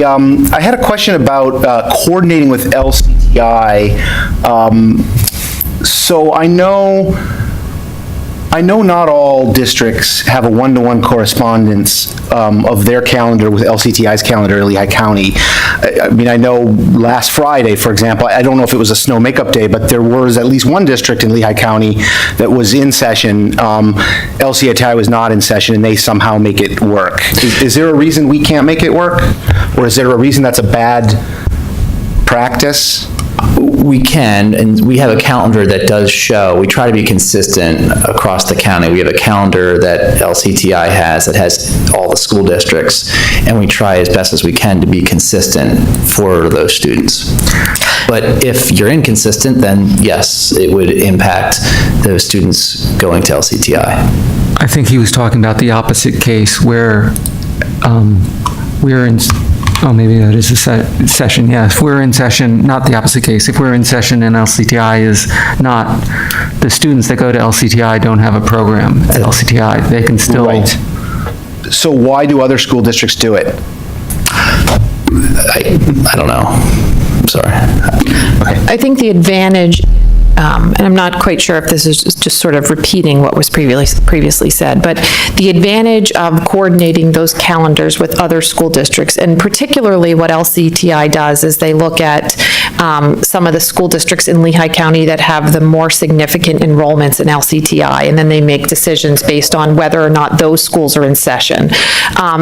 had a question about coordinating with LCTI. So I know not all districts have a one-to-one correspondence of their calendar with LCTI's calendar in Lehigh County. I mean, I know last Friday, for example, I don't know if it was a snow makeup day, but there was at least one district in Lehigh County that was in session. LCTI was not in session, and they somehow make it work. Is there a reason we can't make it work? Or is there a reason that's a bad practice? We can, and we have a calendar that does show, we try to be consistent across the county. We have a calendar that LCTI has that has all the school districts, and we try as best as we can to be consistent for those students. But if you're inconsistent, then yes, it would impact those students going to LCTI. I think he was talking about the opposite case where we're in, oh, maybe that is a session, yeah. If we're in session, not the opposite case, if we're in session and LCTI is not, the students that go to LCTI don't have a program at LCTI, they can still. Right. So why do other school districts do it? I don't know. I'm sorry. I think the advantage, and I'm not quite sure if this is just sort of repeating what was previously said, but the advantage of coordinating those calendars with other school districts, and particularly what LCTI does is they look at some of the school districts in Lehigh County that have the more significant enrollments in LCTI, and then they make decisions based on whether or not those schools are in session.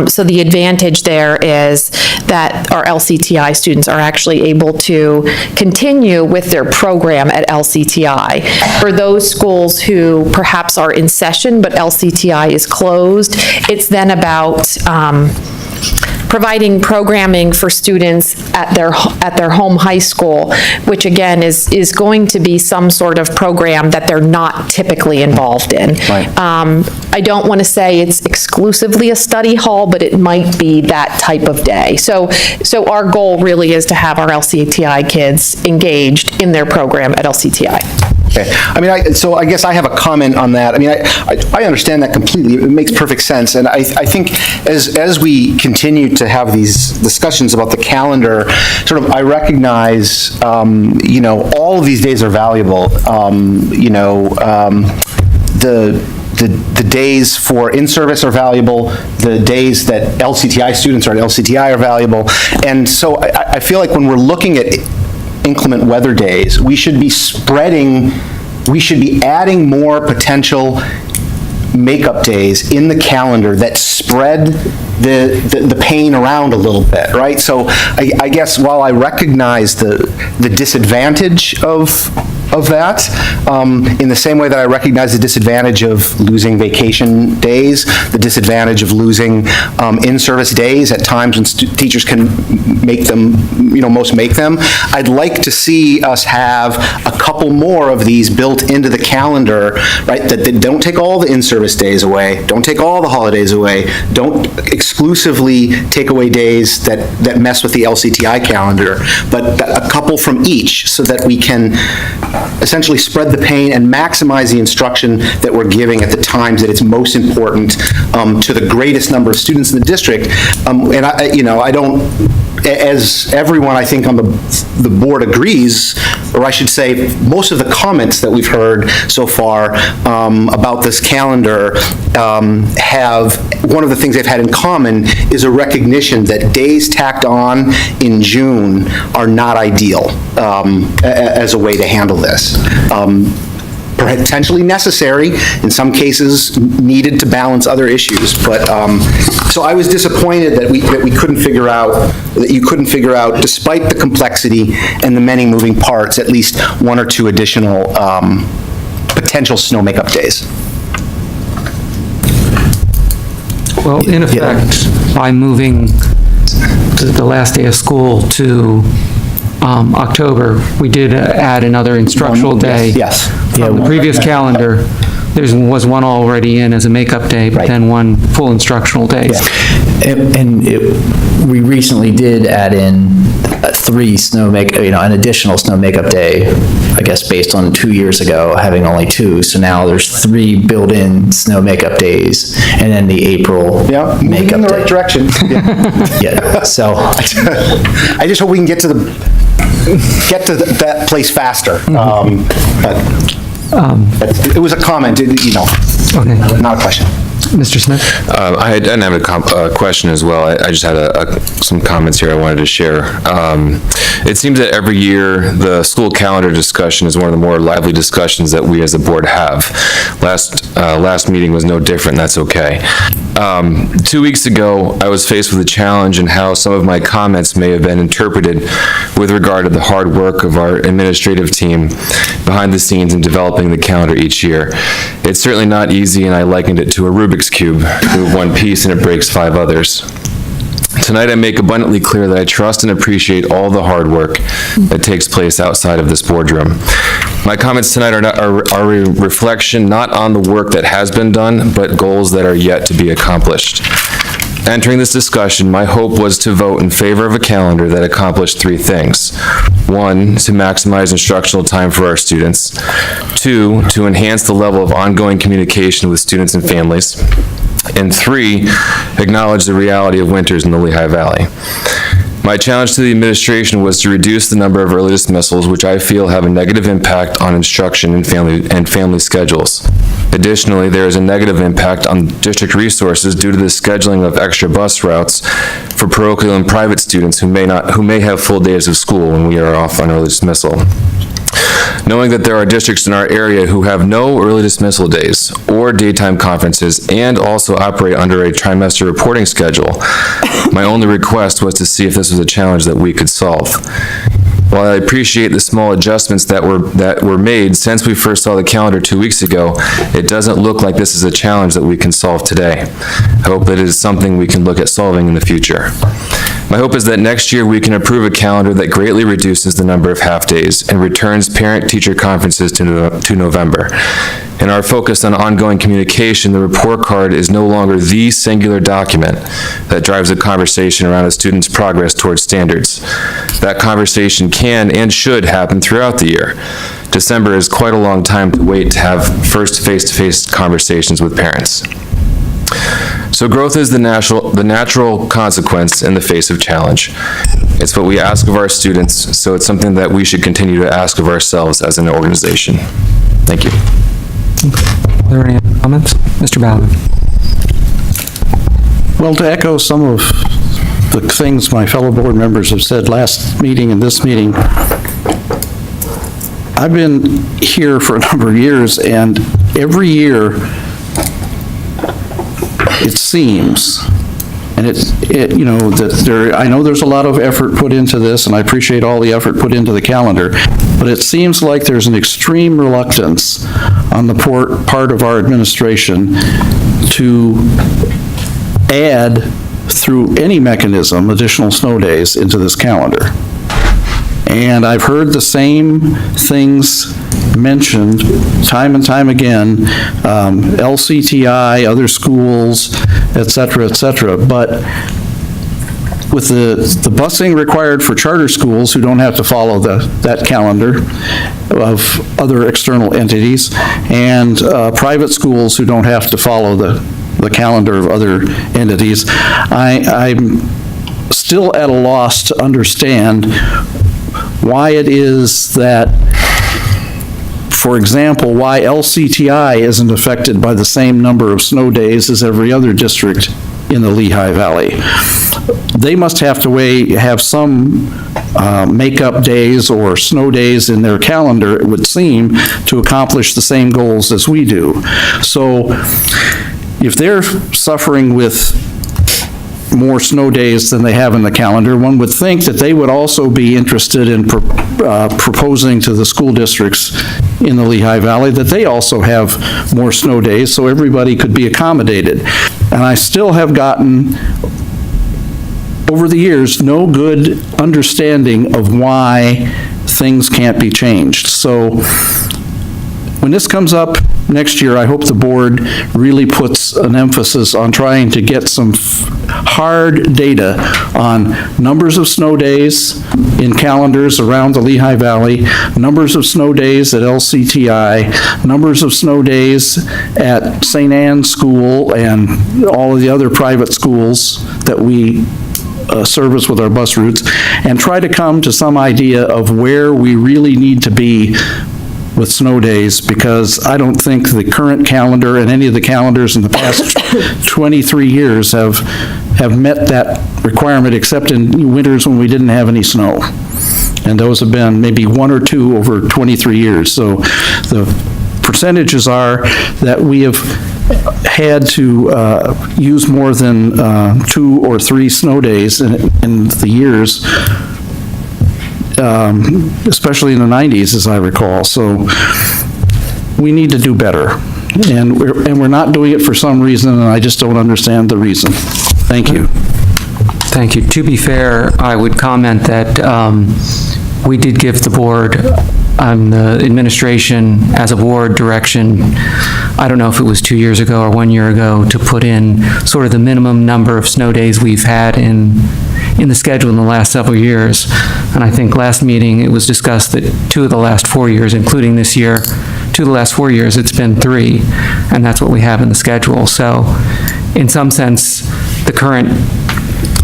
So the advantage there is that our LCTI students are actually able to continue with their program at LCTI. For those schools who perhaps are in session, but LCTI is closed, it's then about providing programming for students at their home high school, which again is going to be some sort of program that they're not typically involved in. Right. I don't want to say it's exclusively a study hall, but it might be that type of day. So our goal really is to have our LCTI kids engaged in their program at LCTI. Okay. I mean, so I guess I have a comment on that. I mean, I understand that completely. It makes perfect sense. And I think as we continue to have these discussions about the calendar, sort of, I recognize, you know, all of these days are valuable. You know, the days for in-service are valuable, the days that LCTI students are at LCTI are valuable. And so I feel like when we're looking at inclement weather days, we should be adding more potential makeup days in the calendar that spread the pain around a little bit, right? So I guess while I recognize the disadvantage of that, in the same way that I recognize the disadvantage of losing vacation days, the disadvantage of losing in-service days at times when teachers can make them, you know, most make them, I'd like to see us have a couple more of these built into the calendar, right, that don't take all the in-service days away, don't take all the holidays away, don't exclusively take away days that mess with the LCTI calendar, but a couple from each so that we can essentially spread the pain and maximize the instruction that we're giving at the times that it's most important to the greatest number of students in the district. And I don't, as everyone I think on the board agrees, or I should say, most of the comments that we've heard so far about this calendar have, one of the things they've had in common is a recognition that days tacked on in June are not ideal as a way to handle this. Potentially necessary, in some cases needed to balance other issues, but so I was disappointed that we couldn't figure out, that you couldn't figure out, despite the complexity and the many moving parts, at least one or two additional potential snow makeup days. Well, in effect, by moving the last day of school to October, we did add another instructional day. Yes. From the previous calendar, there was one already in as a makeup day, but then one full instructional day. We recently did add in an additional snow makeup day, I guess based on 2 years ago, having only 2. So now there's 3 built-in snow makeup days, and then the April makeup day. Moving in the right direction. Yeah, so. I just hope we can get to that place faster. It was a comment, Okay. Not a question. Mr. Smith? I didn't have a question as well. I just had some comments here I wanted to share. It seems that every year the school calendar discussion is one of the more lively discussions that we as a board have. Last meeting was no different, and that's okay. 2 weeks ago, I was faced with a challenge in how some of my comments may have been interpreted with regard to the hard work of our administrative team behind the scenes in developing the calendar each year. It's certainly not easy, and I likened it to a Rubik's Cube. You move one piece and it breaks 5 others. Tonight, I make abundantly clear that I trust and appreciate all the hard work that takes place outside of this boardroom. My comments tonight are a reflection not on the work that has been done, but goals that are yet to be accomplished. Entering this discussion, my hope was to vote in favor of a calendar that accomplished 3 things. 1, to maximize instructional time for our students. 2, to enhance the level of ongoing communication with students and families. And 3, acknowledge the reality of winters in the Lehigh Valley. My challenge to the administration was to reduce the number of early dismissals, which I feel have a negative impact on instruction and family schedules. Additionally, there is a negative impact on district resources due to the scheduling of extra bus routes for parochial and private students who may have full days of school when we are off on early dismissal. Knowing that there are districts in our area who have no early dismissal days or daytime conferences and also operate under a trimester reporting schedule, my only request was to see if this was a challenge that we could solve. While I appreciate the small adjustments that were made since we first saw the calendar 2 weeks ago, it doesn't look like this is a challenge that we can solve today. I hope that it is something we can look at solving in the future. My hope is that next year we can approve a calendar that greatly reduces the number of half-days and returns parent-teacher conferences to November. In our focus on ongoing communication, the report card is no longer the singular document that drives a conversation around a student's progress towards standards. That conversation can and should happen throughout the year. December is quite a long time to wait to have first face-to-face conversations with parents. So growth is the natural consequence in the face of challenge. It's what we ask of our students, so it's something that we should continue to ask of ourselves as an organization. Thank you. Are there any other comments? Mr. Ballard. Well, to echo some of the things my fellow board members have said last meeting and this meeting, I've been here for a number of years, and every year it seems, and I know there's a lot of effort put into this, and I appreciate all the effort put into the calendar, but it seems like there's an extreme reluctance on the part of our administration to add, through any mechanism, additional snow days into this calendar. And I've heard the same things mentioned time and time again, LCTI, other schools, et cetera, but with the busing required for charter schools who don't have to follow that calendar of other external entities, and private schools who don't have to follow the calendar of other entities, I'm still at a loss to understand why it is that, for example, why LCTI isn't affected by the same number of snow days as every other district in the Lehigh Valley. They must have to have some makeup days or snow days in their calendar, it would seem, to accomplish the same goals as we do. So if they're suffering with more snow days than they have in the calendar, one would think that they would also be interested in proposing to the school districts in the Lehigh Valley that they also have more snow days so everybody could be accommodated. And I still have gotten, over the years, no good understanding of why things can't be changed. So when this comes up next year, I hope the board really puts an emphasis on trying to get some hard data on numbers of snow days in calendars around the Lehigh Valley, numbers of snow days at LCTI, numbers of snow days at St. Anne's School and all of the other private schools that we service with our bus routes, and try to come to some idea of where we really need to be with snow days, because I don't think the current calendar and any of the calendars in the past 23 years have met that requirement, except in winters when we didn't have any snow. And those have been maybe one or two over 23 years. So the percentages are that we have had to use more than 2 or 3 snow days in the years, especially in the 90s, as I recall. So we need to do better. And we're not doing it for some reason, and I just don't understand the reason. Thank you. Thank you. To be fair, I would comment that we did give the board, the administration, as a board, direction, I don't know if it was 2 years ago or 1 year ago, to put in sort of the minimum number of snow days we've had in the schedule in the last several years. And I think last meeting it was discussed that 2 of the last 4 years, including this year, 2 of the last 4 years, it's been 3, and that's what we have in the schedule. So in some sense, the current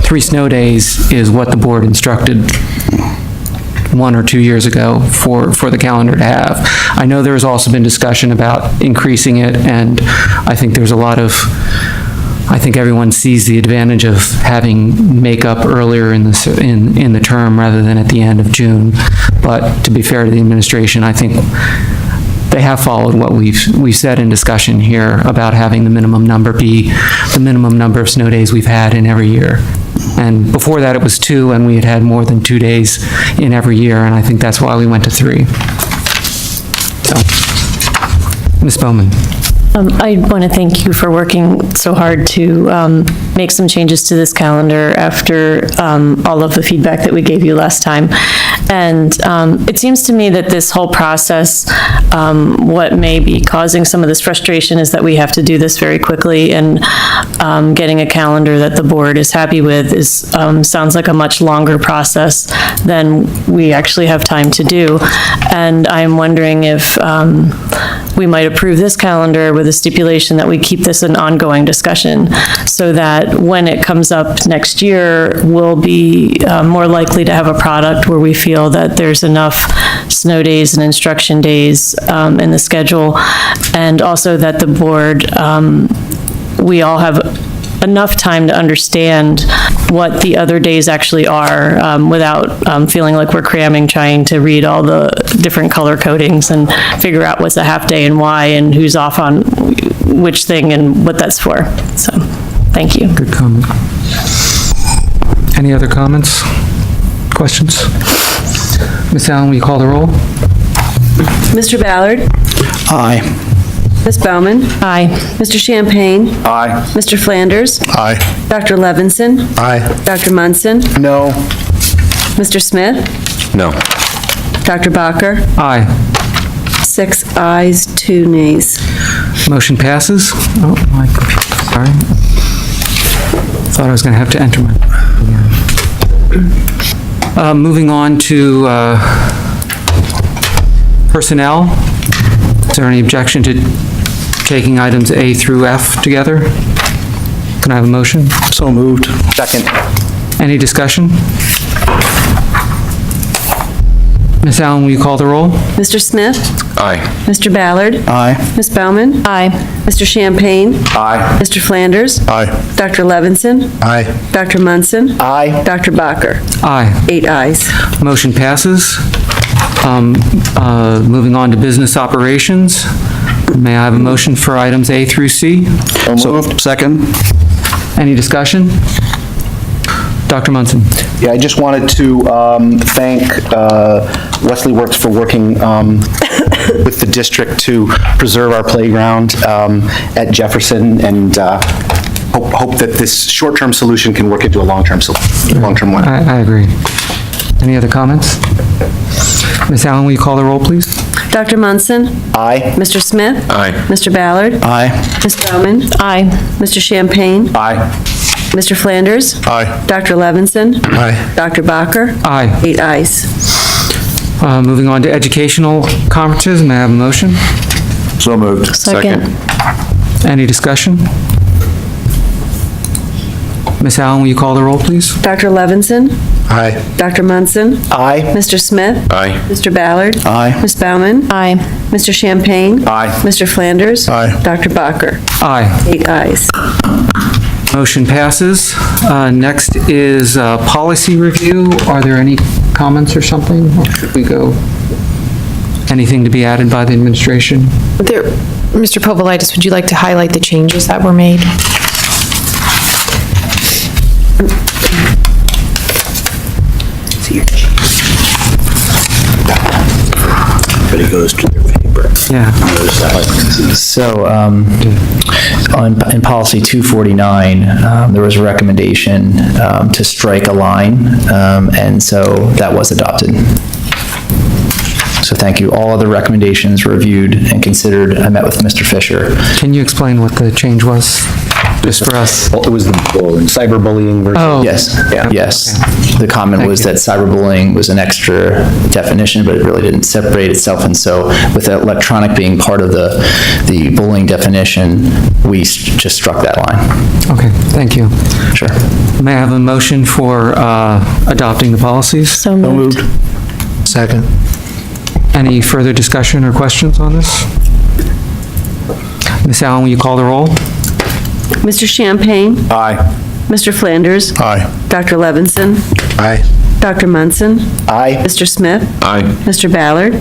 3 snow days is what the board instructed 1 or 2 years ago for the calendar to have. I know there has also been discussion about increasing it, and I think there's a lot of, I think everyone sees the advantage of having makeup earlier in the term rather than at the end of June. But to be fair to the administration, I think they have followed what we've said in discussion here about having the minimum number be the minimum number of snow days we've had in every year. And before that it was 2, and we had more than 2 days in every year, and I think that's why we went to 3. So, Ms. Bowman. I want to thank you for working so hard to make some changes to this calendar after all of the feedback that we gave you last time. And it seems to me that this whole process, what may be causing some of this frustration is that we have to do this very quickly, and getting a calendar that the board is happy with sounds like a much longer process than we actually have time to do. And I'm wondering if we might approve this calendar with a stipulation that we keep this an ongoing discussion, so that when it comes up next year, we'll be more likely to have a product where we feel that there's enough snow days and instruction days in the schedule, and also that the board, we all have enough time to understand what the other days actually are without feeling like we're cramming, trying to read all the different color codings and figure out what's a half day and why and who's off on which thing and what that's for. So, thank you. Good comment. Any other comments? Questions? Ms. Allen, will you call the roll? Mr. Ballard? Aye. Ms. Baumann? Aye. Mr. Champagne? Aye. Mr. Flanders? Aye. Dr. Levinson? Aye. Dr. Munson? No. Mr. Smith? No. Dr. Bacher? Aye. 6 ayes, 2 nays. Motion passes. Oh, my computer, sorry. Thought I was going to have to enter my... Moving on to personnel. Is there any objection to taking items A through F together? Can I have a motion? So moved. Second. Any discussion? Ms. Allen, will you call the roll? Mr. Smith? Aye. Mr. Ballard? Aye. Ms. Baumann? Aye. Mr. Champagne? Aye. Mr. Flanders? Aye. Dr. Levinson? Aye. Dr. Munson? Aye. Dr. Bacher? Aye. 8 ayes. Motion passes. Moving on to business operations. May I have a motion for items A through C? So moved. Second. Any discussion? Dr. Munson. Yeah, I just wanted to thank Wesley Works for working with the district to preserve our playground at Jefferson, and hope that this short-term solution can work into a long-term one. I agree. Any other comments? Ms. Allen, will you call the roll, please? Dr. Munson? Aye. Mr. Smith? Aye. Mr. Ballard? Aye. Ms. Baumann? Aye. Mr. Champagne? Aye. Mr. Flanders? Aye. Dr. Levinson? Aye. Dr. Bacher? Aye. 8 ayes. Moving on to educational conferences, may I have a motion? So moved. Second. Any discussion? Ms. Allen, will you call the roll, please? Dr. Levinson? Aye. Dr. Munson? Aye. Mr. Smith? Aye. Mr. Ballard? Aye. Ms. Baumann? Aye. Mr. Champagne? Aye. Mr. Flanders? Aye. Dr. Bacher? Aye. 8 ayes. Motion passes. Next is policy review. Are there any comments or something? Or should we go? Anything to be added by the administration? Mr. Povolitis, would you like to highlight the changes that were made? But it goes to their paper. Yeah. So, in policy 249, there was a recommendation to strike a line, and so that was adopted. So thank you. All other recommendations were reviewed and considered. I met with Mr. Fisher. Can you explain what the change was, just for us? Well, it was the cyberbullying versus... Oh. Yes, Yeah. yes. The comment Thank was you. that cyberbullying was an extra definition, but it really didn't separate itself. And so with electronic being part of the bullying definition, we just struck that line. Okay, thank you. Sure. May I have a motion for adopting the policies? So moved. Second. Any further discussion or questions on this? Ms. Allen, will you call the roll? Mr. Champagne? Aye. Mr. Flanders? Aye. Dr. Levinson? Aye. Dr. Munson? Aye. Mr. Smith? Aye. Mr. Ballard?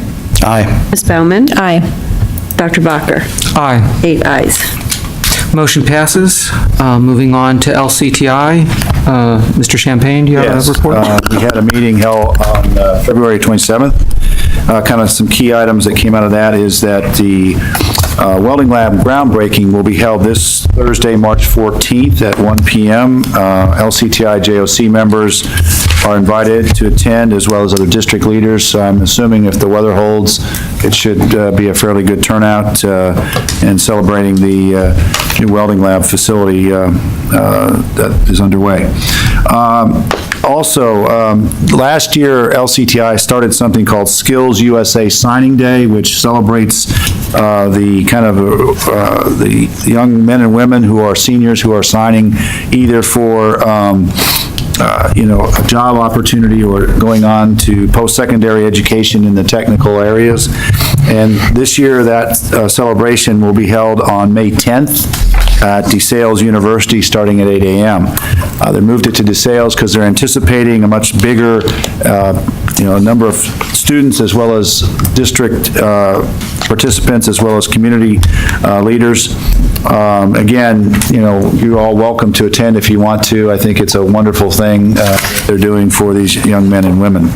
Aye. Ms. Baumann? Aye. Dr. Bacher? Aye. 8 ayes. Motion passes. Moving on to LCTI. Mr. Champagne, do you have Yes, a report? we had a meeting held on February 27th. Kind of some key items that came out of that is that the welding lab groundbreaking will be held this Thursday, March 14th at 1 p.m. LCTI JOC members are invited to attend, as well as other district leaders. So I'm assuming if the weather holds, it should be a fairly good turnout in celebrating the new welding lab facility that is underway. Also, last year, LCTI started something called Skills USA Signing Day, which celebrates the kind of the young men and women who are seniors who are signing either for a job opportunity or going on to post-secondary education in the technical areas. And this year, that celebration will be held on May 10th at DeSales University, starting at 8 a.m. They moved it to DeSales because they're anticipating a much bigger, number of students, as well as district participants, as well as community leaders. Again, you're all welcome to attend if you want to. I think it's a wonderful thing they're doing for these young men and women.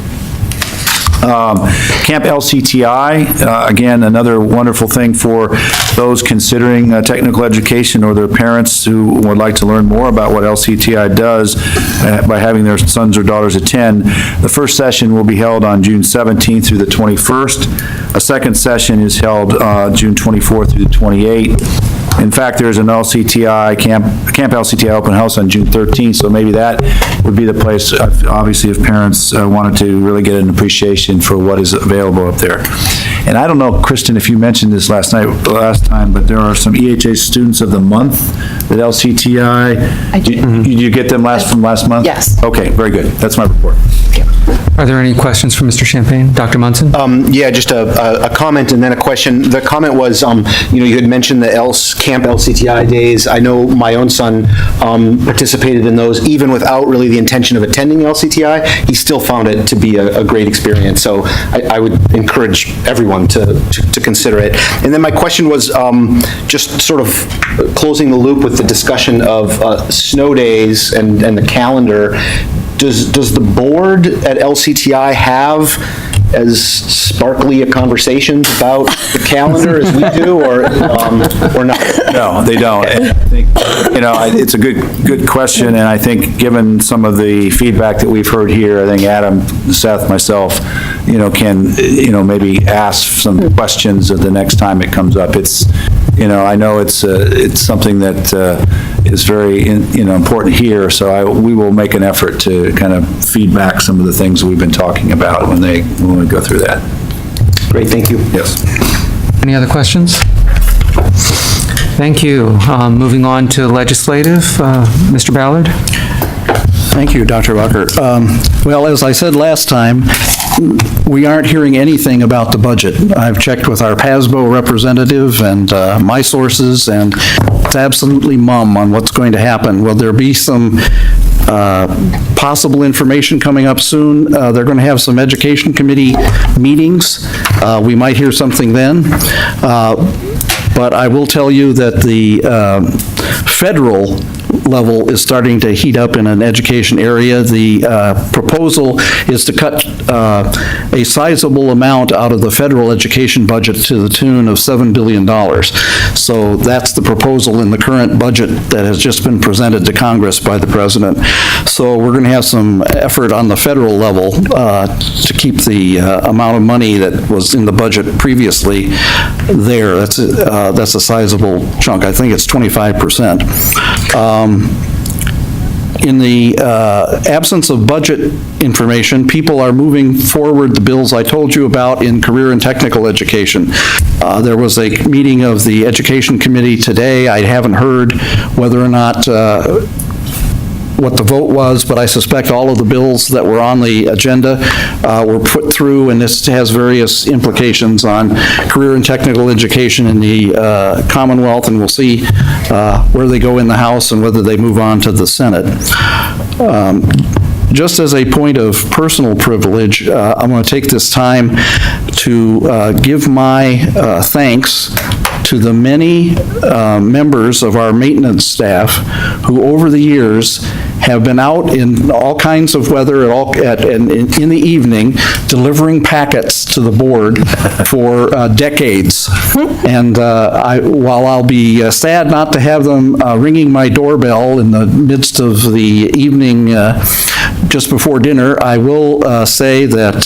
Camp LCTI, again, another wonderful thing for those considering technical education or their parents who would like to learn more about what LCTI does by having their sons or daughters attend. The first session will be held on June 17th through the 21st. A second session is held June 24th through the 28th. In fact, there's an LCTI, Camp LCTI open house on June 13th, so maybe that would be the place, obviously, if parents wanted to really get an appreciation for what is available up there. And I don't know, Kristen, if you mentioned this last time, but there are some EHA Students of the Month at LCTI. Did you get them from last month? Yes. Okay, very good. That's my report. Are there any questions for Mr. Champagne? Dr. Munson? Yeah, just a comment and then a question. The comment was, you had mentioned the Camp LCTI days. I know my own son participated in those even without really the intention of attending LCTI. He still found it to be a great experience. So I would encourage everyone to consider it. And then my question was just sort of closing the loop with the discussion of snow days and the calendar. Does the board at LCTI have as sparkly a conversations about the calendar as we do, or not? No, they don't. I think, it's a good question, and I think given some of the feedback that we've heard here, I think Adam, Seth, myself, can, maybe ask some questions the next time it comes up. It's, I know it's something that is very, important here, so we will make an effort to kind of feedback some of the things we've been talking about when we go through that. Great, thank you. Yes. Any other questions? Thank you. Moving on to legislative, Mr. Ballard? Thank you, Dr. Walker. Well, as I said last time, we aren't hearing anything about the budget. I've checked with our PASBO representative and my sources, and it's absolutely mum on what's going to happen. Will there be some possible information coming up soon? They're going to have some education committee meetings. We might hear something then. But I will tell you that the federal level is starting to heat up in an education area. The proposal is to cut a sizable amount out of the federal education budget to the tune of $7 billion. So that's the proposal in the current budget that has just been presented to Congress by the president. So we're going to have some effort on the federal level to keep the amount of money that was in the budget previously there. That's a sizable chunk. I think it's 25%. In the absence of budget information, people are moving forward the bills I told you about in career and technical education. There was a meeting of the Education Committee today. I haven't heard whether or not what the vote was, but I suspect all of the bills that were on the agenda were put through, and this has various implications on career and technical education in the Commonwealth, and we'll see where they go in the House and whether they move on to the Senate. Just as a point of personal privilege, I'm going to take this time to give my thanks to the many members of our maintenance staff who over the years have been out in all kinds of weather in the evening delivering packets to the board for decades. And while I'll be sad not to have them ringing my doorbell in the midst of the evening just before dinner, I will say that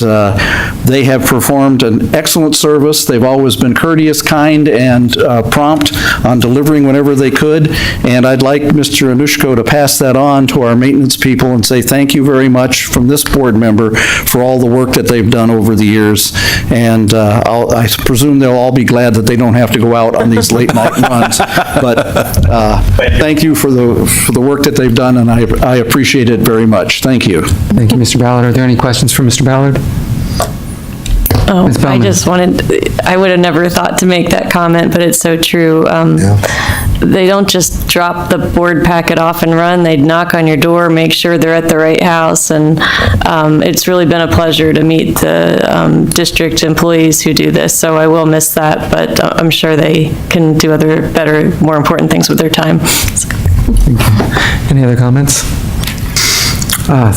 they have performed an excellent service. They've always been courteous, kind, and prompt on delivering whenever they could. And I'd like Mr. Anushko to pass that on to our maintenance people and say thank you very much from this board member for all the work that they've done over the years. And I presume they'll all be glad that they don't have to go out on these late night runs. But thank you for the work that they've done, and I appreciate it very much. Thank you. Thank you, Mr. Ballard. Are there any questions for Mr. Ballard? Oh, I would have never thought to make that comment, but it's so true. They don't just drop the board packet off and run. They knock on your door, make sure they're at the right house, and it's really been a pleasure to meet the district employees who do this, so I will miss that, but I'm sure they can do other, better, more important things with their time. Any other comments?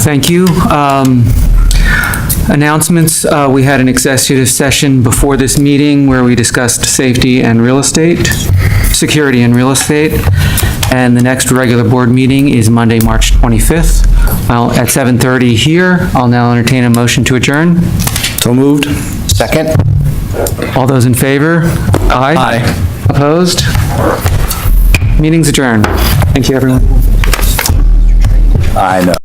Thank you. Announcements, we had an executive session before this meeting where we discussed safety and real estate, security and real estate, and the next regular board meeting is Monday, March 25th at 7:30 here. I'll now entertain a motion to adjourn. So moved. Second. All those in favor? Aye. Opposed? Meeting's adjourned. Thank you, everyone. I know.